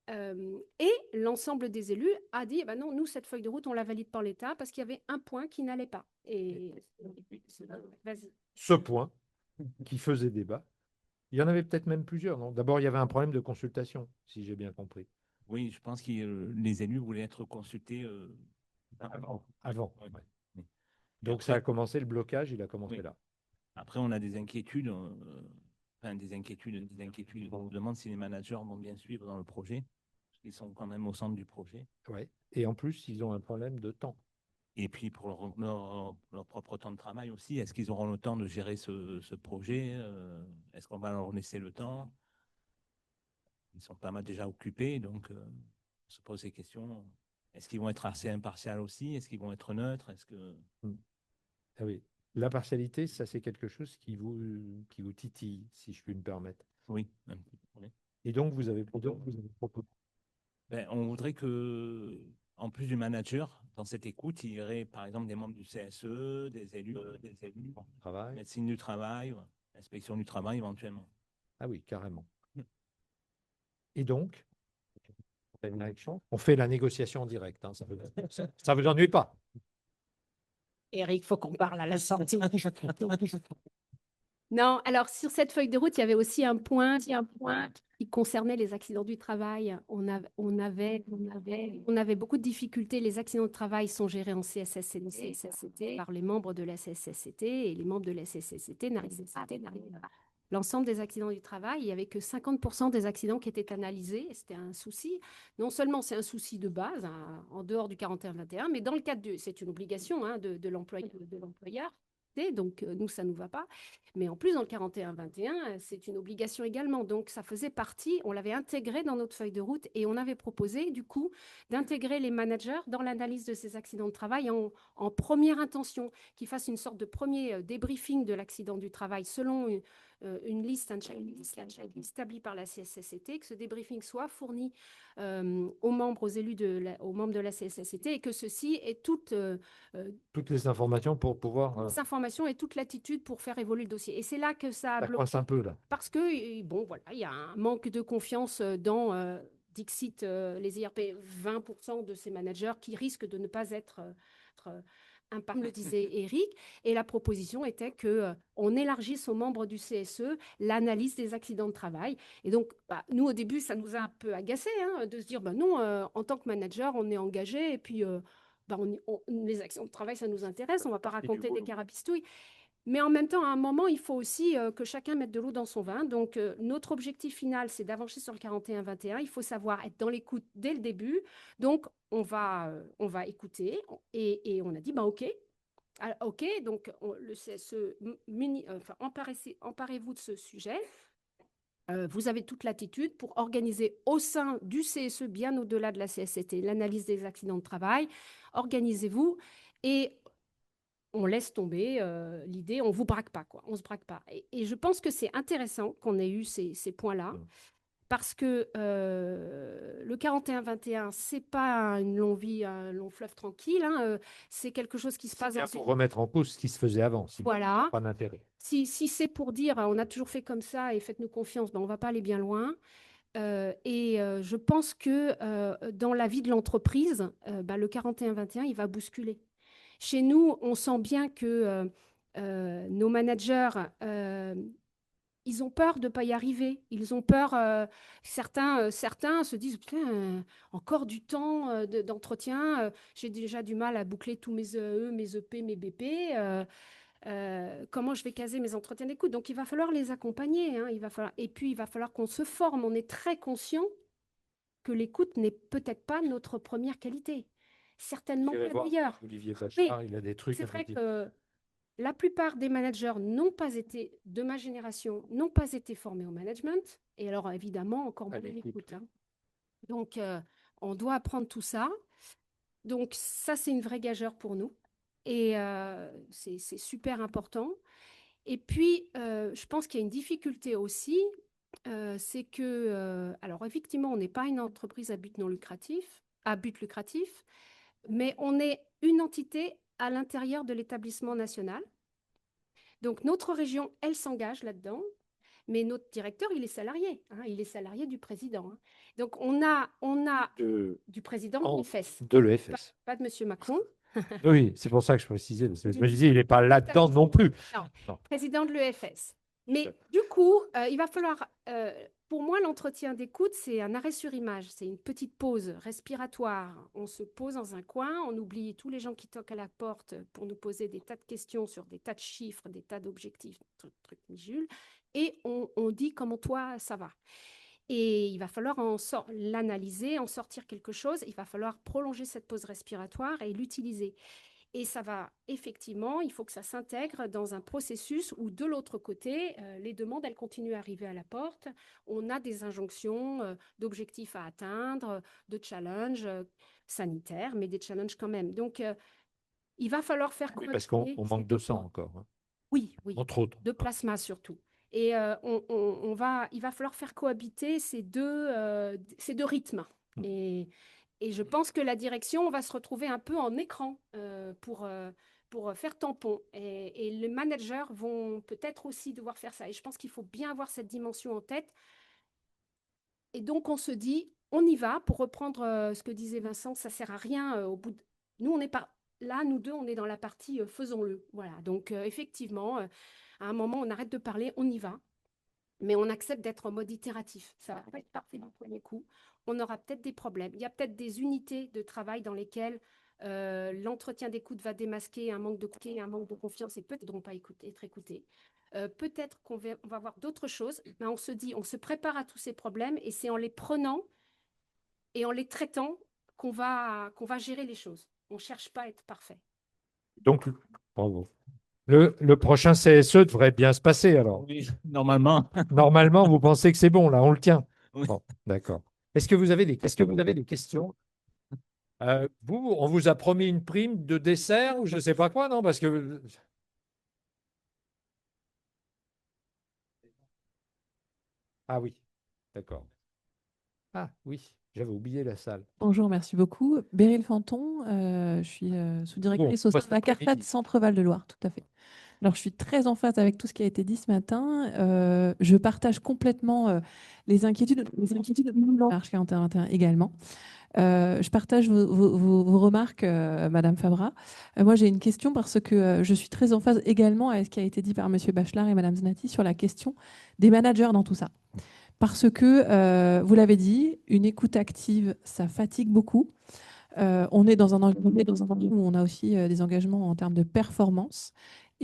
Et l'ensemble des élus a dit, eh ben non, nous, cette feuille de route, on la valide par l'État parce qu'il y avait un point qui n'allait pas. Et vas-y. Ce point qui faisait débat. Il y en avait peut-être même plusieurs, non? D'abord, il y avait un problème de consultation, si j'ai bien compris. Oui, je pense que les élus voulaient être consultés Avant. Ouais. Ouais. Oui. Donc, ça a commencé, le blocage, il a commencé Oui. là. Après, on a des inquiétudes. Des inquiétudes. On se demande si les managers vont bien suivre dans le projet. Ils sont quand même au centre du projet. Ouais. Et en plus, ils ont un problème de temps. Et puis pour leur propre temps de travail aussi, est-ce qu'ils auront le temps de gérer ce projet? Est-ce qu'on va leur laisser le temps? Ils sont pas mal déjà occupés, donc on se pose ces questions. Est-ce qu'ils vont être assez impartials aussi? Est-ce qu'ils vont être neutres? Est-ce que... Ah oui. L'impartialité, ça, c'est quelque chose qui vous titille, si je puis me permettre. Oui, un petit peu, oui. Et donc, vous avez proposé. Ben, on voudrait que, en plus du manager, dans cette écoute, il y aurait par exemple des membres du CSE, des élus, médecine du travail, inspection du travail éventuellement. Ah oui, carrément. Et donc, on fait la négociation en direct. Hein, ça vous ennuie pas? Eric, il faut qu'on parle à la sortie. Non, alors sur cette feuille de route, il y avait aussi un point qui concernait les accidents du travail. On avait beaucoup de difficultés. Les accidents de travail sont gérés en CSSCT par les membres de la CSSCT et les membres de la CSSCT n'arrivaient pas. L'ensemble des accidents du travail, il n'y avait que 50% des accidents qui étaient analysés. C'était un souci. Non seulement c'est un souci de base, hein, en dehors du 41-21, mais dans le cadre c'est une obligation hein, de l'employeur. Donc, nous, ça ne nous va pas. Mais en plus, dans le 41-21, c'est une obligation également. Donc, ça faisait partie, on l'avait intégré dans notre feuille de route et on avait proposé, du coup, d'intégrer les managers dans l'analyse de ces accidents de travail en première intention, qu'ils fassent une sorte de premier débriefing de l'accident du travail selon une liste, un checklist établi par la CSSCT, que ce débriefing soit fourni aux membres, aux élus, aux membres de la CSSCT et que ceci ait toutes les informations pour pouvoir... les informations et toute l'attitude pour faire évoluer le dossier. Et c'est là que ça a Ça bloqué. coince un peu, là. Parce que, bon, voilà, il y a un manque de confiance dans Dixit, les IRP, 20% de ces managers qui risquent de ne pas être comme le disait Eric, et la proposition était qu'on élargisse aux membres du CSE l'analyse des accidents de travail. Et donc, nous, au début, ça nous a un peu agacé hein, de se dire, non, en tant que manager, on est engagé, et puis les accidents de travail, ça nous intéresse, on ne va pas raconter des carabistouilles. Mais en même temps, à un moment, il faut aussi que chacun mette de l'eau dans son vin. Donc, notre objectif final, c'est d'avancer sur le 41-21. Il faut savoir être dans l'écoute dès le début. Donc, on va écouter. Et on a dit, OK. Alors, OK, donc le CSE, emparez-vous de ce sujet. Vous avez toute l'attitude pour organiser au sein du CSE, bien au-delà de la CSCT, l'analyse des accidents de travail. Organisez-vous et on laisse tomber l'idée, on ne vous braque pas, quoi. On ne se braque pas. Et je pense que c'est intéressant qu'on ait eu ces points-là, parce que le 41-21, ce n'est pas une longue vie, un long fleuve tranquille, hein, c'est quelque chose qui se passe... pour remettre en cause ce qui se faisait avant, voilà. Pas d'intérêt. Si c'est pour dire, on a toujours fait comme ça et faites-nous confiance, on ne va pas aller bien loin. Je pense que dans la vie de l'entreprise, le 41-21, il va bousculer. Chez nous, on sent bien que nos managers, ils ont peur de ne pas y arriver. Ils ont peur, certains se disent, putain, encore du temps d'entretien, j'ai déjà du mal à boucler tous mes EE, mes EP, mes BP. comment je vais caser mes entretiens d'écoute. Donc, il va falloir les accompagner. Hein, et puis, il va falloir qu'on se forme. On est très conscient que l'écoute n'est peut-être pas notre première qualité. Certainement J'irai pas voir meilleure. Olivier Oui, Bachar, il a des trucs c'est à vous vrai dire. que la plupart des managers n'ont pas été, de ma génération, n'ont pas été formés au management. Et alors, évidemment, encore moins l'écoute. Hein. Donc, on doit apprendre tout ça. Donc, ça, c'est une vraie gageure pour nous. Et c'est super important. Et puis, je pense qu'il y a une difficulté aussi, c'est que, alors effectivement, on n'est pas une entreprise à but non lucratif, mais on est une entité à l'intérieur de l'établissement national. Donc, notre région, elle s'engage là-dedans. Mais notre directeur, il est salarié. Hein, il est salarié du président. Hein. Donc, on a du président de l'EFS. De l'EFS. Pas de M. Macron. Oui, c'est pour ça que je précisais. Parce que je me disais, il n'est pas là-dedans non plus. Non, président de l'EFS. Mais du coup, il va falloir... pour moi, l'entretien d'écoute, c'est un arrêt sur image. C'est une petite pause respiratoire. On se pose dans un coin, on oublie tous les gens qui toquent à la porte pour nous poser des tas de questions sur des tas de chiffres, des tas d'objectifs, trucs Jules, et on dit comment toi, ça va. Et il va falloir l'analyser, en sortir quelque chose. Il va falloir prolonger cette pause respiratoire et l'utiliser. Et ça va, effectivement, il faut que ça s'intègre dans un processus où, de l'autre côté, les demandes, elles continuent à arriver à la porte. On a des injonctions d'objectifs à atteindre, de challenges sanitaires, mais des challenges quand même. Donc, il va falloir faire Oui, parce qu'on manque de sang encore. Hein. Oui, entre autres. de plasma surtout. Et il va falloir faire cohabiter ces deux rythmes. Et je pense que la direction, on va se retrouver un peu en écran pour faire tampon. Et les managers vont peut-être aussi devoir faire ça. Et je pense qu'il faut bien avoir cette dimension en tête. Et donc, on se dit, on y va. Pour reprendre ce que disait Vincent, ça ne sert à rien au bout de... Nous, on n'est pas... Là, nous deux, on est dans la partie faisons-le. Voilà. Donc, effectivement, à un moment, on arrête de parler, on y va. Mais on accepte d'être en mode itératif. Ça va pas être parfait du premier coup. On aura peut-être des problèmes. Il y a peut-être des unités de travail dans lesquelles l'entretien d'écoute va démasquer un manque de confiance et peut-être ne pas être écouté. Peut-être qu'on va voir d'autres choses. Mais on se dit, on se prépare à tous ces problèmes et c'est en les prenant et en les traitant qu'on va gérer les choses. On ne cherche pas à être parfait. Donc, bravo. Le prochain CSE devrait bien se passer alors. Oui, normalement. Normalement, vous pensez que c'est bon, là, on le tient. Oui. Bon, d'accord. Est-ce que vous avez des questions? Vous, on vous a promis une prime de dessert ou je ne sais pas quoi, non? Parce que. Ah oui, d'accord. Ah oui, j'avais oublié la salle. Bonjour, merci beaucoup. Béryl Fanton, je suis sous-directrice au sein de la CARFAD Centre-Val de Loire, tout à fait. Alors, je suis très en phase avec tout ce qui a été dit ce matin. Je partage complètement les inquiétudes de l'Arche 4121 également. Je partage vos remarques, Madame Fabra. Moi, j'ai une question parce que je suis très en phase également avec ce qui a été dit par Monsieur Bachelard et Madame Znati sur la question des managers dans tout ça. Parce que, vous l'avez dit, une écoute active, ça fatigue beaucoup. On est dans un environnement où on a aussi des engagements en termes de performance.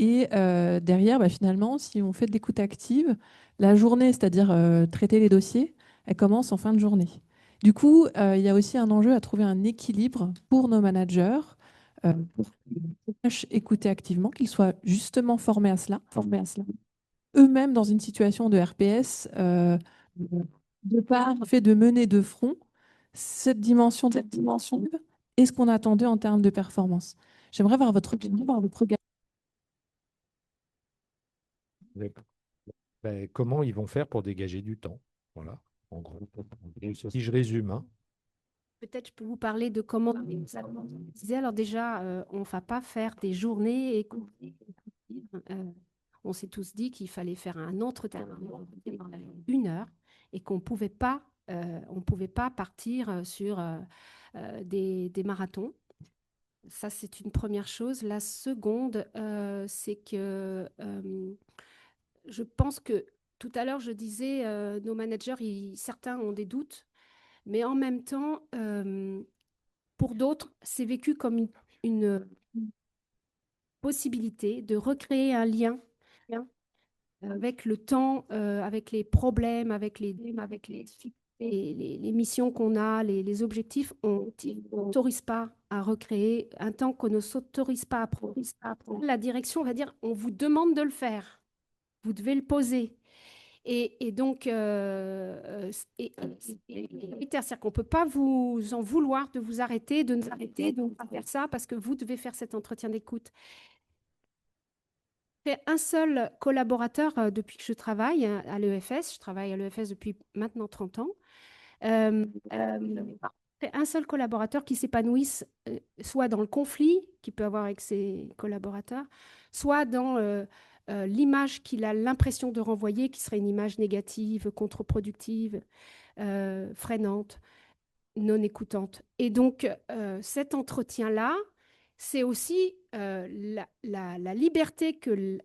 Et derrière, finalement, si on fait de l'écoute active, la journée, c'est-à-dire traiter les dossiers, elle commence en fin de journée. Du coup, il y a aussi un enjeu à trouver un équilibre pour nos managers, pour qu'ils sachent écouter activement, qu'ils soient justement formés à cela. Eux-mêmes dans une situation de RPS, de par le fait de mener de front cette dimension et ce qu'on attendait en termes de performance. J'aimerais voir votre regard. Comment ils vont faire pour dégager du temps? Voilà, en gros. Si je résume, hein. Peut-être je peux vous parler de comment alors déjà, on ne va pas faire des journées et on s'est tous dit qu'il fallait faire un entretien une heure et qu'on pouvait pas, on pouvait pas partir sur des marathons. Ça, c'est une première chose. La seconde, c'est que je pense que tout à l'heure, je disais, nos managers, certains ont des doutes, mais en même temps, pour d'autres, c'est vécu comme une possibilité de recréer un lien avec le temps, avec les problèmes, avec les missions qu'on a, les objectifs. On ne s'autorise pas à recréer un temps qu'on ne s'autorise pas à prendre. La direction va dire, on vous demande de le faire. Vous devez le poser. Et donc, c'est-à-dire qu'on ne peut pas vous en vouloir de vous arrêter, de nous arrêter, de ne pas faire ça, parce que vous devez faire cet entretien d'écoute. J'ai un seul collaborateur depuis que je travaille à l'EFS. Je travaille à l'EFS depuis maintenant 30 ans. C'est un seul collaborateur qui s'épanouisse soit dans le conflit qu'il peut avoir avec ses collaborateurs, soit dans l'image qu'il a l'impression de renvoyer, qui serait une image négative, contre-productive, freinante, non écoutante. Et donc, cet entretien-là, c'est aussi la liberté que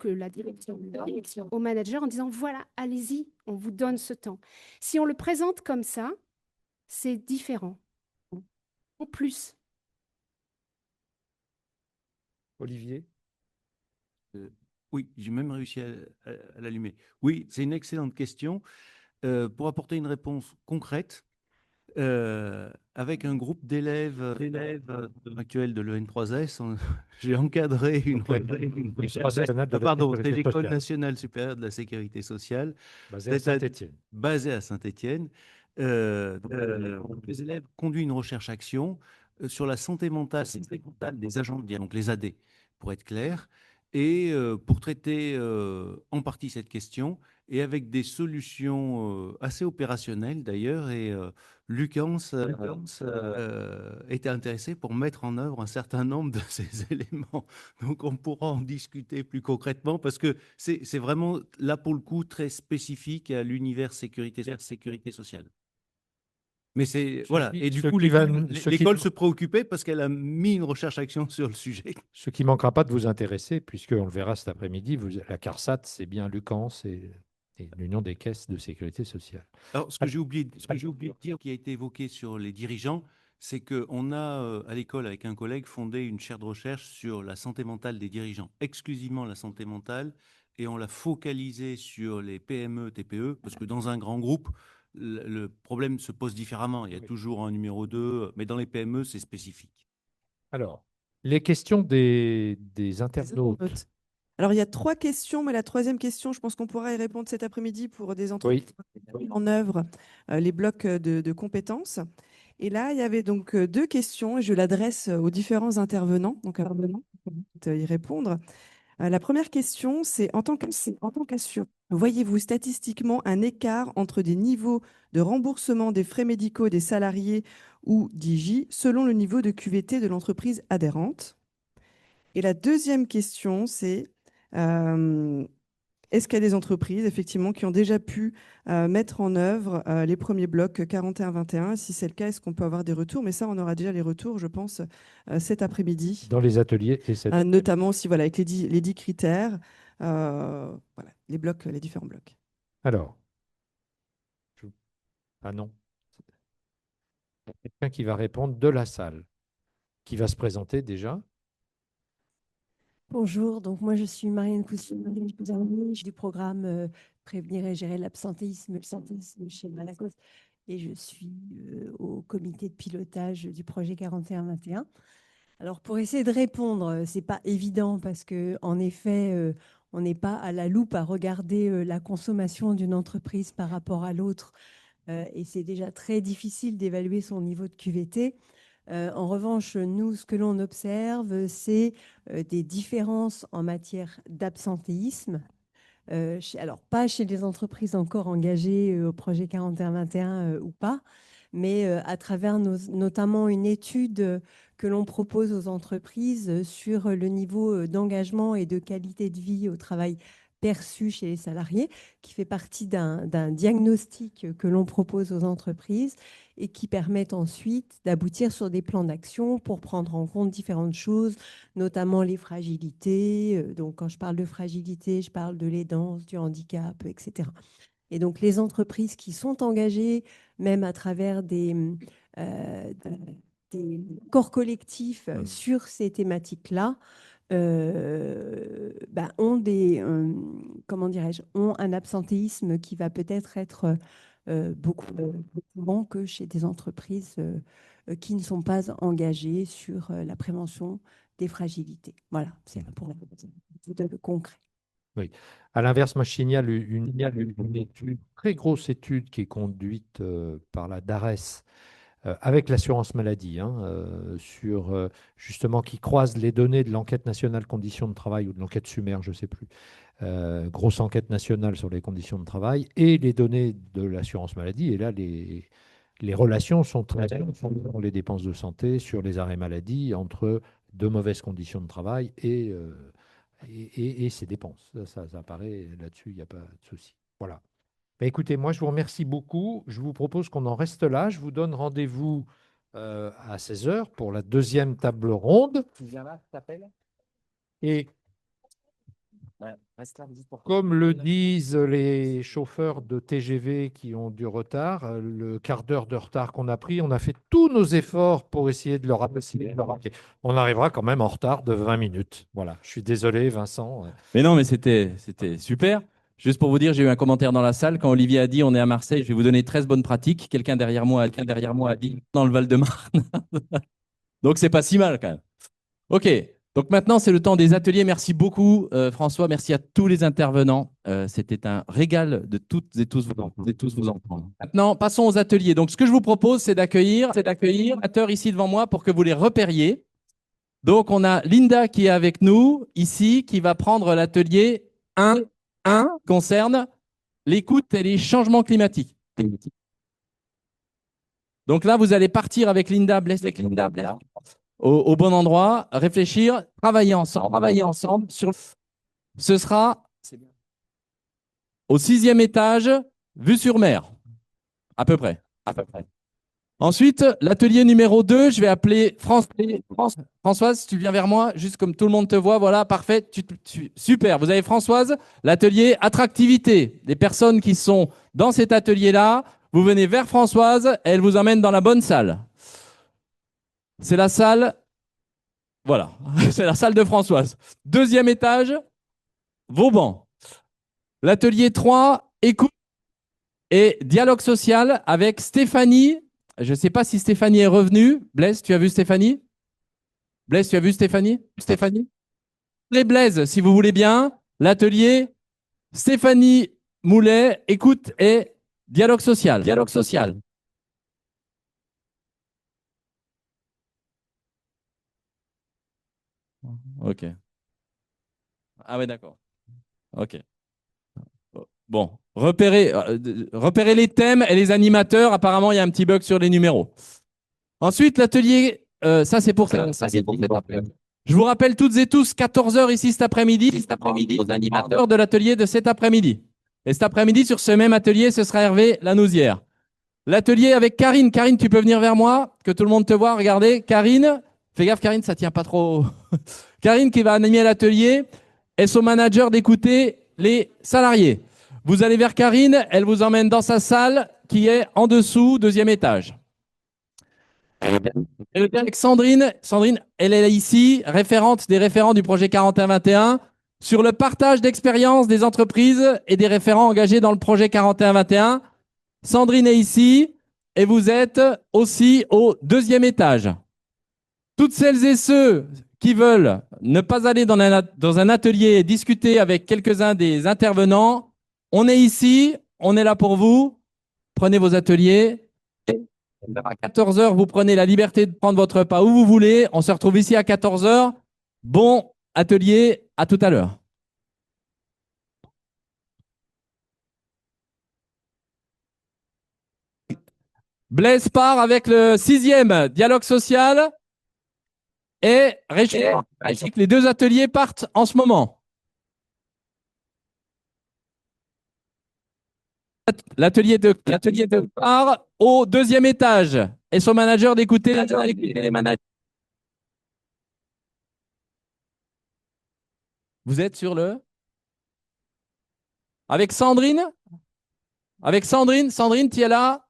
la direction donne au manager en disant, voilà, allez-y, on vous donne ce temps. Si on le présente comme ça, c'est différent. En plus. Olivier? Oui, j'ai même réussi à l'allumer. Oui, c'est une excellente question. Pour apporter une réponse concrète, avec un groupe d'élèves actuels de l'EN3S, j'ai encadré une c'est l'École nationale supérieure de la sécurité sociale, basée à Saint-Étienne. Basée à Saint-Étienne. Les élèves conduisent une recherche-action sur la santé mentale des agents de l'IA, donc les AD, pour être clair, et pour traiter en partie cette question, et avec des solutions assez opérationnelles d'ailleurs, et Lucans était intéressé pour mettre en œuvre un certain nombre de ces éléments. Donc on pourra en discuter plus concrètement, parce que c'est vraiment, là pour le coup, très spécifique à l'univers sécurité sociale. Mais c'est voilà. Et du coup, l'école se préoccupait parce qu'elle a mis une recherche-action sur le sujet. Ce qui ne manquera pas de vous intéresser, puisqu'on le verra cet après-midi, la CARSAT, c'est bien Lucans et l'Union des caisses de sécurité sociale. Alors, ce que j'ai oublié de dire, qui a été évoqué sur les dirigeants, c'est qu'on a, à l'école, avec un collègue, fondé une chaire de recherche sur la santé mentale des dirigeants, exclusivement la santé mentale, et on l'a focalisé sur les PME, TPE, parce que dans un grand groupe, le problème se pose différemment. Il y a toujours un numéro 2, mais dans les PME, c'est spécifique. Alors, les questions des internautes. Alors, il y a 3 questions, mais la 3e question, je pense qu'on pourra y répondre cet après-midi pour des entreprises qui mettent en œuvre les blocs de compétences. Et là, il y avait donc 2 questions, et je l'adresse aux différents intervenants, donc à y répondre. La première question, c'est en tant qu'assureur, voyez-vous statistiquement un écart entre des niveaux de remboursement des frais médicaux des salariés ou d'IJ selon le niveau de QVT de l'entreprise adhérente? Et la deuxième question, c'est est-ce qu'il y a des entreprises effectivement qui ont déjà pu mettre en œuvre les premiers blocs 41-21? Si c'est le cas, est-ce qu'on peut avoir des retours? Mais ça, on aura déjà les retours, je pense, cet après-midi. Dans les ateliers. Notamment aussi voilà, avec les 10 critères, voilà, les différents blocs. Alors, ah non. Il y a quelqu'un qui va répondre de la salle, qui va se présenter déjà. Bonjour, donc moi je suis Marianne Coussou, du programme Prévenir et gérer l'absentéisme chez Malakoff, et je suis au comité de pilotage du projet 41-21. Alors pour essayer de répondre, c'est pas évident parce que en effet, on n'est pas à la loupe à regarder la consommation d'une entreprise par rapport à l'autre, et c'est déjà très difficile d'évaluer son niveau de QVT. En revanche, nous, ce que l'on observe, c'est des différences en matière d'absentéisme. Alors, pas chez les entreprises encore engagées au projet 41-21 ou pas, mais à travers notamment une étude que l'on propose aux entreprises sur le niveau d'engagement et de qualité de vie au travail perçu chez les salariés, qui fait partie d'un diagnostic que l'on propose aux entreprises et qui permettent ensuite d'aboutir sur des plans d'action pour prendre en compte différentes choses, notamment les fragilités. Donc, quand je parle de fragilité, je parle de l'aidance, du handicap, etc. Et donc, les entreprises qui sont engagées, même à travers des corps collectifs sur ces thématiques-là, comment dirais-je, ont un absentéisme qui va peut-être être beaucoup plus grand que chez des entreprises qui ne sont pas engagées sur la prévention des fragilités. Voilà, c'est pour le concret. Oui. À l'inverse, moi, je signale une très grosse étude qui est conduite par la DARES avec l'assurance maladie, sur justement qui croise les données de l'enquête nationale conditions de travail ou de l'enquête SUMER, je ne sais plus, grosse enquête nationale sur les conditions de travail, et les données de l'assurance maladie. Et là, les relations sont très claires sur les dépenses de santé, sur les arrêts maladie, entre de mauvaises conditions de travail et ces dépenses. Ça apparaît là-dessus, il n'y a pas de souci. Voilà. Bah, écoutez, moi, je vous remercie beaucoup. Je vous propose qu'on en reste là. Je vous donne rendez-vous à 16 h pour la deuxième table ronde. Tu viens là, tu t'appelles? Et Ouais, reste là, juste pour... comme le disent les chauffeurs de TGV qui ont du retard, le quart d'heure de retard qu'on a pris, on a fait tous nos efforts pour essayer de le rappeler. On arrivera quand même en retard de 20 minutes. Voilà. Je suis désolé, Vincent. Mais non, mais c'était super. Juste pour vous dire, j'ai eu un commentaire dans la salle. Quand Olivier a dit on est à Marseille, je vais vous donner 13 bonnes pratiques. Quelqu'un derrière moi a dit dans le Val-de-Marne. Donc, c'est pas si mal quand même. OK. Donc maintenant, c'est le temps des ateliers. Merci beaucoup, François. Merci à tous les intervenants. C'était un régal de toutes et tous vous entendre. Maintenant, passons aux ateliers. Donc, ce que je vous propose, c'est d'accueillir les acteurs ici devant moi pour que vous les repériez. Donc, on a Linda qui est avec nous ici, qui va prendre l'atelier 1 concerne l'écoute et les changements climatiques. Donc là, vous allez partir avec Linda Blaise, au bon endroit, réfléchir, travailler ensemble sur. Ce sera au 6e étage, vue sur mer, à peu près. Ensuite, l'atelier numéro 2, je vais appeler Françoise, tu viens vers moi, juste comme tout le monde te voit, voilà, parfait, super. Vous avez Françoise, l'atelier attractivité. Les personnes qui sont dans cet atelier-là, vous venez vers Françoise, elle vous emmène dans la bonne salle. C'est la salle, voilà, c'est la salle de Françoise. 2e étage, Vauban. L'atelier 3, écoute et dialogue social avec Stéphanie. Je ne sais pas si Stéphanie est revenue. Blaise, tu as vu Stéphanie? Blaise, tu as vu Stéphanie? Les Blaise, si vous voulez bien, l'atelier Stéphanie Moulet, écoute et dialogue social. OK. Ah ouais, d'accord. OK. Bon, repérez les thèmes et les animateurs. Apparemment, il y a un petit bug sur les numéros. Ensuite, l'atelier, ça c'est pour ça. Je vous rappelle toutes et tous, 14 h ici cet après-midi, aux animateurs de l'atelier de cet après-midi. Et cet après-midi, sur ce même atelier, ce sera Hervé Lanouzière. L'atelier avec Karine. Karine, tu peux venir vers moi, que tout le monde te voit. Regardez, Karine. Fais gaffe, Karine, ça ne tient pas trop. Karine qui va animer l'atelier est son manager d'écouter les salariés. Vous allez vers Karine, elle vous emmène dans sa salle qui est en dessous, 2e étage. Et avec Sandrine, elle est ici, référente des référents du projet 41-21 sur le partage d'expériences des entreprises et des référents engagés dans le projet 41-21. Sandrine est ici et vous êtes aussi au 2e étage. Toutes celles et ceux qui veulent ne pas aller dans un atelier et discuter avec quelques-uns des intervenants, on est ici, on est là pour vous. Prenez vos ateliers. À 14 h, vous prenez la liberté de prendre votre repas où vous voulez. On se retrouve ici à 14 h. Bon atelier, à tout à l'heure. Blaise part avec le 6e dialogue social et Régis. Les 2 ateliers partent en ce moment. L'atelier de part au 2e étage et son manager d'écouter les managers. Vous êtes sur le... Avec Sandrine? Sandrine, tu es là?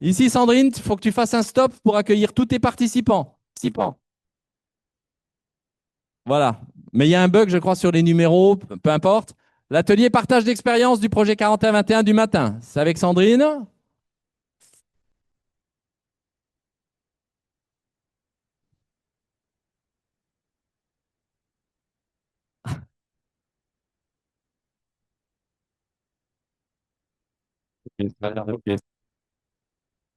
Ici, Sandrine, il faut que tu fasses un stop pour accueillir tous tes participants. Voilà. Mais il y a un bug, je crois, sur les numéros, peu importe. L'atelier partage d'expérience du projet 41-21 du matin. C'est avec Sandrine. Ok.